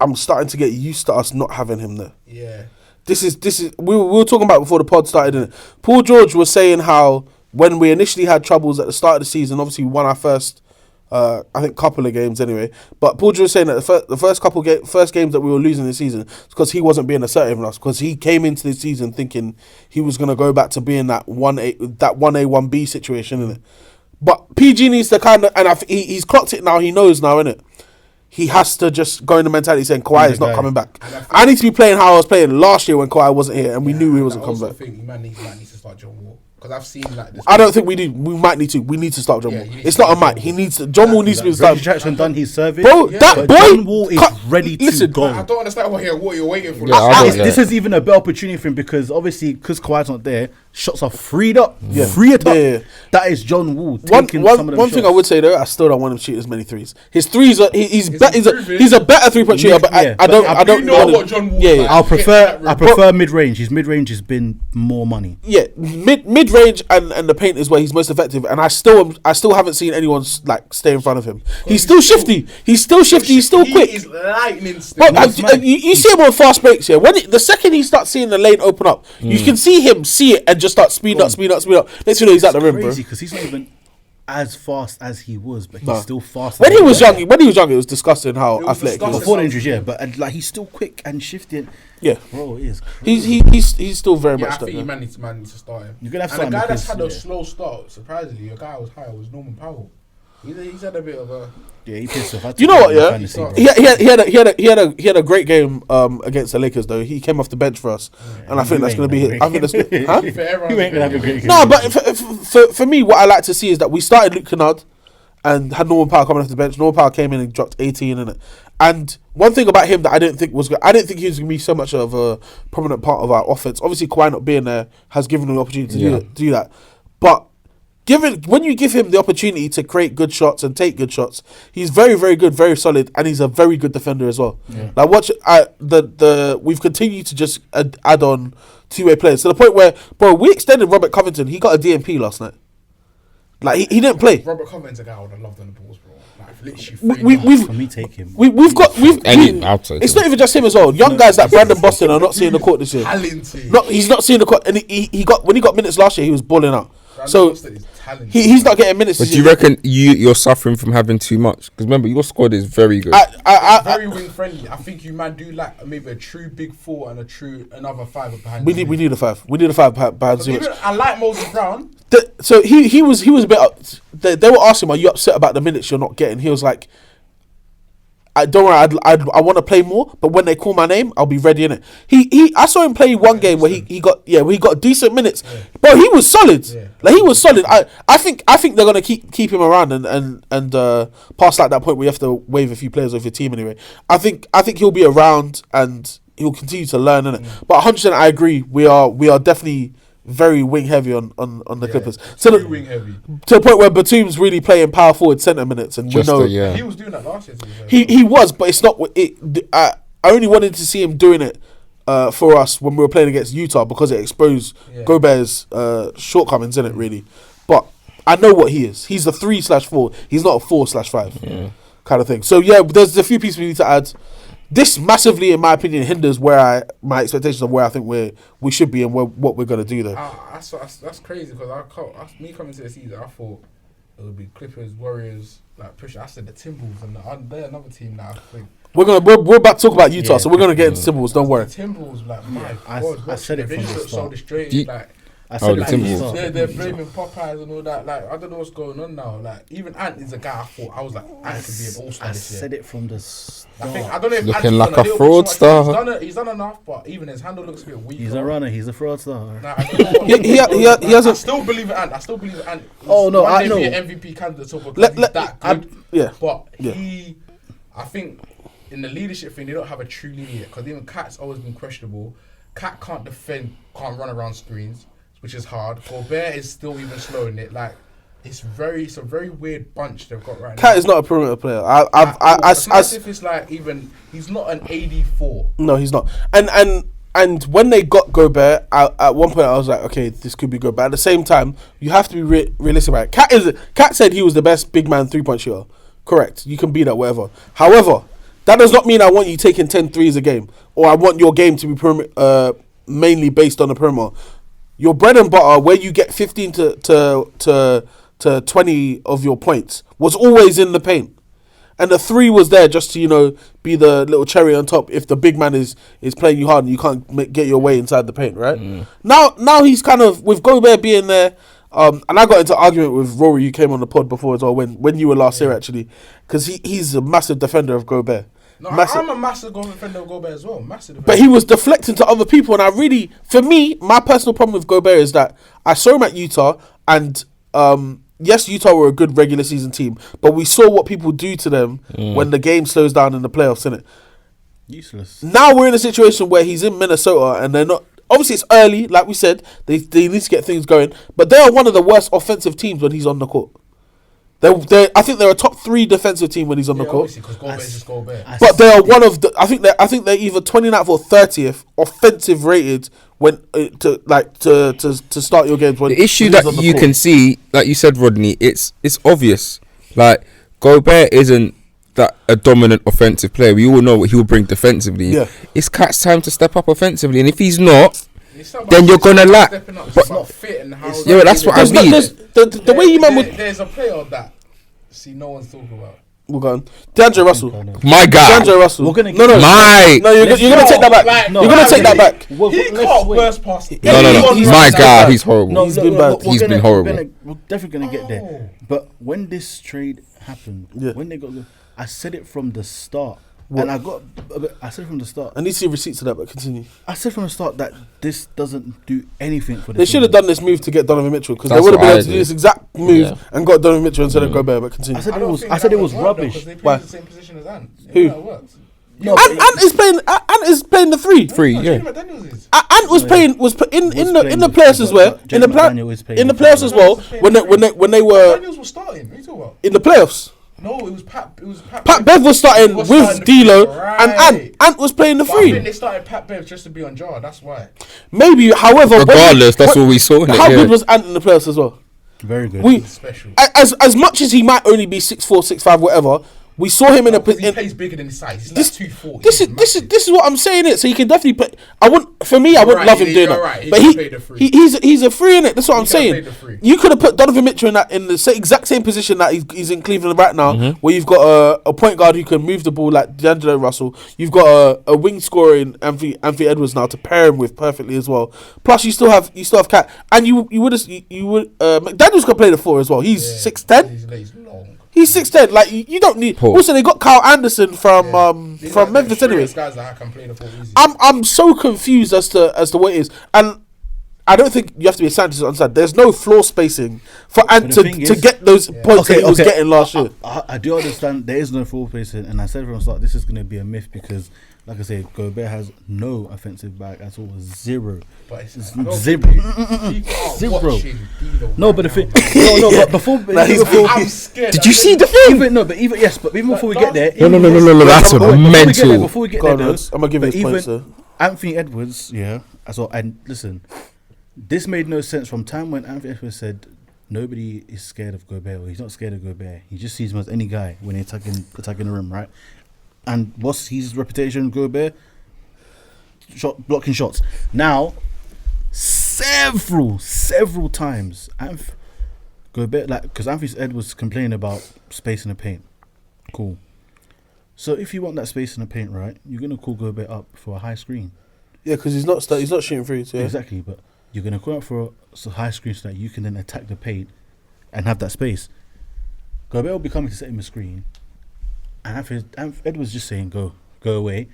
Speaker 1: I'm starting to get used to us not having him there.
Speaker 2: Yeah.
Speaker 1: This is we were talking about before the pod started. Innit? Paul George was saying how when we initially had troubles at the start of the season, obviously we won our first, I think, couple of games anyway. But Paul George was saying that the first games that we were losing this season because he wasn't being assertive enough. Because he came into this season thinking he was going to go back to being that 1A 1B situation, innit? But PG needs to kind of, and he's clocked it now. He knows now, innit? He has to just go in the mentality saying Kawhi is not coming back. I need to be playing how I was playing last year when Kawhi wasn't here, and we knew he wasn't coming back.
Speaker 2: I think man needs to start John Wall because I've seen like this.
Speaker 1: I don't think we do. We might need to. We need to start John
Speaker 2: Yeah,
Speaker 1: Wall.
Speaker 2: you need
Speaker 1: It's
Speaker 2: to
Speaker 1: not a
Speaker 2: start
Speaker 1: might.
Speaker 2: John
Speaker 1: He
Speaker 2: Wall.
Speaker 1: needs to. John Wall needs to be
Speaker 3: Reggie
Speaker 1: started.
Speaker 3: Jackson done his service.
Speaker 1: Bro,
Speaker 2: Yeah,
Speaker 1: that
Speaker 3: but
Speaker 1: boy.
Speaker 3: John Wall is ready to
Speaker 1: listen,
Speaker 3: go.
Speaker 2: I don't understand what you're waiting for.
Speaker 4: Yeah, I don't-
Speaker 3: This is even a better opportunity for him because obviously because Kawhi's not there, shots are freed up. Freed up.
Speaker 1: Yeah.
Speaker 3: That is John Wall taking some of them
Speaker 1: One thing I
Speaker 3: shots.
Speaker 1: would say though, I still don't want him to shoot as many threes. His threes are he's
Speaker 2: improving.
Speaker 1: he's a better 3-point shooter, but
Speaker 3: Yeah,
Speaker 1: I don't
Speaker 3: but
Speaker 1: I don't
Speaker 2: you know
Speaker 1: want him-
Speaker 2: what John Wall's
Speaker 1: Yeah,
Speaker 2: like.
Speaker 1: yeah.
Speaker 3: I
Speaker 2: Get that
Speaker 3: prefer mid range. His mid range has been more money.
Speaker 1: Yeah, mid range and the paint is where he's most effective, and I still haven't seen anyone like stay in front of him. He's still shifty. He's still shifty. He's still quick.
Speaker 2: He's lightning still.
Speaker 1: But
Speaker 3: That's mad.
Speaker 1: you see him on fast breaks here. The second he starts seeing the lane open up, you can see him see it and just start speed up. Next thing you know, he's at the rim, bro.
Speaker 3: Crazy because he's not even. as fast as he was, but he's
Speaker 1: No.
Speaker 3: still faster.
Speaker 1: When he
Speaker 3: than
Speaker 1: was
Speaker 3: Gundogan.
Speaker 1: young, it was disgusting how
Speaker 2: It was
Speaker 1: athletic he was.
Speaker 2: disgusting.
Speaker 3: Before the injuries, yeah, but like he's still quick and shifting.
Speaker 1: Yeah,
Speaker 3: Bro, it is crazy.
Speaker 1: he's still very
Speaker 2: Yeah, I
Speaker 1: much
Speaker 2: think
Speaker 1: that.
Speaker 2: you
Speaker 1: Yeah.
Speaker 2: man needs to start him.
Speaker 3: You're gonna have to
Speaker 2: And the
Speaker 3: start
Speaker 2: guy
Speaker 3: him
Speaker 2: that's had
Speaker 3: because,
Speaker 2: a slow start, surprisingly, a guy who was higher was Norman Powell. He's had a bit of a.
Speaker 3: Yeah, he pissed off.
Speaker 1: You know what? Yeah,
Speaker 3: Fantasy, bro.
Speaker 1: he had a great game against the Lakers though. He came off the bench for us, and I think that's going to be his. I think that's huh?
Speaker 2: For everyone,
Speaker 3: You ain't gonna have a great game.
Speaker 1: No, but for me, what I like to see is that we started Luke Kennard and had Norman Powell coming off the bench. Norman Powell came in and dropped 18 in it. And one thing about him that I didn't think was good, I didn't think he was going to be so much of a prominent part of our offense. Obviously, Kawhi not being there has given him the opportunity to do that. But when you give him the opportunity to create good shots and take good shots, he's very, very good, very solid, and he's a very good defender as well.
Speaker 3: Yeah.
Speaker 1: Like we've continued to just add on two-way players to the point where, bro, we extended Robert Covington. He got a DMP last night. Like he didn't play.
Speaker 2: Robert Covington's a guy I would have loved on the balls, bro. Like literally.
Speaker 3: For me, take him.
Speaker 1: It's not even just him as well. Young guys like Brandon Boston are not seeing the court this year.
Speaker 2: Talented.
Speaker 1: No, he's not seeing the court, and he got when he got minutes last year, he was balling out.
Speaker 2: Brandon
Speaker 1: So
Speaker 2: Boston is talented.
Speaker 1: he's not getting minutes.
Speaker 4: But
Speaker 1: this
Speaker 4: do you
Speaker 1: year.
Speaker 4: reckon you're suffering from having too much? Because remember, your squad is very good.
Speaker 2: Very wing friendly. I think you might do like maybe a true big four and another five behind.
Speaker 1: We need a five. We need a five behind Zurich.
Speaker 2: I like Moses Brown.
Speaker 1: So he was a bit. They were asking him, "Are you upset about the minutes you're not getting?" He was like, "Don't worry, I want to play more, but when they call my name, I'll be ready in it." I saw him play one game where he got decent minutes, but he was solid.
Speaker 2: Yeah.
Speaker 1: Like he was solid. I think they're gonna keep him around and past like that point where you have to waive a few players off your team anyway. I think he'll be around and he'll continue to learn in it. But 100%, I agree. We are definitely very wing heavy on the Clippers.
Speaker 2: Too wing heavy.
Speaker 1: To the point where Batum's really playing power forward centre minutes, and
Speaker 4: Just
Speaker 1: we know
Speaker 2: He was doing that last year. To be fair.
Speaker 1: he was, but it's not. I only wanted to see him doing it for us when we were playing against Utah because it exposed Gobert's shortcomings in it really. But I know what he is. He's a 3/4. He's not a 4/5 kind of thing. So yeah, there's a few pieces we need to add. This massively, in my opinion, hinders my expectations of where I think we should be and what we're gonna do though.
Speaker 2: That's crazy because me coming to the season, I thought it would be Clippers, Warriors, like push. I said the Timberwolves, and they're another team now. I think
Speaker 1: We're about to talk about Utah,
Speaker 3: Yeah,
Speaker 1: so we're gonna get into Timberwolves. Don't worry.
Speaker 2: the Timberwolves, like my
Speaker 3: I
Speaker 2: God,
Speaker 3: said it
Speaker 2: they
Speaker 3: from
Speaker 2: just
Speaker 3: the
Speaker 2: look so
Speaker 3: start.
Speaker 2: distracted. Like
Speaker 3: I said
Speaker 4: the
Speaker 3: it from
Speaker 4: Timberwolves.
Speaker 3: start.
Speaker 2: they're blaming Popeyes and all that. Like I don't know what's going on now. Like even Ant is a guy I was like Ant could be an all-star
Speaker 3: I
Speaker 2: this year.
Speaker 3: said it from the start.
Speaker 2: I don't know if
Speaker 4: Looking
Speaker 2: Ant's
Speaker 4: like
Speaker 2: done
Speaker 4: a
Speaker 2: little bit too much.
Speaker 4: fraudster.
Speaker 2: He's done enough, but even his handle looks a bit weak.
Speaker 3: He's a runner. He's a fraudster.
Speaker 2: Nah, I don't know what-
Speaker 1: He
Speaker 2: I
Speaker 1: hasn't.
Speaker 2: still believe in Ant. I still believe in Ant.
Speaker 3: Oh, no,
Speaker 2: One
Speaker 3: I
Speaker 2: day
Speaker 3: know.
Speaker 2: be an MVP candidate so because
Speaker 1: Let-
Speaker 2: he's
Speaker 1: let-
Speaker 2: that
Speaker 1: I-
Speaker 2: good.
Speaker 1: yeah.
Speaker 2: But
Speaker 1: Yeah.
Speaker 2: I think in the leadership thing, they don't have a true leader yet because even Cat's always been questionable. Cat can't defend, can't run around screens, which is hard. Gobert is still even slow in it. Like it's a very weird bunch they've got right now.
Speaker 1: Cat is not a perimeter player.
Speaker 2: It's nice if it's like even he's not an 84.
Speaker 1: No, he's not. And when they got Gobert, at one point I was like, okay, this could be good. But at the same time, you have to be realistic about it. Cat said he was the best big man 3-point shooter. Correct. You can be that, whatever. However, that does not mean I want you taking 10 threes a game, or I want your game to be mainly based on the perimeter. Your bread and butter, where you get 15 to 20 of your points, was always in the paint. And the 3 was there just to, be the little cherry on top if the big man is playing you hard and you can't get your way inside the paint, right? Now he's kind of, with Gobert being there, and I got into argument with Rory, you came on the pod before as well, when you were last here actually, because he's a massive defender of Gobert.
Speaker 2: No, I'm a massive defender of Gobert as well. Massive defender.
Speaker 1: But he was deflecting to other people, and for me, my personal problem with Gobert is that I saw him at Utah, and yes, Utah were a good regular season team, but we saw what people do to them when the game slows down in the playoffs, innit?
Speaker 3: Useless.
Speaker 1: Now we're in a situation where he's in Minnesota, and they're not. Obviously, it's early, like we said. They need to get things going, but they are one of the worst offensive teams when he's on the court. I think they're a top 3 defensive team when he's on the court.
Speaker 2: Obviously, because Gobert is just Gobert.
Speaker 1: But they are one of the. I think they're either 29th or 30th offensive rated when to start your games. When
Speaker 4: The issue
Speaker 1: when he's
Speaker 4: that
Speaker 1: on the
Speaker 4: you
Speaker 1: court.
Speaker 4: can see, like you said, Rodney, it's obvious. Like Gobert isn't that a dominant offensive player. We all know what he will bring defensively.
Speaker 1: Yeah.
Speaker 4: It's Cat's time to step up offensively, and if he's not,
Speaker 2: It's not
Speaker 4: then
Speaker 2: about
Speaker 4: you're gonna lack.
Speaker 2: stepping up, it's
Speaker 4: But
Speaker 2: about fit and how.
Speaker 4: yeah, but that's what I mean.
Speaker 1: the way you man would.
Speaker 2: There's a player that no one's talking about.
Speaker 1: We're going. DeAndre Russell.
Speaker 4: My God.
Speaker 1: DeAndre Russell.
Speaker 3: We're gonna
Speaker 1: no. You're gonna take that back.
Speaker 2: Like,
Speaker 1: You're gonna take that back.
Speaker 2: He can't burst past.
Speaker 4: No. My God, he's horrible.
Speaker 3: No,
Speaker 1: He's been bad.
Speaker 4: He's been horrible.
Speaker 3: We're definitely gonna get there. But when this trade happened, when they got, I said it from the start.
Speaker 1: What?
Speaker 3: And I said from the start.
Speaker 1: I need to see receipts of that, but continue.
Speaker 3: I said from the start that this doesn't do anything for the
Speaker 1: They should have done this move to get Donovan Mitchell because they
Speaker 4: That's
Speaker 1: would have been
Speaker 4: what
Speaker 1: able
Speaker 4: I
Speaker 1: to do
Speaker 4: agree.
Speaker 1: this exact move and got Donovan Mitchell instead of Gobert. But continue.
Speaker 3: I said it was rubbish.
Speaker 2: Because they play
Speaker 1: Why?
Speaker 2: the same position as Ant.
Speaker 1: Who?
Speaker 2: That works.
Speaker 3: No,
Speaker 1: Ant is playing the three.
Speaker 2: Jalen McDaniels is.
Speaker 1: Ant was playing in the playoffs as well. In the playoffs as well. When they were
Speaker 2: McDaniels was starting. What are you talking about?
Speaker 1: in the playoffs.
Speaker 2: No, it was Pat. It was Pat.
Speaker 1: Pat Bev was starting
Speaker 2: Was
Speaker 1: with
Speaker 2: starting the
Speaker 1: D'Lo
Speaker 2: three,
Speaker 1: and
Speaker 2: right.
Speaker 1: Ant was playing the
Speaker 2: But I think
Speaker 1: three.
Speaker 2: they started Pat Bev just to be on jar. That's why.
Speaker 1: Maybe, however,
Speaker 4: Regardless, that's what we saw in it.
Speaker 1: How
Speaker 4: Yeah.
Speaker 1: good was Ant in the playoffs as well?
Speaker 3: Very good.
Speaker 1: We
Speaker 2: Special.
Speaker 1: as much as he might only be 6'4", 6'5", whatever. We saw him in a
Speaker 2: Because he
Speaker 1: in,
Speaker 2: plays bigger than his size. He's
Speaker 1: this,
Speaker 2: like 240.
Speaker 1: this is what I'm saying. It so he can definitely play. I wouldn't
Speaker 2: right,
Speaker 1: love him doing
Speaker 2: you're
Speaker 1: that.
Speaker 2: right, he
Speaker 1: But
Speaker 2: can play the free.
Speaker 1: he's a free in it. That's what I'm
Speaker 2: can play
Speaker 1: saying.
Speaker 2: the free.
Speaker 1: You could have put Donovan Mitchell in the exact same position that he's in Cleveland right now, where you've got a point guard who can move the ball like D'Angelo Russell. You've got a wing scorer in Anthony Edwards now to pair him with perfectly as well. Plus you still have Cat, and you would McDaniels could play the 4 as well. He's 6'10".
Speaker 2: He's long.
Speaker 1: He's 6'10". Like you don't need.
Speaker 4: Paul.
Speaker 1: Also, they got Kyle Anderson from Memphis anyway.
Speaker 2: Guys that can play the 4 easy.
Speaker 1: I'm so confused as to what it is, and I don't think you have to be a scientist to understand. There's no floor spacing for Ant
Speaker 3: the
Speaker 1: to
Speaker 3: thing is-
Speaker 1: get those points that he was getting last year.
Speaker 3: I do understand there is no full placing, and I said from the start this is going to be a myth because, like I said, Gobert has no offensive back at all, zero.
Speaker 2: But it's
Speaker 3: Zero. Zero. No, but the thing, but before,
Speaker 2: I'm scared.
Speaker 4: Did you see the thing?
Speaker 3: even before we get there,
Speaker 4: No, that's mental.
Speaker 3: Before we get
Speaker 1: Go
Speaker 3: there,
Speaker 1: on,
Speaker 3: though,
Speaker 1: Rhodes. I'm gonna give you
Speaker 3: but
Speaker 1: his points, sir.
Speaker 3: Anthony Edwards, and listen, this made no sense from time when Anthony Edwards said nobody is scared of Gobert, or he's not scared of Gobert. He just sees him as any guy when he's attacking the rim, right? And what's his reputation, Gobert? Blocking shots. Now, several times, Gobert, like, because Anthony Edwards complaining about space in the paint. Cool. So if you want that space in the paint, right, you're gonna call Gobert up for a high screen.
Speaker 1: Yeah, because he's not shooting threes. Yeah.
Speaker 3: Exactly, but you're gonna call up for a high screen so that you can then attack the paint and have that space. Gobert will be coming to set him a screen, and Edwards just saying go away.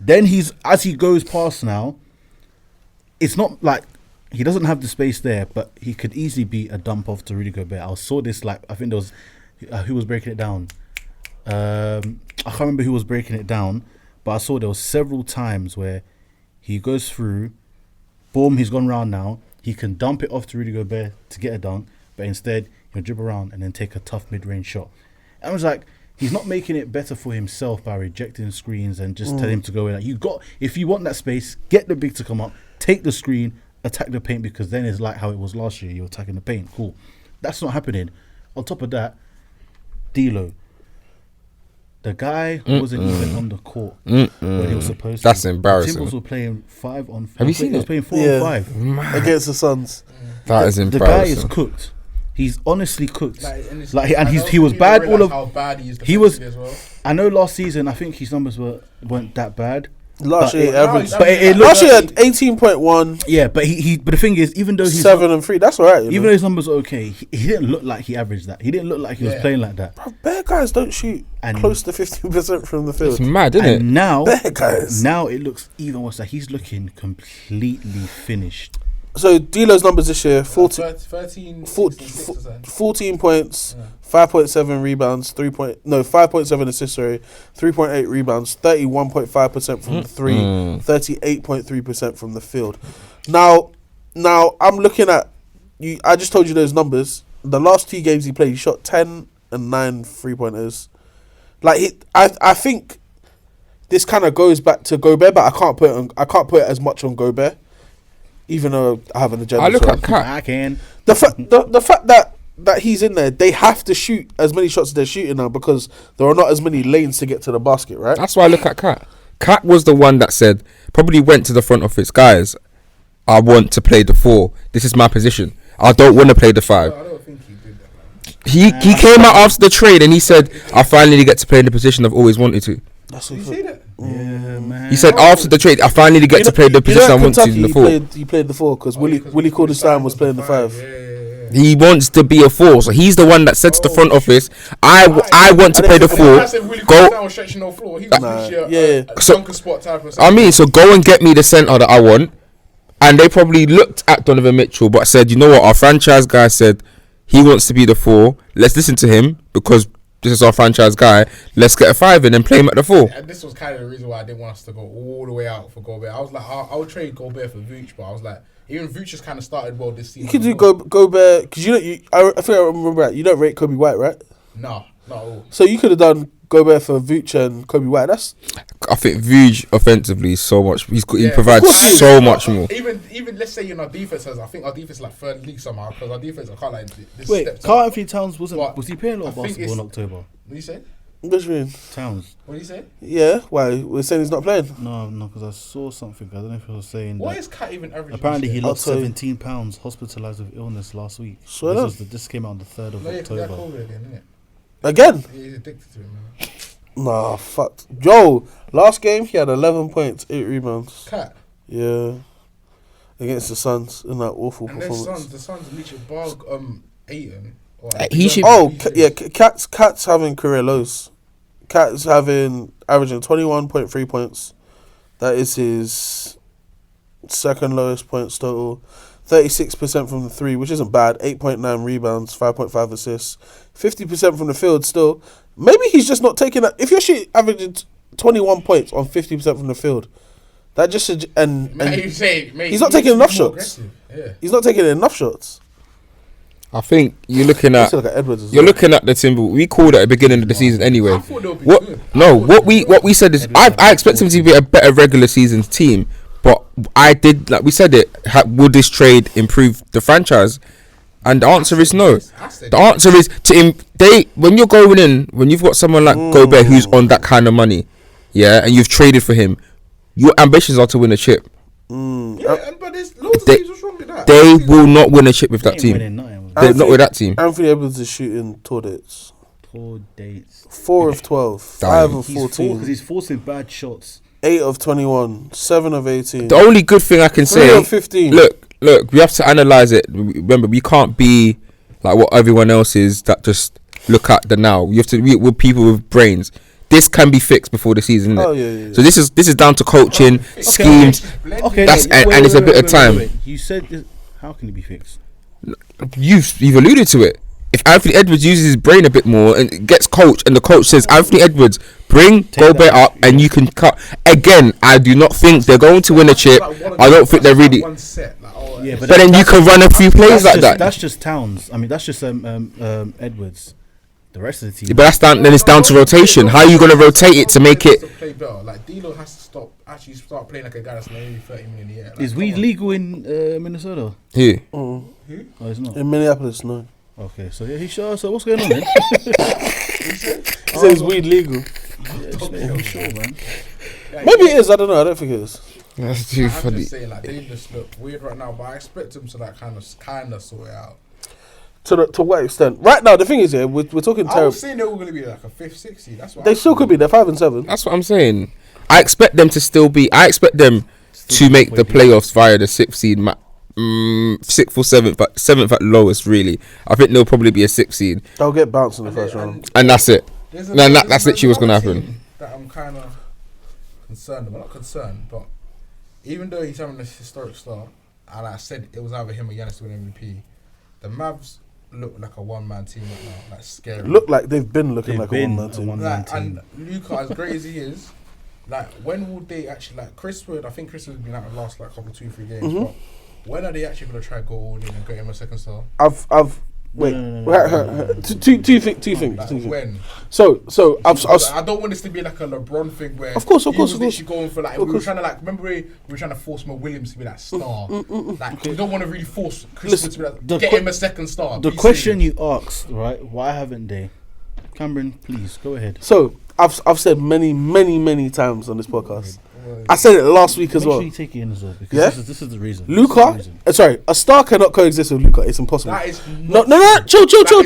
Speaker 3: Then as he goes past now, it's not like he doesn't have the space there, but he could easily be a dump off to Rudy Gobert. I saw this, like, I think there was who was breaking it down. I can't remember who was breaking it down, but I saw there was several times where he goes through, boom, he's gone round now. He can dump it off to Rudy Gobert to get a dunk, but instead he'll dribble around and then take a tough mid-range shot. And I was like, he's not making it better for himself by rejecting screens and just telling him to go in. Like, if you want that space, get the big to come up, take the screen, attack the paint, because then it's like how it was last year. You're attacking the paint. Cool. That's not happening. On top of that, D'Lo. The guy wasn't even on the court when he was supposed to.
Speaker 4: That's embarrassing.
Speaker 3: The Timberwolves were playing 5 on 5.
Speaker 4: Have you seen
Speaker 3: He was
Speaker 4: it?
Speaker 3: playing 4 on 5.
Speaker 1: Against the Suns.
Speaker 4: That is
Speaker 3: The
Speaker 4: embarrassing.
Speaker 3: guy is cooked. He's honestly cooked.
Speaker 2: And
Speaker 3: He was bad all of.
Speaker 2: how bad he is.
Speaker 3: He was.
Speaker 2: defensively as well.
Speaker 3: I know last season, I think his numbers weren't that bad.
Speaker 1: Last
Speaker 3: But
Speaker 1: year,
Speaker 3: it-
Speaker 1: average.
Speaker 3: but it
Speaker 1: Last
Speaker 3: looked-
Speaker 1: year had 18.1,
Speaker 3: Yeah, but but the thing is, even though he's
Speaker 1: 7 and 3. That's alright.
Speaker 3: even though his numbers are okay, he didn't look like he averaged that. He didn't look like he was playing like that.
Speaker 1: Bear guys don't shoot
Speaker 3: And-
Speaker 1: close to 15% from the field.
Speaker 4: It's mad, isn't it?
Speaker 3: And now,
Speaker 1: Bear guys.
Speaker 3: now it looks even worse. Like he's looking completely finished.
Speaker 1: So D'Lo's numbers this year:
Speaker 2: 13,
Speaker 1: 14 points, 5.7 rebounds, 5.7 assists, 3.8 rebounds, 31.5% from the three, 38.3% from the field. Now I'm looking at you. I just told you those numbers. The last 2 games he played, he shot 10 and 9 3-pointers. Like I think this kind of goes back to Gobert, but I can't put it as much on Gobert. Even though I have an agenda.
Speaker 4: I look
Speaker 1: so
Speaker 4: at Cat.
Speaker 3: I can.
Speaker 1: the fact that he's in there, they have to shoot as many shots as they're shooting now because there are not as many lanes to get to the basket, right?
Speaker 4: That's why I look at Cat. Cat was the one that said, probably went to the front office, guys, I want to play the 4. This is my position. I don't want to play the 5.
Speaker 2: I don't think
Speaker 4: He came out after the trade and he said, "I finally get to play in the position I've always wanted to."
Speaker 1: That's
Speaker 2: You
Speaker 1: what
Speaker 2: see that?
Speaker 3: Yeah, man.
Speaker 4: He said after the trade, "I finally get to play the position I want to in the 4."
Speaker 1: He played the 4 because Willie Cordestein was playing the 5.
Speaker 2: Yeah.
Speaker 4: He wants to be a 4, so he's the one that said to the front office, "I want to play the 4." Go. I mean, so go and get me the centre that I want. And they probably looked at Donovan Mitchell, but said, "You know what? Our franchise guy said he wants to be the 4. Let's listen to him because this is our franchise guy. Let's get a 5 in and play him at the 4."
Speaker 2: And this was kind of the reason why I didn't want us to go all the way out for Gobert. I was like, I would trade Gobert for Vooch, but I was like, even Vooch has kind of started well this season.
Speaker 1: You could do Gobert because I think I remember that you don't rate Kobe White, right?
Speaker 2: No, not at all.
Speaker 1: So you could have done Gobert for Vooch and Kobe White. I
Speaker 4: think Vooch offensively is so much. He
Speaker 1: of
Speaker 4: provides
Speaker 1: course he is.
Speaker 4: so much more.
Speaker 2: Even let's say our defense I think our defense is like third league somehow because our defense I can't like this.
Speaker 3: Wait, Carl Anthony Towns was he playing a lot of
Speaker 2: I think
Speaker 3: basketball in October?
Speaker 2: What do you say?
Speaker 1: What do you mean?
Speaker 3: Towns.
Speaker 2: What do you say?
Speaker 1: Yeah, why? We're saying he's not playing.
Speaker 3: No, because I saw something. I don't know if I was saying
Speaker 2: What
Speaker 3: that.
Speaker 2: is Cat even averaging?
Speaker 3: Apparently, he lost
Speaker 1: I'll tell you.
Speaker 3: 17 pounds, hospitalised with illness last week.
Speaker 1: Swear up.
Speaker 3: This came out on the 3rd of
Speaker 2: No, yeah,
Speaker 3: October.
Speaker 2: COVID again, isn't it?
Speaker 1: Again?
Speaker 2: He's addicted to it, man.
Speaker 1: Nah, fuck. Yo, last game he had 11 points, 8 rebounds.
Speaker 2: Cat.
Speaker 1: Yeah. Against the Suns in that awful
Speaker 2: And
Speaker 1: performance.
Speaker 2: the Suns literally barred Ayton.
Speaker 4: He should-
Speaker 1: Cat's having career lows. Cat's averaging 21.3 points. That is his second lowest points total. 36% from the 3, which isn't bad. 8.9 rebounds, 5.5 assists. 50% from the field still. Maybe he's just not taking that. If you're averaging 21 points on 50% from the field, that just he's not taking enough shots.
Speaker 2: Yeah.
Speaker 1: He's not taking enough shots.
Speaker 4: I think you're looking at
Speaker 1: Look at Edwards as
Speaker 4: you're
Speaker 1: well.
Speaker 4: looking at the Timber. We called it at the beginning of the season anyway.
Speaker 2: I thought they'll be good.
Speaker 4: What we said is I expect him to be a better regular season team, but I did like we said it. Will this trade improve the franchise? And the answer is no. The answer is when you're going in, when you've got someone like Gobert who's on that kind of money, yeah, and you've traded for him, your ambitions are to win a chip.
Speaker 2: Yeah, but there's loads of
Speaker 4: They-
Speaker 2: teams. What's wrong with that?
Speaker 4: They will not win a chip with that
Speaker 3: Ain't
Speaker 4: team.
Speaker 3: winning nothing.
Speaker 4: They're not with that team.
Speaker 1: Anthony Edwards is shooting tour dates.
Speaker 3: Poor dates.
Speaker 1: 4 of 12, 5 of 14,
Speaker 3: Because he's forcing bad shots.
Speaker 1: 8 of 21, 7 of 18.
Speaker 4: The only good thing I can
Speaker 1: 3
Speaker 4: say,
Speaker 1: of 15.
Speaker 4: look, we have to analyze it. Remember, we can't be like what everyone else is that just look at the now. You have to be with people with brains. This can be fixed before the season, isn't it?
Speaker 1: Oh, yeah.
Speaker 4: So this is down to coaching, schemes.
Speaker 3: Okay,
Speaker 4: That's- and it's a bit of time.
Speaker 3: You said this, how can it be fixed?
Speaker 4: You've alluded to it. If Anthony Edwards uses his brain a bit more and gets coached, and the coach says, "Anthony Edwards, bring Gobert up, and you can cut." Again, I do not think they're going to win a chip. I don't think they're really.
Speaker 2: One set, like,
Speaker 3: Yeah,
Speaker 4: But then you can run a few plays like that.
Speaker 3: That's just Towns. I mean, that's just Edwards. The rest of the team.
Speaker 4: But then it's down to rotation. How are you going to rotate it to make it?
Speaker 2: To play better. Like D'Lo has to start playing like a guy that's maybe 30 million a year. Like,
Speaker 3: Is weed legal in Minnesota?
Speaker 4: Who?
Speaker 3: Oh, it's not.
Speaker 1: In Minneapolis, no.
Speaker 3: Okay, so yeah, he sure. So what's going on then?
Speaker 1: He says weed legal.
Speaker 3: Yeah, sure, man.
Speaker 1: Maybe it is. I don't know. I don't think it is.
Speaker 4: That's too
Speaker 2: I'm
Speaker 4: funny.
Speaker 2: just saying, like they just look weird right now, but I expect them to like kind of sort it out.
Speaker 1: To what extent? Right now, the thing is, yeah, we're talking
Speaker 2: I
Speaker 1: terrible.
Speaker 2: was saying they were going to be like a 5th, 6th seed. That's what
Speaker 1: They still could be. They're 5 and 7.
Speaker 4: That's what I'm saying. I expect them to still be. I expect them to make the playoffs via the 6th seed, 6th or 7th, but 7th at lowest. Really, I think they'll probably be a 6th seed,
Speaker 1: They'll get bounced in the first round.
Speaker 4: and that's it.
Speaker 2: That's
Speaker 4: literally what's gonna happen.
Speaker 2: That I'm kind of concerned about. Not concerned, but even though he's having this historic start, and I said it was either him or Giannis to win MVP, the Mavs look like a one-man team right now, like scary.
Speaker 1: Look like they've been looking
Speaker 3: They've
Speaker 1: like
Speaker 3: been
Speaker 1: a one-man
Speaker 3: a
Speaker 1: team.
Speaker 3: one-man
Speaker 2: Like,
Speaker 3: team.
Speaker 2: and Luka, as great as he is, like when will they actually like Chris Wood? I think Chris Wood has been out the last like couple 2-3 games.
Speaker 1: Mhm.
Speaker 2: But when are they actually going to try go all in and get him a second star?
Speaker 1: Wait.
Speaker 3: No.
Speaker 1: Two things.
Speaker 2: Like, when?
Speaker 1: So
Speaker 2: I don't want this to be like a LeBron thing where
Speaker 1: Of course.
Speaker 2: he was literally going for like
Speaker 1: Of
Speaker 2: we were
Speaker 1: course.
Speaker 2: trying to like remember we were trying to force Mo Williams to be that star. Like we don't want to really force Chris Wood to be
Speaker 3: the
Speaker 2: like, get
Speaker 3: que-
Speaker 2: him a second star.
Speaker 3: The
Speaker 2: Be
Speaker 3: question
Speaker 2: serious.
Speaker 3: you asked, right? Why haven't they? Cameron, please go ahead.
Speaker 1: So I've said many times on this podcast. I said it last week as
Speaker 3: Make
Speaker 1: well.
Speaker 3: sure you take it in as well, because
Speaker 1: Yeah?
Speaker 3: this is the reason.
Speaker 1: Luka, sorry, a star cannot coexist with Luka. It's impossible.
Speaker 2: That is
Speaker 1: No,
Speaker 2: not
Speaker 1: no, no,
Speaker 2: true.
Speaker 1: chill.
Speaker 2: That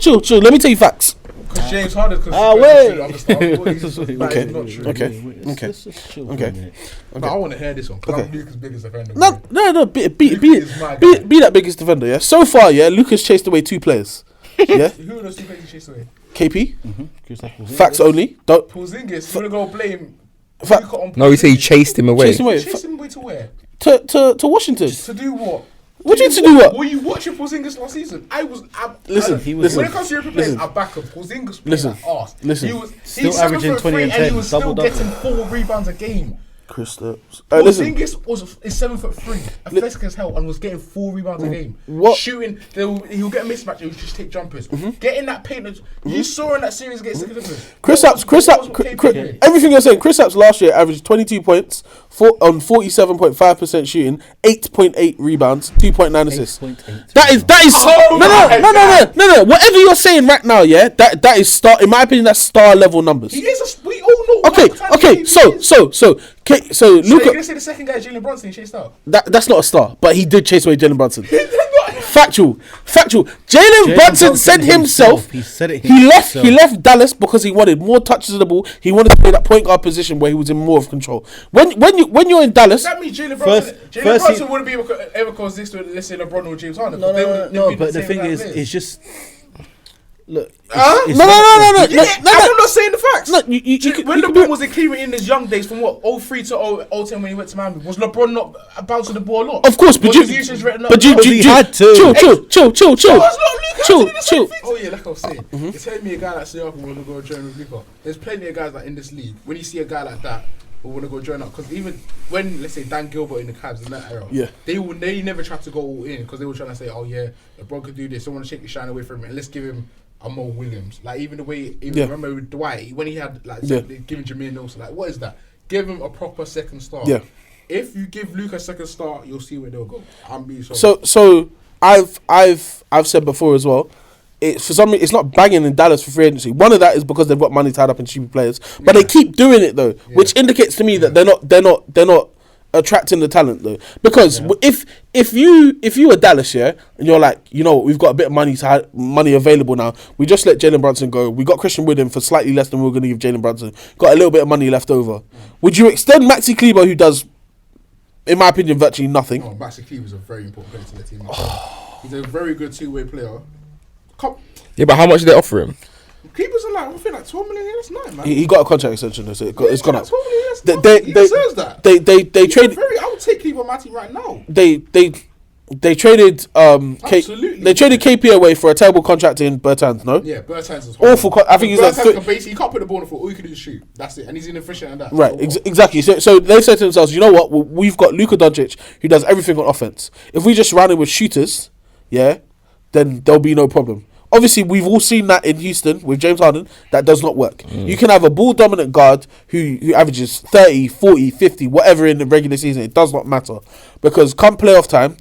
Speaker 2: is not true.
Speaker 1: Let me tell you facts.
Speaker 2: Because James Harden.
Speaker 3: Wait.
Speaker 1: Okay.
Speaker 2: Not true.
Speaker 1: Okay.
Speaker 3: Let's just chill for
Speaker 1: Okay.
Speaker 3: a minute.
Speaker 2: But I want to hear this one because
Speaker 1: Okay.
Speaker 2: I'm Luka's biggest defender.
Speaker 1: No, be
Speaker 2: is my guy.
Speaker 1: that biggest defender. Yeah. So far, yeah, Luka's chased away 2 players. Yeah.
Speaker 2: Who are those two players you chased away?
Speaker 1: KP.
Speaker 3: Kristaps Porzingis.
Speaker 1: Facts only. Don't.
Speaker 2: Porzingis. You're going to go blame
Speaker 1: Fa-
Speaker 2: Luka on
Speaker 4: No, he said he
Speaker 2: Porzingis.
Speaker 4: chased him away.
Speaker 1: Chase him away.
Speaker 2: Chase him away to where?
Speaker 1: To Washington.
Speaker 2: To do what?
Speaker 1: What do you need to do what?
Speaker 2: Were you watching Porzingis last season?
Speaker 1: Listen,
Speaker 3: he was-
Speaker 2: when it comes to European players,
Speaker 1: listen.
Speaker 2: I back him. Porzingis played
Speaker 1: Listen.
Speaker 2: like arse.
Speaker 1: Listen.
Speaker 2: He was
Speaker 3: Still
Speaker 2: he's
Speaker 3: averaging
Speaker 2: 7'3"
Speaker 3: 20 and
Speaker 2: and he
Speaker 3: 10,
Speaker 2: was still
Speaker 3: double-double.
Speaker 2: getting 4 rebounds a game.
Speaker 1: Kristaps. Listen.
Speaker 2: Porzingis is 7'3", athletic as hell, and was getting 4 rebounds a game.
Speaker 1: What?
Speaker 2: Shooting, he'll get a mismatch. He'll just take jumpers. Getting that paint. You saw in that series against the Clippers.
Speaker 1: Kristaps, everything you're saying, Kristaps last year averaged 22 points, on 47.5% shooting, 8.8 rebounds, 2.9 assists.
Speaker 3: 8.8.
Speaker 1: That is
Speaker 2: Oh my
Speaker 1: no. Whatever you're saying right now, yeah, that is star. In my opinion, that's star level numbers.
Speaker 2: He is we all know.
Speaker 1: Okay. So
Speaker 2: You're
Speaker 1: Luka,
Speaker 2: gonna say the second guy is Jalen Brunson. He chased out.
Speaker 1: that's not a star, but he did chase away Jalen Brunson. Factual. Jalen Brunson
Speaker 3: Brunson
Speaker 1: said himself.
Speaker 3: he said it
Speaker 1: He
Speaker 3: himself.
Speaker 1: left Dallas because he wanted more touches of the ball. He wanted to play that point guard position where he was in more of control. When you're in Dallas,
Speaker 2: That means Jalen
Speaker 3: First
Speaker 2: Brunson
Speaker 3: he-
Speaker 2: wouldn't be ever coexist with, let's say, LeBron or James Harden.
Speaker 3: No, but the thing is, it's just look.
Speaker 2: Huh?
Speaker 3: It's
Speaker 1: No.
Speaker 2: I'm not saying the facts.
Speaker 1: No,
Speaker 2: When LeBron was in Cleveland in his young days, from what 03 to 010 when he went to Miami, was LeBron not bouncing the ball a lot?
Speaker 1: Of course, but
Speaker 2: Was his usage rate not-
Speaker 3: he had to.
Speaker 1: chill.
Speaker 2: Oh, it's not Luka
Speaker 1: Chill.
Speaker 2: doing the same thing. Oh yeah, like I was saying, you're telling me a guy like Siakam want to go join with Luka. There's plenty of guys like in this league. When you see a guy like that who want to go join up, because even when, let's say, Dan Gilbert in the Cavs in that era,
Speaker 1: Yeah.
Speaker 2: they never tried to go all in because they were trying to say, oh yeah, LeBron could do this. They want to take the shine away from him and let's give him a Mo Williams. Like even the way, remember with Dwight when he had like giving Jameer Nelson, like what is that? Give him a proper second star.
Speaker 1: Yeah.
Speaker 2: If you give Luka a second star, you'll see where they'll go. I'm being
Speaker 1: So I've said before as well. For some reason, it's not banging in Dallas for free agency. One of that is because they've got money tied up in cheap players, but they keep doing it though, which indicates to me that they're not attracting the talent though. Because if you were Dallas, and you're like, we've got a bit of money available now. We just let Jalen Brunson go. We got Christian Wood in for slightly less than we were going to give Jalen Brunson. Got a little bit of money left over. Would you extend Maxi Kleber, who does, in my opinion, virtually nothing?
Speaker 2: No, Maxi Kleber is a very important player to the team. He's a very good two-way player.
Speaker 4: Yeah, but how much did they offer him?
Speaker 2: Kleber's like, I think like 12 million. That's nice, man.
Speaker 1: He got a contract extension. Though, so it's gone up.
Speaker 2: 12 million. That's
Speaker 1: They
Speaker 2: nothing. He deserves that.
Speaker 1: They traded.
Speaker 2: I would take Kleber on my team right now.
Speaker 1: They traded
Speaker 2: Absolutely.
Speaker 1: they traded KP away for a terrible contract in Bertans. No.
Speaker 2: Yeah, Bertans is
Speaker 1: Awful. I think he's like.
Speaker 2: He can't put the ball on the floor. All you can do is shoot. That's it. And he's inefficient at that.
Speaker 1: Right,
Speaker 2: So what?
Speaker 1: exactly. So they've said to themselves, you know what? We've got Luka Doncic who does everything on offense. If we just surround him with shooters, then there'll be no problem. Obviously, we've all seen that in Houston with James Harden. That does not work. You can have a ball-dominant guard who averages 30, 40, 50, whatever in the regular season. It does not matter. Because come playoff time,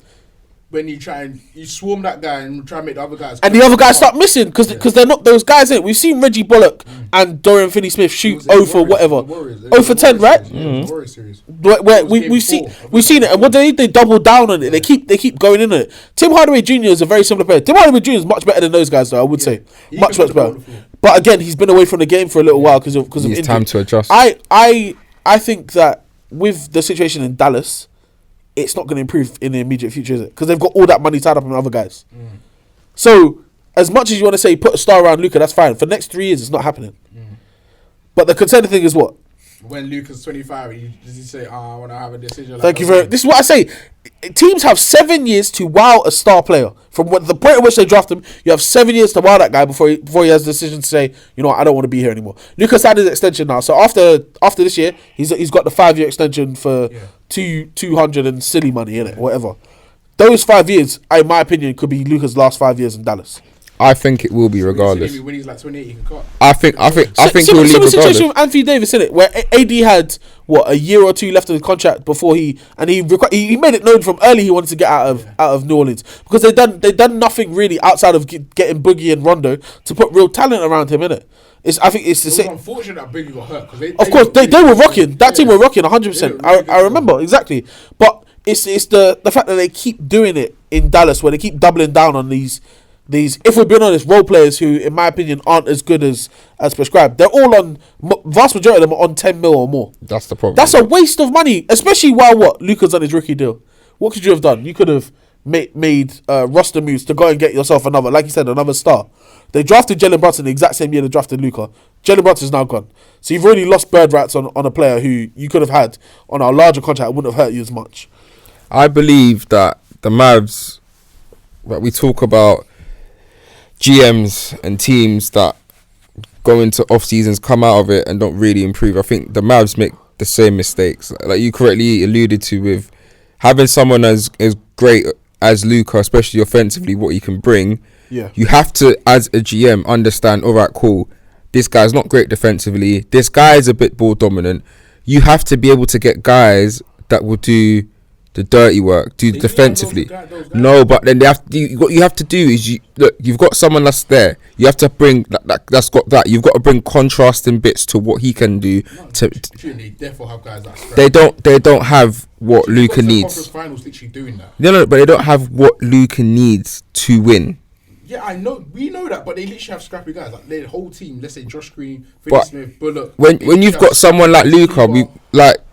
Speaker 2: When you try and you swarm that guy and try and make the other guys,
Speaker 1: and the other guys start missing because they're not those guys in it. We've seen Reggie Bullock and Dorian Finney-Smith shoot 0 for whatever. 0 for 10, right?
Speaker 2: Warrior series.
Speaker 1: Where we've seen it, and what they double down on it. They keep going in it. Tim Hardaway Jr. is a very similar player. Tim Hardaway Jr. is much better than those guys, though. I would say much better. But again, he's been away from the game for a little while because of injury.
Speaker 4: It's time to adjust.
Speaker 1: I think that with the situation in Dallas, it's not going to improve in the immediate future, is it? Because they've got all that money tied up in other guys. So as much as you want to say put a star around Luka, that's fine. For the next 3 years, it's not happening. But the concerning thing is what?
Speaker 2: When Luka's 25, does he say, I want to have a decision?
Speaker 1: Thank you very much. This is what I say. Teams have 7 years to wow a star player. From the point at which they draft him, you have 7 years to wow that guy before he has the decision to say, you know what, I don't want to be here anymore. Luka's had his extension now. So after this year, he's got the 5-year extension for 200 and silly money, innit? Whatever. Those 5 years, in my opinion, could be Luka's last 5 years in Dallas.
Speaker 4: I think it will be regardless.
Speaker 2: When he's like 28, he can cut.
Speaker 4: I think he'll leave
Speaker 1: Similar situation
Speaker 4: regardless.
Speaker 1: with Anthony Davis, innit? Where AD had a year or two left of the contract before he made it known from early he wanted to get out of New Orleans because they done nothing really outside of getting Boogie and Rondo to put real talent around him, innit? I think it's the
Speaker 2: It was
Speaker 1: same.
Speaker 2: unfortunate that Biggie got hurt because
Speaker 1: Of course, they were rocking. That team were rocking 100%.
Speaker 2: They were really
Speaker 1: I remember exactly. But it's the fact that they keep doing it in Dallas, where they keep doubling down on these. If we're being honest, role players who, in my opinion, aren't as good as prescribed. They're all on. Vast majority of them are on 10 mil or more.
Speaker 4: That's the problem.
Speaker 1: That's a waste of money, especially while Luka's on his rookie deal. What could you have done? You could have made roster moves to go and get yourself another, like you said, another star. They drafted Jalen Brunson the exact same year they drafted Luka. Jalen Brunson's now gone. So you've already lost bird rights on a player who you could have had on a larger contract. It wouldn't have hurt you as much.
Speaker 4: I believe that the Mavs, that we talk about GMs and teams that go into off seasons, come out of it and don't really improve. I think the Mavs make the same mistakes, like you correctly alluded to, with having someone as great as Luka, especially offensively, what he can bring.
Speaker 1: Yeah,
Speaker 4: you have to, as a GM, understand, all right, cool, this guy's not great defensively, this guy is a bit ball dominant. You have to be able to get guys that will do the dirty work, do defensively.
Speaker 2: Those guys.
Speaker 4: No, but then what you have to do is you've got someone that's there. You have to bring that's got that. You've got to bring contrasting bits to what he can do.
Speaker 2: They therefore have guys that
Speaker 4: They don't have what Luka needs.
Speaker 2: Conference finals literally doing that.
Speaker 4: No, but they don't have what Luka needs to win.
Speaker 2: Yeah, I know. We know that, but they literally have scrappy guys. Like their whole team. Let's say Josh Green, Finney
Speaker 4: But
Speaker 2: Smith, Bullock.
Speaker 4: When you've got someone like Luka,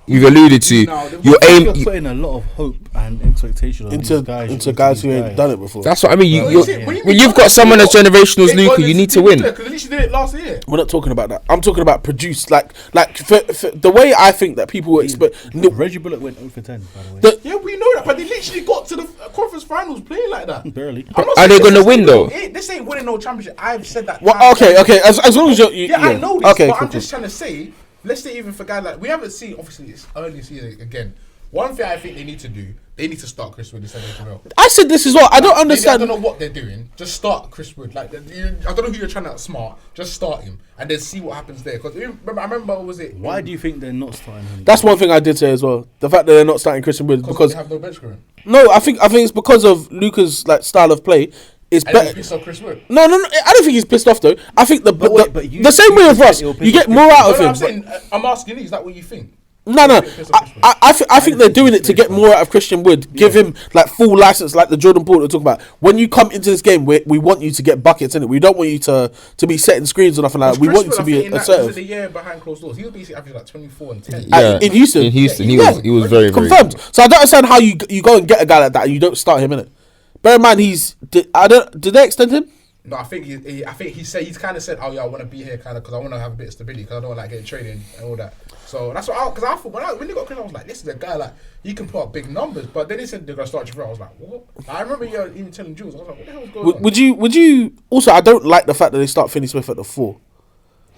Speaker 4: you've alluded to,
Speaker 3: You're putting a lot of hope and expectation on
Speaker 1: into guys who ain't done it before.
Speaker 4: That's what I mean.
Speaker 2: When
Speaker 4: You've got someone as generational as Luka, you need to win.
Speaker 2: Because they literally did it last year.
Speaker 1: We're not talking about that. I'm talking about produce. Like for the way I think that people will expect.
Speaker 3: Reggie Bullock went 0 for 10, by the way.
Speaker 2: Yeah, we know that, but they literally got to the conference finals playing like that.
Speaker 3: Barely.
Speaker 4: Are they going to win though?
Speaker 2: This ain't winning no championship. I've said that.
Speaker 1: Well, okay. As long as you're.
Speaker 2: I know this,
Speaker 1: Okay,
Speaker 2: but
Speaker 1: cool,
Speaker 2: I'm just trying to say, let's say even for guys like, we haven't seen, obviously it's early season again. One thing I think they need to do, they need to start Chris Wood instead of Gerald.
Speaker 1: I said this as well. I don't understand.
Speaker 2: I don't know what they're doing. Just start Chris Wood. Like, I don't know who you're trying to outsmart. Just start him and then see what happens there. Because I remember, what was it?
Speaker 3: Why do you think they're not starting him?
Speaker 1: That's one thing I did say as well. The fact that they're not starting Christian Wood because
Speaker 2: they have no bench scoring.
Speaker 1: no, I think it's because of Luka's style of play. It's better.
Speaker 2: Pissed off Chris Wood.
Speaker 1: No. I don't think he's pissed off though. I think the same way as Russ, you get more out of him.
Speaker 2: I'm saying, I'm asking you, is that what you think?
Speaker 1: No. I think they're doing it to get more out of Christian Wood. Give him like full license, like the Jordan Poole we talk about. When you come into this game, we want you to get buckets in it. We don't want you to be setting screens or nothing like that. We want you to be assertive.
Speaker 2: The year behind closed doors, he was basically averaging like 24 and 10.
Speaker 4: Yeah,
Speaker 1: in Houston.
Speaker 4: He was very
Speaker 1: confirmed.
Speaker 4: Very
Speaker 1: So I don't understand how you go and get a guy like that and you don't start him in it. Bear in mind, did they extend him?
Speaker 2: No, I think he's kind of said, oh yeah, I want to be here kind of because I want to have a bit of stability because I don't like getting traded and all that. So that's what because I thought when they got Chris, I was like, this is a guy like he can put up big numbers. But then they said they're gonna start Gerald. I was like, what? I remember you even telling Jules. I was like, what the hell is going on?
Speaker 1: Would you also? I don't like the fact that they start Finney Smith at the 4.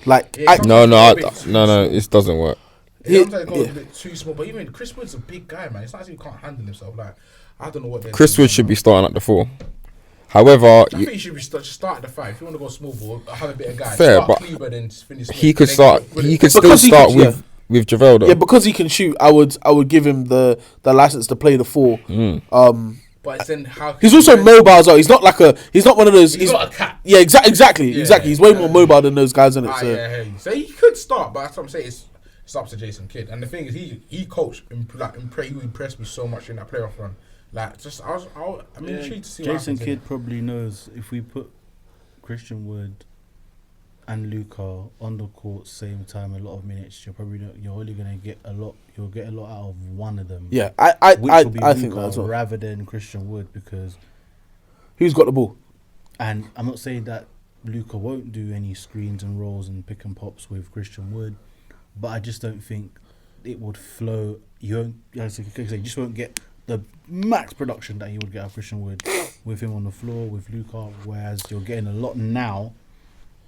Speaker 1: Like
Speaker 4: no, it doesn't work.
Speaker 2: Sometimes it goes a bit too small. But even Chris Wood's a big guy, man. It's not as if he can't handle himself. Like I don't know what.
Speaker 4: Chris Wood should be starting at the 4. However,
Speaker 2: I think he should be start at the 5. If you want to go small ball, have a bit of guys.
Speaker 4: Fair,
Speaker 2: start
Speaker 4: but
Speaker 2: Kleber, then finish
Speaker 4: he could start. He could still start with Gerald.
Speaker 1: Yeah, because he can shoot. I would give him the license to play the 4.
Speaker 2: But then how?
Speaker 1: He's also mobile as well. He's not like he's not one of those.
Speaker 2: He's not a cat.
Speaker 1: Yeah, exactly. He's way more mobile than those guys in it.
Speaker 2: So he could start, but that's what I'm saying. It's up to Jason Kidd. And the thing is, he coached he impressed me so much in that playoff run. Like, just I'm intrigued to see.
Speaker 3: Jason Kidd probably knows if we put Christian Wood and Luka on the court same time, a lot of minutes, you're only gonna get a lot. You'll get a lot out of one of them.
Speaker 1: Yeah, I think
Speaker 3: Luka
Speaker 1: that as well.
Speaker 3: rather than Christian Wood, because
Speaker 1: who's got the ball?
Speaker 3: And I'm not saying that Luka won't do any screens and rolls and pick and pops with Christian Wood, but I just don't think it would flow. You just won't get the max production that you would get out of Christian Wood with him on the floor with Luka, whereas you're getting a lot now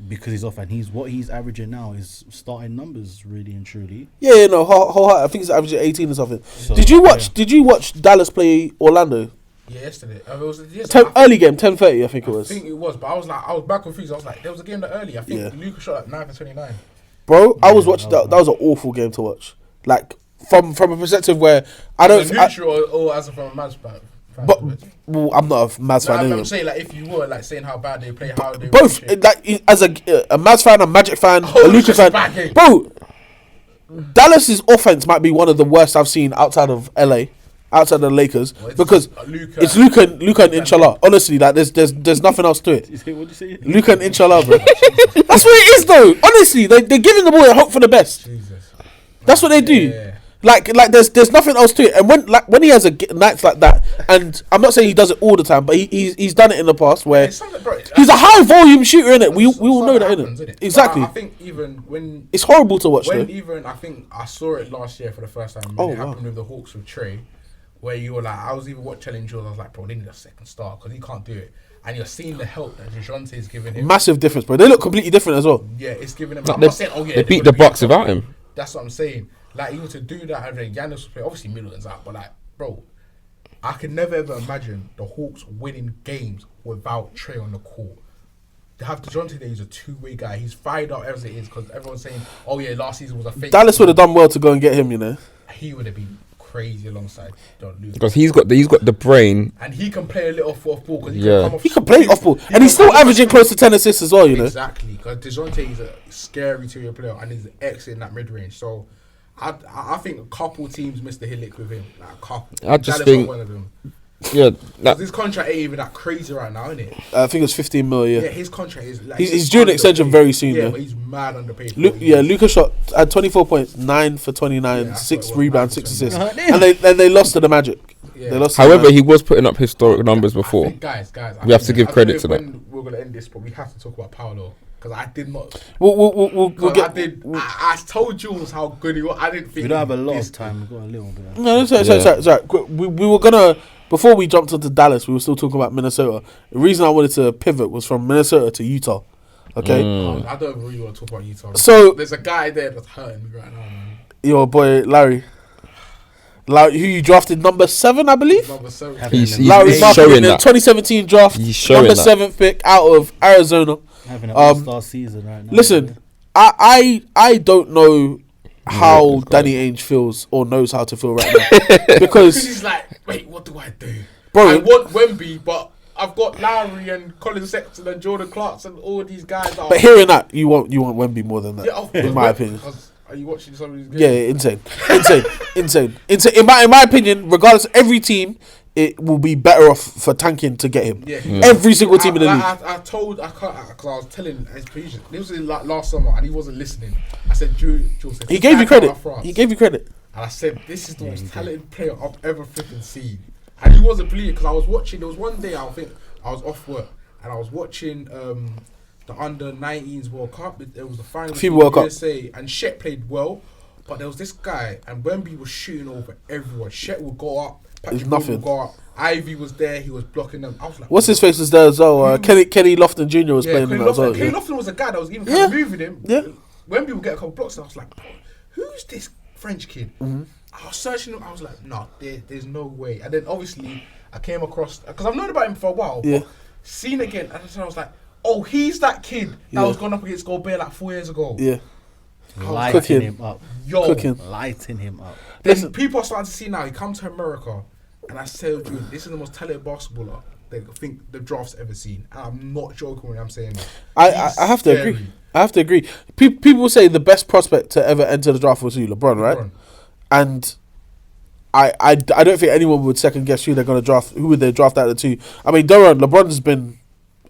Speaker 3: because he's off, and what he's averaging now is starting numbers, really and truly.
Speaker 1: Yeah, no, I think he's averaging 18 or something.
Speaker 3: So,
Speaker 1: Did you watch Dallas play Orlando?
Speaker 2: Yeah, yesterday. It was
Speaker 1: early game, 10:30, I think it was.
Speaker 2: I think it was, but I was back confused. I was like, there was a game that early. I think Luka shot at 9 for 29.
Speaker 1: Bro, I was watching that. That was an awful game to watch. Like from a perspective where I don't.
Speaker 2: Neutral or as from a man's
Speaker 1: But well, I'm not a Mavs fan.
Speaker 2: I'm
Speaker 1: Anyway.
Speaker 2: saying like if you were like saying how bad they play, how they
Speaker 1: Both like as a Mavs fan, a Magic fan, a Luka fan, bro. Dallas's offense might be one of the worst I've seen outside of LA, outside of the Lakers, because it's Luka and Inshallah. Honestly, like there's nothing else to it.
Speaker 3: What did you say?
Speaker 1: Luka and Inshallah, bro. That's what it is, though. Honestly, they're giving the boy a hope for the best.
Speaker 2: Jesus.
Speaker 1: That's what they do.
Speaker 2: Yeah.
Speaker 1: Like there's nothing else to it. And when he has nights like that, and I'm not saying he does it all the time, but he's done it in the past where he's a high volume shooter, innit? We all know that, innit? Exactly.
Speaker 2: I think even when
Speaker 1: it's horrible to watch.
Speaker 2: When
Speaker 1: though.
Speaker 2: even I think I saw it last year for the first time.
Speaker 1: Oh,
Speaker 2: When it
Speaker 1: wow.
Speaker 2: happened with the Hawks with Trey, where you were like, I was even telling Jules, I was like, bro, they need a second star because he can't do it. And you're seeing the help that DeJounte is giving him.
Speaker 1: Massive difference, bro. They look completely different as well.
Speaker 2: Yeah, it's giving him.
Speaker 4: Like
Speaker 2: I'm not saying, oh yeah,
Speaker 4: they beat the Bucks without him.
Speaker 2: That's what I'm saying. Like even to do that, and then Giannis was playing. Obviously, Middleton's out, but like, bro, I can never ever imagine the Hawks winning games without Trey on the court. They have DeJounte there. He's a two-way guy. He's fired up as it is because everyone's saying, "Oh yeah, last season was a fake."
Speaker 1: Dallas would have done well to go and get him, you know.
Speaker 2: He would have been crazy alongside Don Luka.
Speaker 4: Because he's got the brain.
Speaker 2: And he can play a little off ball because
Speaker 1: He can play off ball, and he's still averaging close to 10 assists as well, you know.
Speaker 2: Exactly, because DeJounte is a scary two-way player and he's excellent in that mid-range. So I think a couple teams missed the hit with him. Like a couple.
Speaker 4: I just
Speaker 2: Dallas
Speaker 4: think-
Speaker 2: one of them.
Speaker 4: Yeah,
Speaker 2: His contract ain't even that crazy right now, isn't it?
Speaker 1: I think it's 15 mil, yeah.
Speaker 2: Yeah, his contract is like
Speaker 1: He's due an extension
Speaker 2: underpaid.
Speaker 1: very soon,
Speaker 2: Yeah,
Speaker 1: though.
Speaker 2: but he's mad underpaid.
Speaker 1: Luka shot at 24 points, 9 for 29,
Speaker 2: Yeah, I
Speaker 1: 6
Speaker 2: thought it was
Speaker 1: rebounds,
Speaker 2: 9
Speaker 1: 6
Speaker 2: for
Speaker 1: assists,
Speaker 2: 29.
Speaker 1: and they lost to the Magic.
Speaker 2: Yeah.
Speaker 1: They lost. To the
Speaker 4: however,
Speaker 1: Magic.
Speaker 4: he was putting up historic numbers before.
Speaker 2: I think, guys,
Speaker 4: We have to give credit to that.
Speaker 2: We're gonna end this, but we have to talk about Paolo because I did not.
Speaker 1: We'll get.
Speaker 2: I told Jules how good he was. I didn't think
Speaker 3: We don't have a lot
Speaker 2: this
Speaker 3: of time. We've got a little bit.
Speaker 1: No, sorry. We were gonna, before we jumped into Dallas, we were still talking about Minnesota. The reason I wanted to pivot was from Minnesota to Utah. Okay,
Speaker 2: I don't really want to talk about Utah.
Speaker 1: So-
Speaker 2: there's a guy there that's hurting me right now, man.
Speaker 1: your boy Larry, who you drafted number 7, I believe.
Speaker 2: Number 7.
Speaker 4: He's
Speaker 1: Larry Marketing
Speaker 4: showing
Speaker 1: in the
Speaker 4: that.
Speaker 1: 2017 draft,
Speaker 4: He's showing
Speaker 1: number
Speaker 4: that.
Speaker 1: 7th pick out of Arizona.
Speaker 3: Having an all-star season right now.
Speaker 1: Listen, I don't know how
Speaker 4: this guy.
Speaker 1: Danny Ainge feels or knows how to feel right now because
Speaker 2: He's like, wait, what do I do?
Speaker 1: Bro,
Speaker 2: I want Wemby, but I've got Lowry and Colin Sexton and Jordan Clarkson and all these guys. That
Speaker 1: but hearing that you want Wemby more than that, in my opinion.
Speaker 2: Are you watching some of these games?
Speaker 1: Yeah, insane. In my opinion, regardless, every team it will be better off for tanking to get him.
Speaker 2: Yeah,
Speaker 1: Every single team in the league.
Speaker 2: I told, I can't, because I was telling his position. This was like last summer, and he wasn't listening. I said, Jules,
Speaker 1: He gave you credit. And
Speaker 2: I said, this is the most talented player I've ever freaking seen. And he wasn't believing because I was watching. There was one day I think I was off work and I was watching the under-19s World Cup. It was the final
Speaker 1: FIBA World Cup.
Speaker 2: USA, and Shet played well, but there was this guy and Wemby was shooting over everyone. Shet would go up, Patrick Wood
Speaker 1: nothing.
Speaker 2: would go up. Ivy was there. He was blocking them. I was like,
Speaker 1: what's his face was there as well. Kenny Lofton Jr. was playing
Speaker 2: Kenny
Speaker 1: him as well.
Speaker 2: Kenny
Speaker 1: Yeah.
Speaker 2: Lofton was a guy that was even kind of moving him.
Speaker 1: Yeah.
Speaker 2: When people get a couple blocks, I was like, who's this French kid?
Speaker 1: Mm-hmm.
Speaker 2: I was searching him. I was like, no, there's no way. And then obviously I came across, because I've known about him for a while,
Speaker 1: Yeah.
Speaker 2: but seen again, and I was like, oh, he's that kid that was going up against Gobert like 4 years ago.
Speaker 1: Yeah.
Speaker 3: Lighting
Speaker 1: Cooking.
Speaker 3: him up.
Speaker 2: Yo,
Speaker 1: Cooking.
Speaker 3: Lighting him up.
Speaker 2: then people are starting to see now, he comes to America, and I tell you, this is the most talented basketballer they think the draft's ever seen. And I'm not joking when I'm saying that.
Speaker 1: I have to agree. I have to agree. People say the best prospect to ever enter the draft was you, LeBron, right?
Speaker 2: LeBron.
Speaker 1: And I don't think anyone would second guess who they're going to draft. Who would they draft out of the two? I mean, LeBron's been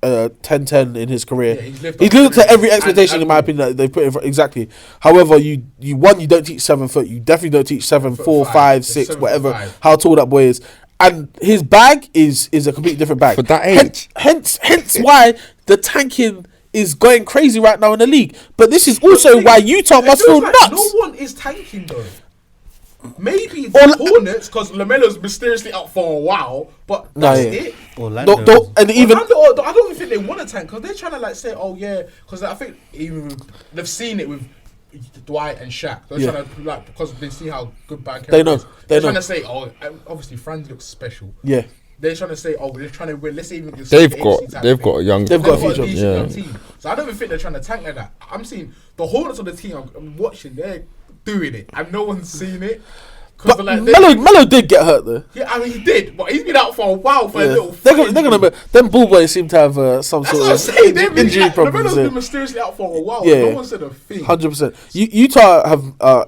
Speaker 1: 10-10 in his career.
Speaker 2: Yeah, he's lived
Speaker 1: He's
Speaker 2: up
Speaker 1: lived
Speaker 2: to
Speaker 1: to every
Speaker 2: it.
Speaker 1: expectation,
Speaker 2: And
Speaker 1: in my opinion, that they put in. Exactly. However, you don't teach 7 foot. You definitely don't teach 7, 4, 5, 6,
Speaker 2: 7
Speaker 1: whatever.
Speaker 2: 5.
Speaker 1: How tall that boy is. And his bag is a completely different bag.
Speaker 4: For that age.
Speaker 1: Hence why the tanking is going crazy right now in the league. But this is also why Utah
Speaker 2: It
Speaker 1: must
Speaker 2: feels
Speaker 1: feel
Speaker 2: like
Speaker 1: nuts.
Speaker 2: no one is tanking though. Maybe the Hornets, because LaMelo's mysteriously out for a while, but that's it.
Speaker 3: Orlando.
Speaker 1: And even
Speaker 2: Orlando, I don't even think they want to tank because they're trying to like say, oh yeah, because I think even they've seen it with Dwight and Shaq. They're trying to like because they see how good Banker
Speaker 1: They know.
Speaker 2: is.
Speaker 1: They
Speaker 2: They're
Speaker 1: know.
Speaker 2: trying to say, oh, obviously Franz looks special.
Speaker 1: yeah.
Speaker 2: They're trying to say, oh, they're trying to win. Let's say even
Speaker 4: They've got a young.
Speaker 1: They've got a
Speaker 2: They've
Speaker 1: future.
Speaker 2: decent
Speaker 4: Yeah.
Speaker 2: young team. So I don't even think they're trying to tank like that. I'm seeing the Hornets of the team I'm watching, they're doing it and no one's seen it.
Speaker 1: But Melo did get hurt though.
Speaker 2: Yeah, I mean he did, but he's been out for a while for a little.
Speaker 1: They're gonna. Them ball boys seem to have some
Speaker 2: That's
Speaker 1: sort
Speaker 2: what I'm saying.
Speaker 1: of injury problems.
Speaker 2: Melo's been mysteriously out for a while.
Speaker 1: Yeah.
Speaker 2: No one said a thing.
Speaker 1: 100%. Utah have,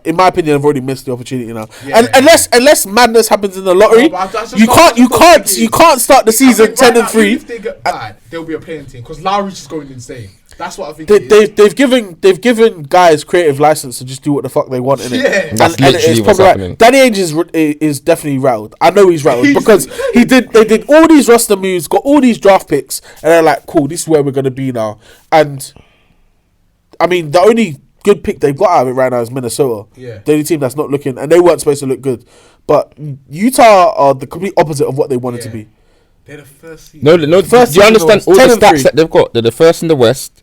Speaker 1: in my opinion, have already missed the opportunity now.
Speaker 2: Yeah.
Speaker 1: And unless madness happens in the lottery,
Speaker 2: No, but
Speaker 1: you can't start the season 10-3.
Speaker 2: If they get bad, they'll be a playing team because Lowry's just going insane. That's what I think.
Speaker 1: They've given guys creative license to just do what the fuck they want in it.
Speaker 2: Yeah.
Speaker 4: That's literally what's happening.
Speaker 1: Danny Ainge is definitely rattled. I know he's rattled because they did all these roster moves, got all these draft picks, and they're like, cool, this is where we're gonna be now. And I mean, the only good pick they've got out of it right now is Minnesota.
Speaker 2: Yeah.
Speaker 1: The only team that's not looking, and they weren't supposed to look good. But Utah are the complete opposite of what they wanted to be.
Speaker 2: They're the first seed.
Speaker 4: No.
Speaker 1: First
Speaker 4: Do you
Speaker 1: season
Speaker 4: understand
Speaker 1: was
Speaker 4: all the
Speaker 1: 10-3.
Speaker 4: stats that they've got? They're the first in the West.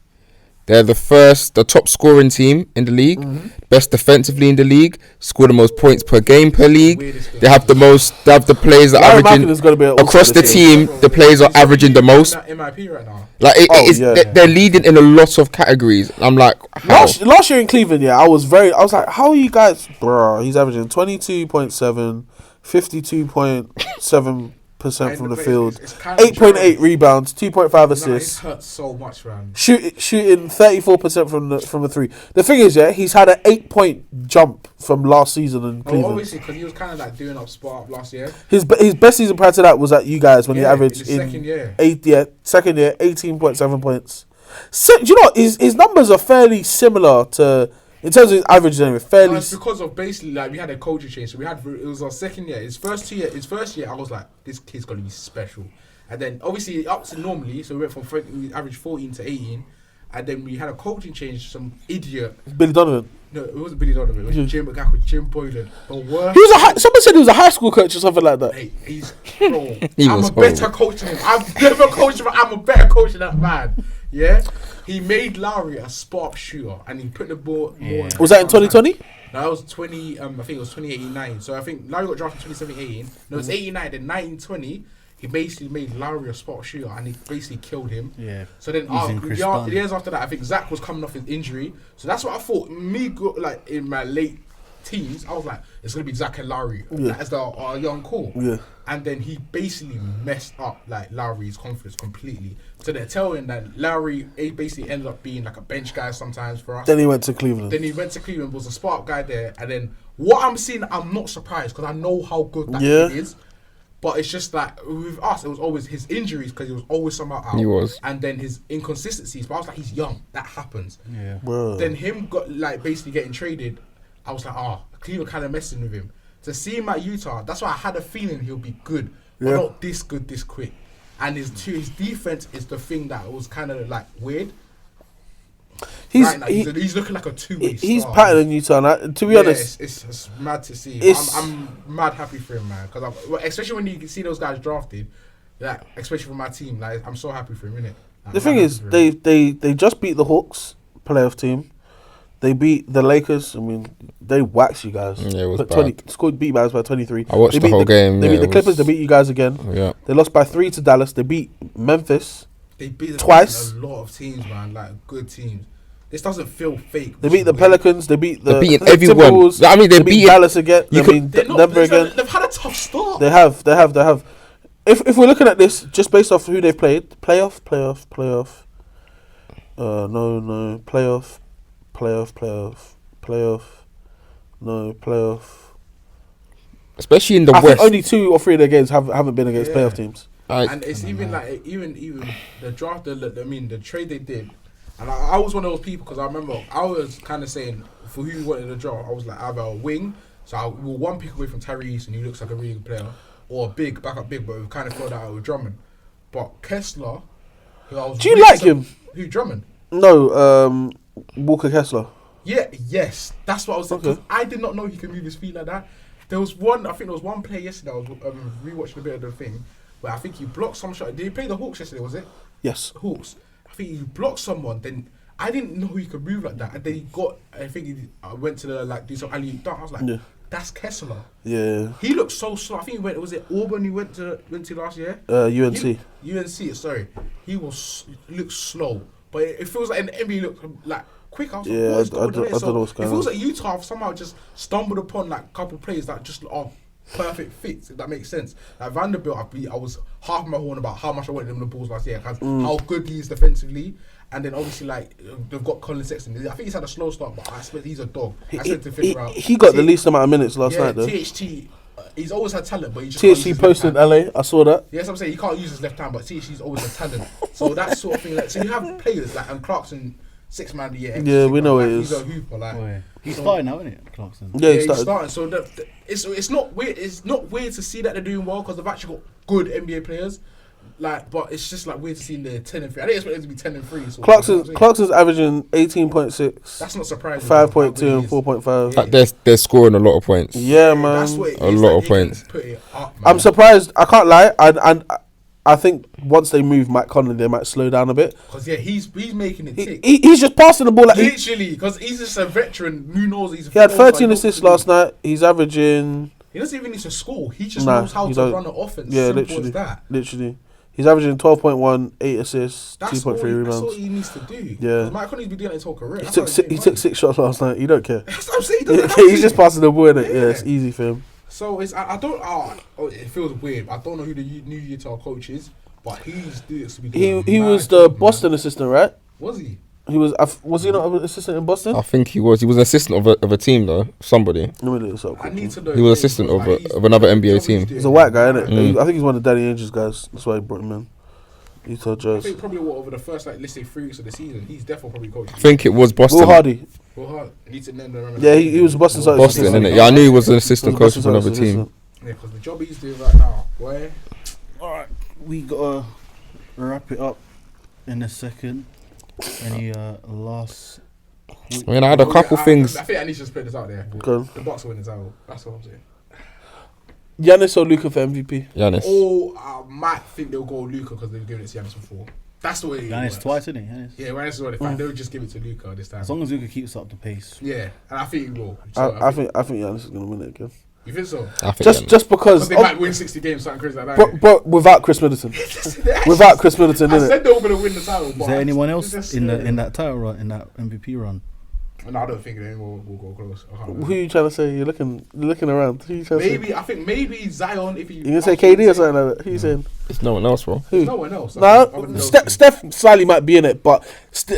Speaker 4: They're the top scoring team in the league, best defensively in the league, score the most points per game per league.
Speaker 2: Weirdest
Speaker 4: They have the players that
Speaker 1: Larry
Speaker 4: are averaging
Speaker 1: Markkanen is gonna be an
Speaker 4: across
Speaker 1: all-star
Speaker 4: the
Speaker 1: this year.
Speaker 4: team. The players are averaging the most.
Speaker 2: MIP right now.
Speaker 4: Like they're leading in a lot of categories. I'm like, how?
Speaker 1: Last year in Cleveland, I was like, how are you guys, bro? He's averaging 22.7, 52.7% from the field, 8.8 rebounds, 2.5 assists.
Speaker 2: It hurts so much, man.
Speaker 1: Shooting 34% from the three. The thing is, he's had an 8-point jump from last season in Cleveland.
Speaker 2: Obviously, because he was kind of like doing up spot up last year.
Speaker 1: His best season prior to that was at you guys when he averaged
Speaker 2: in second year,
Speaker 1: 18.7 points. So, do you know what? His numbers are fairly similar to, in terms of his average anyway.
Speaker 2: No, it's because of basically like we had a culture change. So it was our second year. His first year, I was like, this kid's gonna be special. And then obviously up to normally, so we went from we averaged 14 to 18, and then we had a coaching change. Some idiot.
Speaker 1: Billy Donovan.
Speaker 2: No, it wasn't Billy Donovan. It was Jim Boylan. The worst.
Speaker 1: Someone said he was a high school coach or something like that.
Speaker 2: Hey, he's bro.
Speaker 4: He
Speaker 2: I'm
Speaker 4: was
Speaker 2: a better coach than him. I've never coached him. I'm a better coach than that man. Yeah, he made Lowry a spot-up shooter, and he put the ball more.
Speaker 1: Was that in 2020?
Speaker 2: No, that was 20. I think it was 2018-19. So I think Lowry got drafted in 2017-18. No, it's 89. Then 19-20, he basically made Lowry a spot shooter, and he basically killed him.
Speaker 3: Yeah.
Speaker 2: So then the years after that, I think Zach was coming off his injury. So that's what I thought. Like in my late teens, I was like, it's gonna be Zach and Lowry as our young core.
Speaker 1: Yeah.
Speaker 2: And then he basically messed up like Lowry's confidence completely. So they're telling that Lowry basically ended up being like a bench guy sometimes for us.
Speaker 1: Then he went to Cleveland.
Speaker 2: Was a spark guy there. And then what I'm seeing, I'm not surprised because I know how good that kid is. But it's just that with us, it was always his injuries because he was always somehow out.
Speaker 4: He was.
Speaker 2: And then his inconsistencies. But I was like, he's young. That happens.
Speaker 3: Yeah.
Speaker 1: Bro.
Speaker 2: Then him basically getting traded. I was like, Cleveland kind of messing with him. To see him at Utah, that's why I had a feeling he'll be good, but not this good, this quick. And his defense is the thing that was kind of like weird. He's looking like a two-way star.
Speaker 1: He's patterning Utah. And to be honest,
Speaker 2: it's mad to see. I'm mad happy for him, man. Because especially when you see those guys drafted, like especially for my team, like I'm so happy for him, innit? Like,
Speaker 1: the thing is, they just beat the Hawks playoff team. They beat the Lakers. I mean, they waxed you guys.
Speaker 4: Yeah, it was
Speaker 1: bad. Beat guys by 23.
Speaker 4: I watched the whole game.
Speaker 1: They beat the Clippers. They beat you guys again.
Speaker 4: Yeah.
Speaker 1: They lost by 3 to Dallas. They beat Memphis.
Speaker 2: They beat
Speaker 1: twice.
Speaker 2: A lot of teams, man. Like good teams. This doesn't feel fake.
Speaker 1: They beat the Pelicans. They beat
Speaker 4: They're beating everyone.
Speaker 1: Timberwolves.
Speaker 4: I mean, they
Speaker 1: beat Dallas again. Denver again.
Speaker 2: They've had a tough start.
Speaker 1: They have. If we're looking at this just based off who they've played, playoff.
Speaker 4: Especially in the
Speaker 1: I
Speaker 4: West.
Speaker 1: think only 2 or 3 of their games haven't been against playoff teams.
Speaker 2: And it's even like even the draft. The trade they did. And I was one of those people because I remember I was kind of saying for who you wanted to draw, I was like either a wing, so we were one pick away from Tyrese and he looks like a really good player, or a backup big, but we kind of filled out with Drummond. But Kessler, who I was
Speaker 1: do you like him?
Speaker 2: Who Drummond?
Speaker 1: No, Walker Kessler.
Speaker 2: Yes, that's what I was saying.
Speaker 1: Okay.
Speaker 2: I did not know he could move his feet like that. I think there was one play yesterday. I was rewatching a bit of the thing where I think he blocked some shot. Did he play the Hawks yesterday? Was it?
Speaker 1: Yes.
Speaker 2: Hawks. I think he blocked someone. Then I didn't know he could move like that. And then he got. I think he went to do some alley dunk. I was like, that's Kessler.
Speaker 1: Yeah.
Speaker 2: He looked so slow. I think he went. Was it Auburn? He went to last year.
Speaker 1: UNC.
Speaker 2: UNC. Sorry, he looked slow, but it feels like in the NBA looked like quick. I was
Speaker 1: Yeah,
Speaker 2: like, what is
Speaker 1: I
Speaker 2: going on here?
Speaker 1: don't know what's going
Speaker 2: It feels
Speaker 1: on.
Speaker 2: like Utah have somehow just stumbled upon like a couple players that just are perfect fits, if that makes sense. Like Vanderbilt, I was half my horn about how much I wanted him the balls last year, because how good he is defensively. And then obviously, like, they've got Colin Sexton. I think he's had a slow start, but I expect he's a dog. I expect to figure out.
Speaker 1: He got the least amount of minutes last night, though.
Speaker 2: THT, he's always had talent, but he just can't use
Speaker 1: THT
Speaker 2: his
Speaker 1: posted
Speaker 2: left hand.
Speaker 1: LA. I saw that.
Speaker 2: Yes, I'm saying he can't use his left hand, but THT's always a talent. So that sort of thing. Like, so you have players like, and Clarkson, 6 man of the year.
Speaker 1: Yeah, we know
Speaker 2: like,
Speaker 1: it
Speaker 2: he's
Speaker 1: is.
Speaker 2: a hooper, like.
Speaker 3: Oh, yeah. He's starting now, isn't it, Clarkson?
Speaker 1: Yeah, he
Speaker 2: He's
Speaker 1: started.
Speaker 2: starting. So it's not weird. It's not weird to see that they're doing well because they've actually got good NBA players. Like, but it's just like weird to see the 10 and 3. I didn't expect it to be 10 and 3. So
Speaker 1: Clarkson's averaging 18.6,
Speaker 2: that's not surprising.
Speaker 1: 5.2 and 4.5.
Speaker 4: Like they're scoring a lot of points.
Speaker 1: Yeah, man.
Speaker 2: That's what it
Speaker 4: A
Speaker 2: is,
Speaker 4: lot
Speaker 2: like,
Speaker 4: of
Speaker 2: he can
Speaker 4: points.
Speaker 2: Put it up, man.
Speaker 1: I'm surprised. I can't lie. I think once they move Mike Conley, they might slow down a bit.
Speaker 2: Because he's making it tick.
Speaker 1: He's just passing the ball. Like
Speaker 2: Literally, because he's just a veteran who knows he's.
Speaker 1: he had 13 assists last night. He's averaging.
Speaker 2: He doesn't even need to score. He just
Speaker 1: Nah,
Speaker 2: knows how
Speaker 1: he
Speaker 2: to
Speaker 1: don't.
Speaker 2: run an offense.
Speaker 1: Yeah,
Speaker 2: Simple
Speaker 1: literally.
Speaker 2: as that.
Speaker 1: Literally. He's averaging 12.1, 8 assists,
Speaker 2: That's
Speaker 1: 2.3
Speaker 2: all, that's all
Speaker 1: rebounds.
Speaker 2: he needs to do.
Speaker 1: Yeah.
Speaker 2: 'Cause Mike Conley's been doing it his whole career.
Speaker 1: He
Speaker 2: That's
Speaker 1: took
Speaker 2: how he's
Speaker 1: six, he
Speaker 2: getting
Speaker 1: took
Speaker 2: money.
Speaker 1: 6 shots last night. He don't care.
Speaker 2: That's what I'm saying. He doesn't have
Speaker 1: He's
Speaker 2: to.
Speaker 1: just passing the ball, innit?
Speaker 2: Yeah.
Speaker 1: Yeah, it's easy for him.
Speaker 2: So it's I don't. It feels weird. I don't know who the new Utah coach is, but he's doing to be doing.
Speaker 1: He
Speaker 2: mad
Speaker 1: was the
Speaker 2: job, man.
Speaker 1: Boston assistant, right?
Speaker 2: Was he?
Speaker 1: He was. Was he not an assistant in Boston?
Speaker 4: I think he was. He was an assistant of a team though. Somebody.
Speaker 1: Let me look this up
Speaker 2: I
Speaker 1: quickly.
Speaker 2: need to know.
Speaker 4: He was
Speaker 2: his name,
Speaker 4: assistant
Speaker 2: because,
Speaker 4: of
Speaker 2: he's-
Speaker 4: another
Speaker 2: the
Speaker 4: NBA
Speaker 2: job he's
Speaker 4: team.
Speaker 2: doing
Speaker 1: He's a white guy, innit?
Speaker 4: Mm.
Speaker 1: I think he's one of Danny Ainge's guys. That's why he brought him in. Utah
Speaker 2: I
Speaker 1: Jazz.
Speaker 2: think probably over the first let's say 3 weeks of the season, he's definitely probably coaching.
Speaker 4: I think it was Boston.
Speaker 1: Will Hardy.
Speaker 2: Well, hard. I need to name them.
Speaker 1: Yeah, he was Boston.
Speaker 4: Boston, innit? Yeah, I knew he was an assistant coach of another team.
Speaker 2: Yeah, because the job he's doing right now, boy.
Speaker 3: Alright, we gotta wrap it up in a second. Any last quick
Speaker 4: I mean, I had a couple things.
Speaker 2: I think I need to just put this out there.
Speaker 1: Go on.
Speaker 2: The Bucks are winning title. That's what I'm saying.
Speaker 1: Giannis or Luka for MVP?
Speaker 4: Giannis.
Speaker 2: Or I might think they'll go Luka because they've given it to Giannis before. That's the way. it
Speaker 3: Giannis
Speaker 2: works.
Speaker 3: twice, isn't he? Giannis.
Speaker 2: Yeah, Giannis is already fine. They'll just give it to Luka this time.
Speaker 3: As long as Luka keeps up the pace.
Speaker 2: Yeah, and I think he will. So
Speaker 1: I think Giannis is gonna win it again.
Speaker 2: You think so?
Speaker 4: I think
Speaker 1: Just
Speaker 4: Giannis.
Speaker 1: because.
Speaker 2: Because they might win 60 games, something crazy like that.
Speaker 1: But without Chris Middleton. Without Chris Middleton,
Speaker 2: I
Speaker 1: innit?
Speaker 2: said they were going to win the title.
Speaker 3: Is
Speaker 2: but
Speaker 3: there anyone
Speaker 2: it's
Speaker 3: else
Speaker 2: just
Speaker 3: in
Speaker 2: scary.
Speaker 3: that title run, in that MVP run?
Speaker 2: No, I don't think anyone will go close. I can't
Speaker 1: Who
Speaker 2: remember.
Speaker 1: are you trying to say? You're looking around. Who you trying to say?
Speaker 2: Maybe I think maybe Zion. If
Speaker 1: You gonna say KD or something like that? Who you saying?
Speaker 4: It's no one else, bro.
Speaker 2: There's no one else.
Speaker 1: Nah,
Speaker 2: other than those two.
Speaker 1: Steph slightly might be in it, but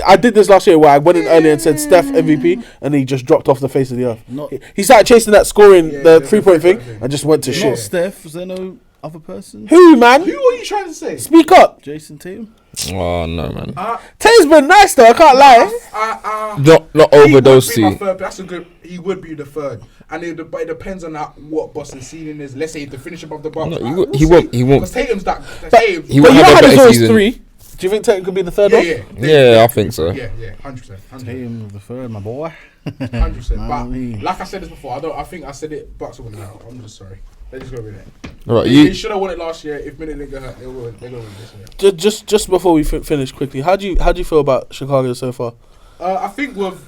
Speaker 1: I did this last year where I went in earlier and said Steph MVP, and he just dropped off the face of the earth.
Speaker 3: Not,
Speaker 1: He started chasing that scoring,
Speaker 2: Yeah,
Speaker 1: the
Speaker 2: the
Speaker 1: 3-point thing,
Speaker 2: thing.
Speaker 1: and just went to
Speaker 2: Yeah.
Speaker 1: shit.
Speaker 3: not Steph. Is there no other person?
Speaker 1: Who, man?
Speaker 2: Who are you trying to say?
Speaker 1: Speak up.
Speaker 3: Jason Tatum?
Speaker 4: Oh no, man.
Speaker 1: Taylor's been nice though. I can't lie.
Speaker 4: Not
Speaker 2: He
Speaker 4: over
Speaker 2: would
Speaker 4: those
Speaker 2: be my
Speaker 4: two.
Speaker 2: third, that's a good. He would be the third, and but it depends on what Boston's ceiling is. Let's say to finish above the Bucks.
Speaker 4: No,
Speaker 2: we'll
Speaker 4: he won't. He won't.
Speaker 2: Because Tatum's that.
Speaker 1: But-
Speaker 2: Tatum's,
Speaker 4: He
Speaker 1: But
Speaker 4: won't
Speaker 1: you know
Speaker 4: have
Speaker 1: how
Speaker 4: a
Speaker 1: there's
Speaker 4: better
Speaker 1: always
Speaker 4: season.
Speaker 1: 3. Do you think Tatum could be the third
Speaker 2: yeah,
Speaker 1: one?
Speaker 2: yeah,
Speaker 4: Yeah, I think so.
Speaker 2: Yeah, 100%.
Speaker 3: Tatum the third, my boy.
Speaker 2: 100%.
Speaker 3: I
Speaker 2: But
Speaker 3: mean-
Speaker 2: like I said this before, I think I said it. Bucks will win it out. I'm just sorry. They just go with it.
Speaker 4: All right,
Speaker 2: They
Speaker 4: you.
Speaker 2: should have won it last year. If Minute didn't get hurt, they will. They will win this year.
Speaker 1: Just before we finish quickly, how do you feel about Chicago so far?
Speaker 2: I think what's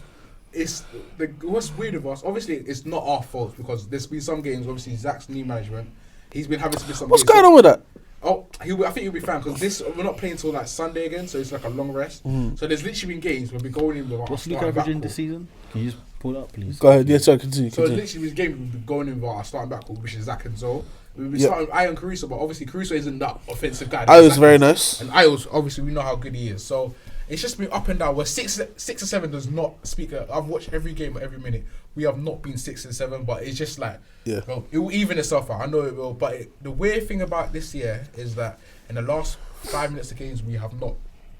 Speaker 2: weird with us. Obviously, it's not our fault because there's been some games. Obviously, Zach's new management. He's been having to miss some.
Speaker 1: What's
Speaker 2: games.
Speaker 1: going on with that?
Speaker 2: Oh, I think he'll be fine because we're not playing till like Sunday again, so it's like a long rest. So there's literally been games where we're going in with our
Speaker 3: What's Luka
Speaker 2: starting
Speaker 3: averaging
Speaker 2: backcourt.
Speaker 3: this season? Can you just pull it up, please?
Speaker 1: Go ahead. Yeah, sorry, continue.
Speaker 2: So it's
Speaker 1: continue.
Speaker 2: literally been games we've been going in with our starting backcourt, which is Zach and Zoe. We've been
Speaker 1: Yeah.
Speaker 2: starting with Ion Caruso, but obviously Caruso isn't that offensive guy.
Speaker 1: I was
Speaker 2: Zach
Speaker 1: very
Speaker 2: is.
Speaker 1: nice.
Speaker 2: And Ios, obviously, we know how good he is. So it's just been up and down. Where six or seven does not speak. I've watched every game, every minute. We have not been 6 and 7, but it's just like,
Speaker 1: Yeah.
Speaker 2: well, it will even itself out. I know it will. But the weird thing about this year is that in the last 5 minutes of games, we have not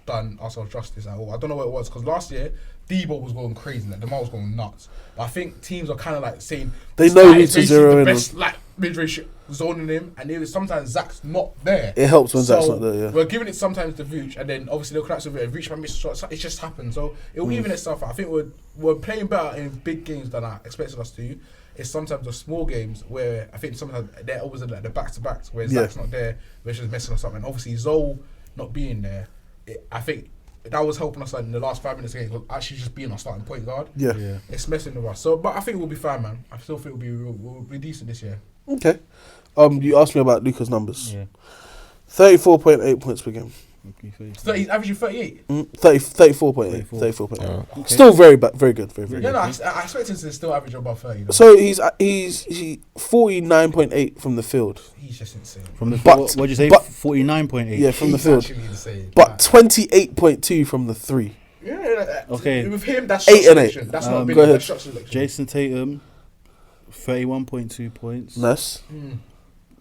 Speaker 2: done ourselves justice at all. I don't know what it was because last year Debo was going crazy, like DeMar was going nuts. But I think teams are kind of like saying
Speaker 1: They
Speaker 2: this
Speaker 1: know
Speaker 2: guy
Speaker 1: who
Speaker 2: is
Speaker 1: to
Speaker 2: basically
Speaker 1: zero
Speaker 2: the
Speaker 1: in
Speaker 2: best, like mid-range zoning him, and even sometimes Zach's not there.
Speaker 1: It helps when
Speaker 2: So
Speaker 1: Zach's not there. Yeah.
Speaker 2: we're giving it sometimes to Vooch, and then obviously they'll collapse with it. Vooch might miss a shot. It just happened. So it'll even itself out. I think we're playing better in big games than I expected us to. It's sometimes the small games where I think sometimes they're always in like the back-to-backs where
Speaker 1: Yeah.
Speaker 2: Zach's not there, which is messing us up. And obviously Zoe not being there, I think that was helping us in the last 5 minutes of the game. Actually just being our starting point guard.
Speaker 1: Yeah.
Speaker 3: Yeah.
Speaker 2: It's messing with us. So, but I think we'll be fine, man. I still think we'll be decent this year.
Speaker 1: Okay. You asked me about Luka's numbers.
Speaker 3: Yeah.
Speaker 1: 34.8 points per game.
Speaker 2: He's averaging 38.
Speaker 1: 34.8.
Speaker 3: 34.
Speaker 1: 34.8.
Speaker 4: Oh.
Speaker 3: Okay.
Speaker 1: Still very good. Very
Speaker 2: Yeah,
Speaker 1: good.
Speaker 2: no, I expect him to still average above 30. Though.
Speaker 1: So he's 49.8 from the field.
Speaker 2: He's just insane.
Speaker 3: From the
Speaker 1: But-
Speaker 3: what did you say?
Speaker 1: but-
Speaker 3: 49.8.
Speaker 1: Yeah, from the
Speaker 2: He's
Speaker 1: field.
Speaker 2: actually insane.
Speaker 1: But 28.2 from the three.
Speaker 2: Yeah,
Speaker 3: Okay.
Speaker 2: With him, that's
Speaker 1: 8
Speaker 2: shot
Speaker 1: and 8.
Speaker 2: selection. That's
Speaker 3: Go
Speaker 2: not big.
Speaker 1: ahead.
Speaker 2: That's shot selection.
Speaker 3: Jason Tatum, 31.2 points,
Speaker 1: Nice.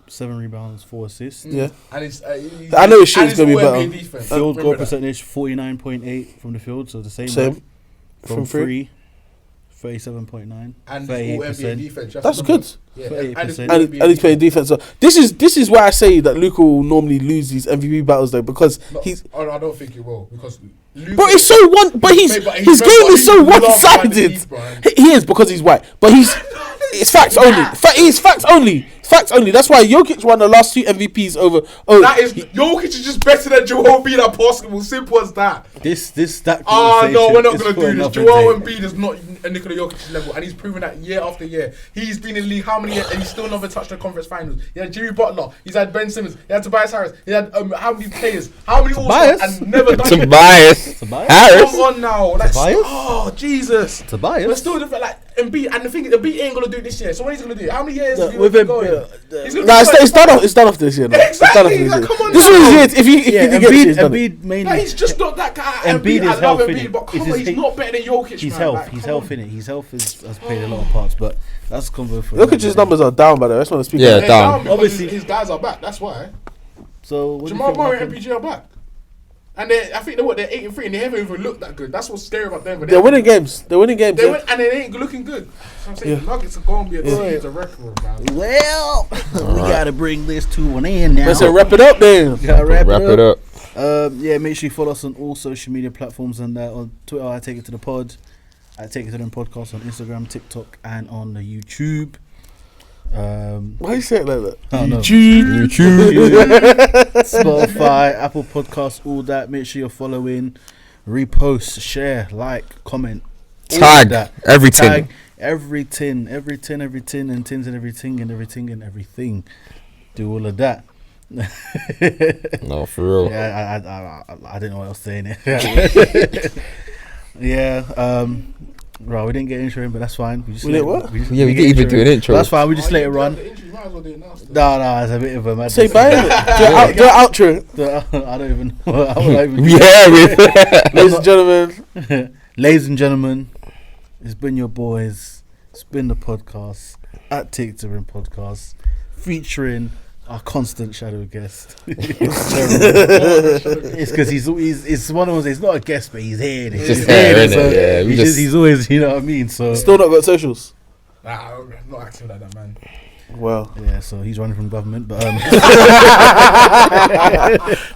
Speaker 3: 7 rebounds, 4 assists.
Speaker 1: Yeah.
Speaker 2: And it's,
Speaker 1: I know his shit's
Speaker 2: and it's
Speaker 1: gonna be
Speaker 2: all
Speaker 1: better.
Speaker 2: NBA defense.
Speaker 3: Field goal
Speaker 2: Remember that.
Speaker 3: percentage 49.8 from the field, so the same.
Speaker 1: Same.
Speaker 3: amount. From
Speaker 1: From
Speaker 3: three, 37.9.
Speaker 2: And it's all NBA
Speaker 3: 38%.
Speaker 2: defense.
Speaker 1: That's good.
Speaker 2: Yeah,
Speaker 3: 38%.
Speaker 2: and it's all
Speaker 1: And
Speaker 2: NBA
Speaker 1: he's playing defense. So this is why I say that Luka will normally lose these MVP battles though, because
Speaker 2: No,
Speaker 1: he's.
Speaker 2: I don't think it will because. Luka,
Speaker 1: But it's so one. But his
Speaker 2: But
Speaker 1: game is so
Speaker 2: loved by the
Speaker 1: one-sided.
Speaker 2: East, Bron.
Speaker 1: He is because he's white, but it's facts only. It's facts only. Facts only. That's why Jokic won the last 2 MVPs over. Oh,
Speaker 2: That is Jokic is just better than Joel Embiid at basketball. Simple as that.
Speaker 3: That.
Speaker 2: Ah, no, we're not
Speaker 3: is
Speaker 2: gonna
Speaker 3: for
Speaker 2: do this.
Speaker 3: another
Speaker 2: Joel
Speaker 3: day.
Speaker 2: Embiid is not a Nikola Jokic level, and he's proven that year after year. He's been in the league how many years, and he's still never touched the conference finals. He had Jimmy Butler, he's had Ben Simmons, he had Tobias Harris, he had how many players, how many
Speaker 3: Tobias?
Speaker 2: All-Stars, and never done it.
Speaker 4: Tobias.
Speaker 3: Tobias?
Speaker 4: Harris.
Speaker 2: Come on now, like,
Speaker 3: Tobias?
Speaker 2: oh Jesus,
Speaker 3: Tobias?
Speaker 2: but still different. Like Embiid, and the thing is, Embiid ain't gonna do it this year. So when he's gonna do it? How many years?
Speaker 1: No,
Speaker 2: is he
Speaker 1: with
Speaker 2: gonna
Speaker 1: him,
Speaker 2: go? He's gonna
Speaker 1: Nah,
Speaker 2: be
Speaker 1: it's done off. It's done off this year. No. It's done off
Speaker 2: Exactly,
Speaker 1: this
Speaker 2: like,
Speaker 1: year.
Speaker 2: come on
Speaker 1: This
Speaker 2: now.
Speaker 1: was it. If he
Speaker 3: Yeah,
Speaker 1: gets it, he's done it.
Speaker 3: Embiid mainly.
Speaker 2: Like, he's just not that guy.
Speaker 3: Embiid is
Speaker 2: I love
Speaker 3: health,
Speaker 2: Embiid,
Speaker 3: innit?
Speaker 2: but come
Speaker 3: It's
Speaker 2: on,
Speaker 3: his
Speaker 2: he's not better than Jokic.
Speaker 3: His
Speaker 2: man.
Speaker 3: health,
Speaker 2: Like,
Speaker 3: his
Speaker 2: come
Speaker 3: health
Speaker 2: on.
Speaker 3: in it. His health has played a lot of parts, but that's convo for.
Speaker 1: Look at his numbers are down by the way. I just want to speak.
Speaker 4: Yeah,
Speaker 1: about
Speaker 2: They're
Speaker 4: down.
Speaker 2: because
Speaker 3: Obviously-
Speaker 2: his guys are back. That's why.
Speaker 3: So what do you
Speaker 2: Jamal
Speaker 3: think
Speaker 2: Murray and
Speaker 3: happened?
Speaker 2: MPG are back. And I think they're 8-3 and they haven't even looked that good. That's what's scary about them. But
Speaker 1: They're winning games. They're winning games.
Speaker 2: They
Speaker 1: yeah.
Speaker 2: win, and they ain't looking good. So I'm saying the Nuggets are going to be a team to record, man.
Speaker 3: Well, we gotta bring this to an end now.
Speaker 1: Let's wrap it up then.
Speaker 3: Gotta
Speaker 4: Wrap it up.
Speaker 3: Yeah, make sure you follow us on all social media platforms and on Twitter. I take it to the pod. I take it to them podcast on Instagram, TikTok, and on the YouTube.
Speaker 1: Why you say it like that?
Speaker 3: I don't know.
Speaker 1: YouTube.
Speaker 3: Spotify, Apple Podcasts, all that. Make sure you're following, repost, share, like, comment, all
Speaker 4: Tag.
Speaker 3: of that.
Speaker 4: Everything.
Speaker 3: Tag everything, and tins and everything. Do all of that.
Speaker 4: No, for real.
Speaker 3: Yeah, I didn't know what else to say in it. Yeah, right, we didn't get intro in, but that's fine. We
Speaker 1: didn't what?
Speaker 4: Yeah, we didn't even do an intro.
Speaker 3: That's fine. We just let it run.
Speaker 2: The injury, might as well do it now. still.
Speaker 3: No, it's a bit of a madness.
Speaker 1: Say bye. Do an outro.
Speaker 3: I don't even. I don't even
Speaker 4: Yeah,
Speaker 1: Ladies and gentlemen.
Speaker 3: Ladies and gentlemen, it's been your boys. It's been the podcast at Tictoring Podcast, featuring our constant shadow guest. It's because it's one of those. It's not a guest, but he's here. He's
Speaker 4: just here, innit? Yeah, we just-
Speaker 3: he's always, you know what I mean. So
Speaker 1: Still not got socials.
Speaker 2: Nah, I'm not acting like that, man.
Speaker 1: Well,
Speaker 3: yeah, so he's running from government, but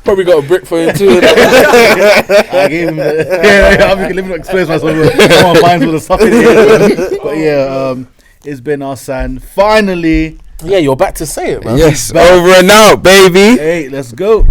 Speaker 1: probably got a brick for him too.
Speaker 3: I gave him the, yeah, I'm living to expose myself. Someone finds all the stuff in here. But yeah, it's been our son. Finally,
Speaker 1: Yeah, you're back to say it, man.
Speaker 4: Yes, over and out, baby.
Speaker 3: hey, let's go.